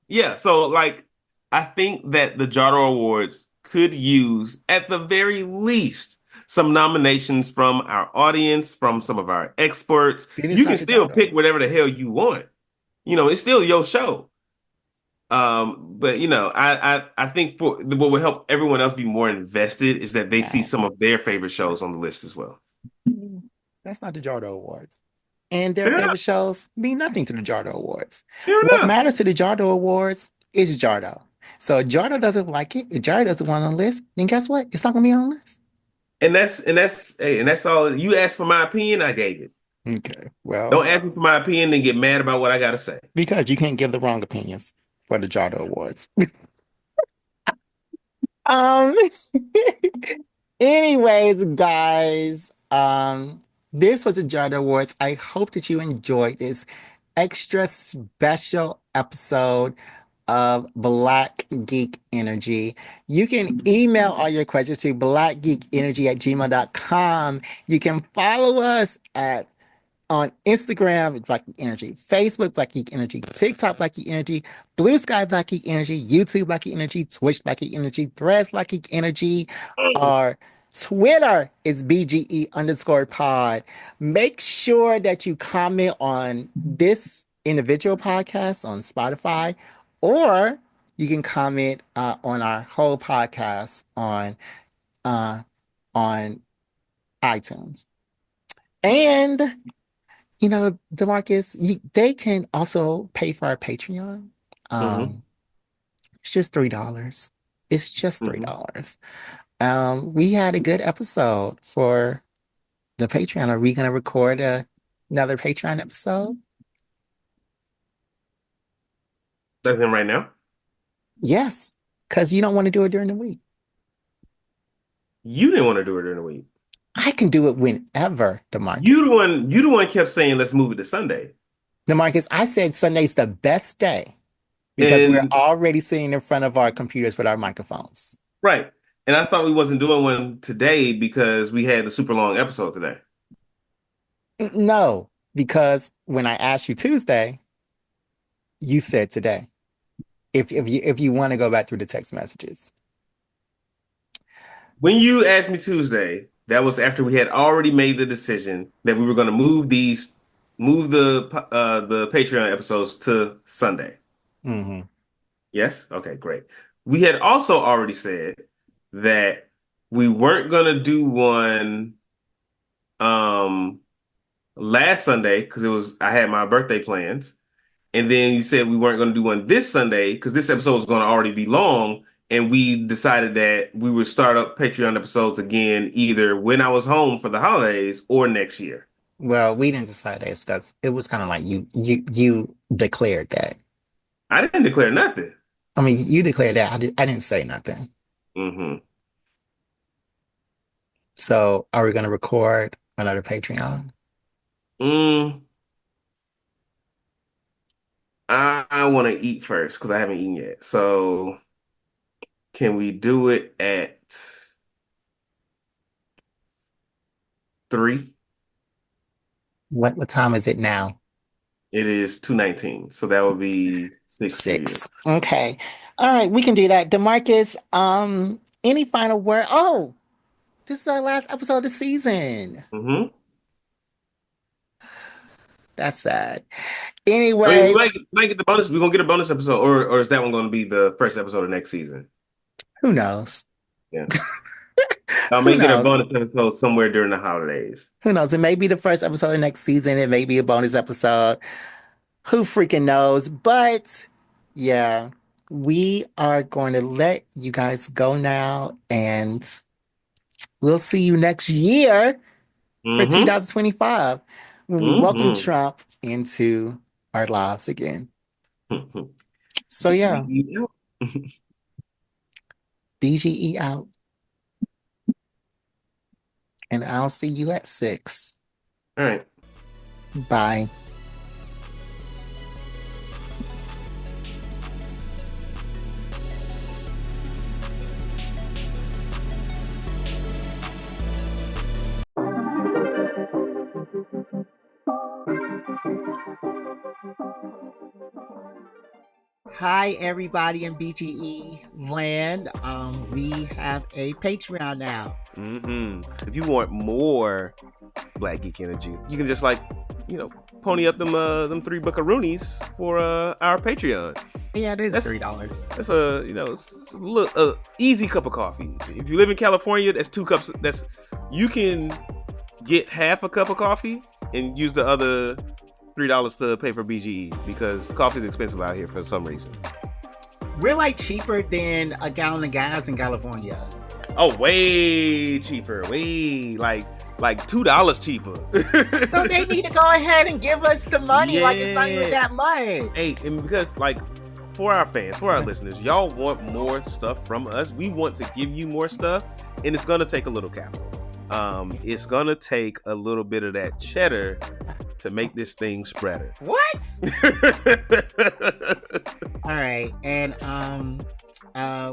yeah. So like, I think that the Jardo Awards could use, at the very least, some nominations from our audience, from some of our experts. Then it's You can not the still Jardo pick whatever the Awards. hell you want. It's still your show. But I think for what will help everyone else be more invested is that they see No, some of their favorite shows on the list as well. that's not the Jardo Awards. And their Fair enough. favorite shows mean nothing to the Jardo Awards. Fair What enough. matters to the Jardo Awards is Jardo. So if Jardo doesn't like it, if Jardo doesn't want on the list, then guess what? It's not gonna be on the list. And that's all. You asked for my opinion, I gave it. Okay. Well, Don't ask me for my opinion and get mad about what I gotta say. because you can't give the wrong opinions for the Jardo Awards. Um anyways, guys, this was the Jardo Awards. I hope that you enjoyed this extra special episode of Black Geek Energy. You can email all your questions to blackgeekenergy@gmail.com. You can follow us on Instagram, it's Black Geek Energy, Facebook, Black Geek Energy, TikTok, Black Geek Energy, Blue Sky, Black Geek Energy, YouTube, Black Geek Energy, Twitch, Black Geek Energy, Threads, Black Geek Energy, our Twitter is BGE_pod. Make sure that you comment on this individual podcast on Spotify, or you can comment on our whole podcast on on iTunes. And, DeMarcus, they can also pay for our Patreon. It's just $3. It's just $3. We had a good episode for the Patreon. Are we going to record another Patreon episode? That's him right now? Yes, because you don't want to do it during the week. You didn't want to do it during the week. I can do it whenever, DeMarcus. You the one kept saying let's move it to Sunday. DeMarcus, I said Sunday's the best day because we're already sitting in front of our computers with our microphones. Right. And I thought we wasn't doing one today because we had a super long episode today. No, because when I asked you Tuesday, you said today. If you want to go back through the text messages. When you asked me Tuesday, that was after we had already made the decision that we were going to move the Patreon episodes to Sunday. Mm-hmm. Yes? Okay, great. We had also already said that we weren't going to do one last Sunday because I had my birthday plans. And then you said we weren't going to do one this Sunday because this episode was going to already be long. And we decided that we would start up Patreon episodes again either when I was home for the holidays or next year. Well, we didn't decide that because it was kind of like you declared that. I didn't declare nothing. I mean, you declared that. I didn't say nothing. Mm-hmm. So, are we going to record another Patreon? I want to eat first because I haven't eaten yet. So, can we do it at 3? What time is it now? It is 2:19, so that would be 6. Okay. All right, we can do that. DeMarcus, any final word? Oh, this is our last episode of the season. Mm-hmm. That's sad. I mean, Anyways, we might get the bonus. We're gonna get a bonus episode, or is that one going to be the first episode of next season? who knows? Yeah, I may get a bonus episode somewhere during the holidays. Who knows? It may be the first episode of next season. It may be a bonus episode. Who freaking knows? But yeah, we are going to let you guys go now, and we'll see you next year for 2025 when we welcome Trump into our lives again. So yeah, BGE out. And I'll see you at 6. All right. Bye. Hi, everybody in BGE land. We have a Patreon now. If you want more Black Geek Energy, you can just pony up them 3 buckaroonies for our Patreon. Yeah, it is $3. That's it's a little easy cup of coffee. If you live in California, that's 2 cups. You can get half a cup of coffee and use the other $3 to pay for BGE because coffee is expensive out here for some reason. We're cheaper than a gallon of gas in California. Oh, way cheaper. Way like $2 cheaper. So they need to go ahead and give us the money. Yeah. It's not even that much. Hey, and because for our fans, for our listeners, y'all want more stuff from us. We want to give you more stuff, and it's gonna take a little capital. It's gonna take a little bit of that cheddar to make this thing spreader. What? All right, and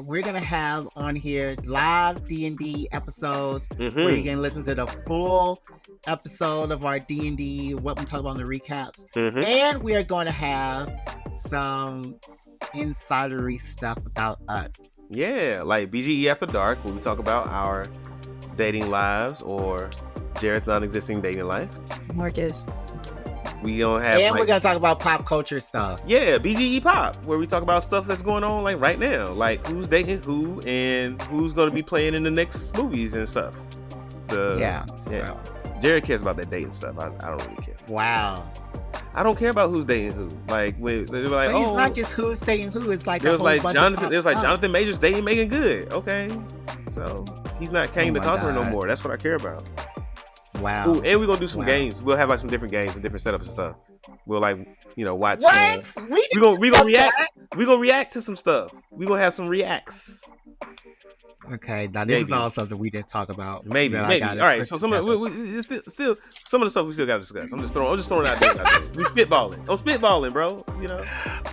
we're gonna have on here live D&D episodes where you can listen to the full episode of our D&D, what we talk about in the recaps, and we are going to have some insidery stuff about us. Yeah, like BGE After Dark, where we talk about our dating lives or Jared's non-existing dating life. Marcus, We gonna have and we're gonna talk about pop culture stuff. Yeah, BGE Pop, where we talk about stuff that's going on like right now, like who's dating who and who's gonna be playing in the next movies and stuff. So Jared cares about that dating stuff. I don't really care. Wow. I don't care about who's dating who. Like when they're like, but it's not just who's dating who. It's like it was like Jonathan. It was like Jonathan Majors dating Megan Good. Okay, so he's not Kang the Conqueror no more. That's what I care about. Wow. Ooh, and we're gonna do some games. We'll have like some different games and different setups and stuff. We'll like watch. What? We're gonna react. We're gonna react to some stuff. We're gonna have some reacts. Okay, now this is all something we didn't talk about. Maybe. All right, so some of still some of the stuff we still got to discuss. I'm just throwing out there. We spitballing. I'm spitballing, bro.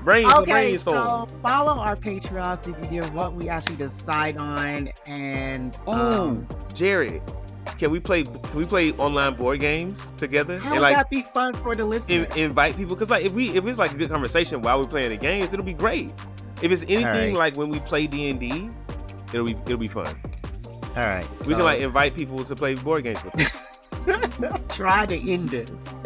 Brainstorm. So follow our Patreon so you can hear what we actually decide on. And Jared, can we play online board games together? How would that be fun for the listeners? Invite people, because like if it's like a good conversation while we're playing the games, it'll be great. If it's anything like when we play D&D. It'll be fun. All right. We can like invite people to play board games with us. Try to end this.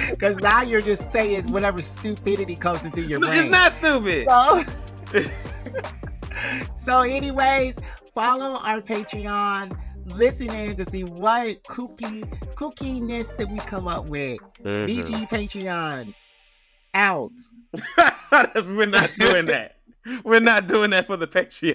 Because now you're just saying whatever stupidity comes into your brain. It's not stupid. So anyways, follow our Patreon. Listen in to see what kookiness that we come up with. BG Patreon. Out. We're not doing that. We're not doing that for the Patreon.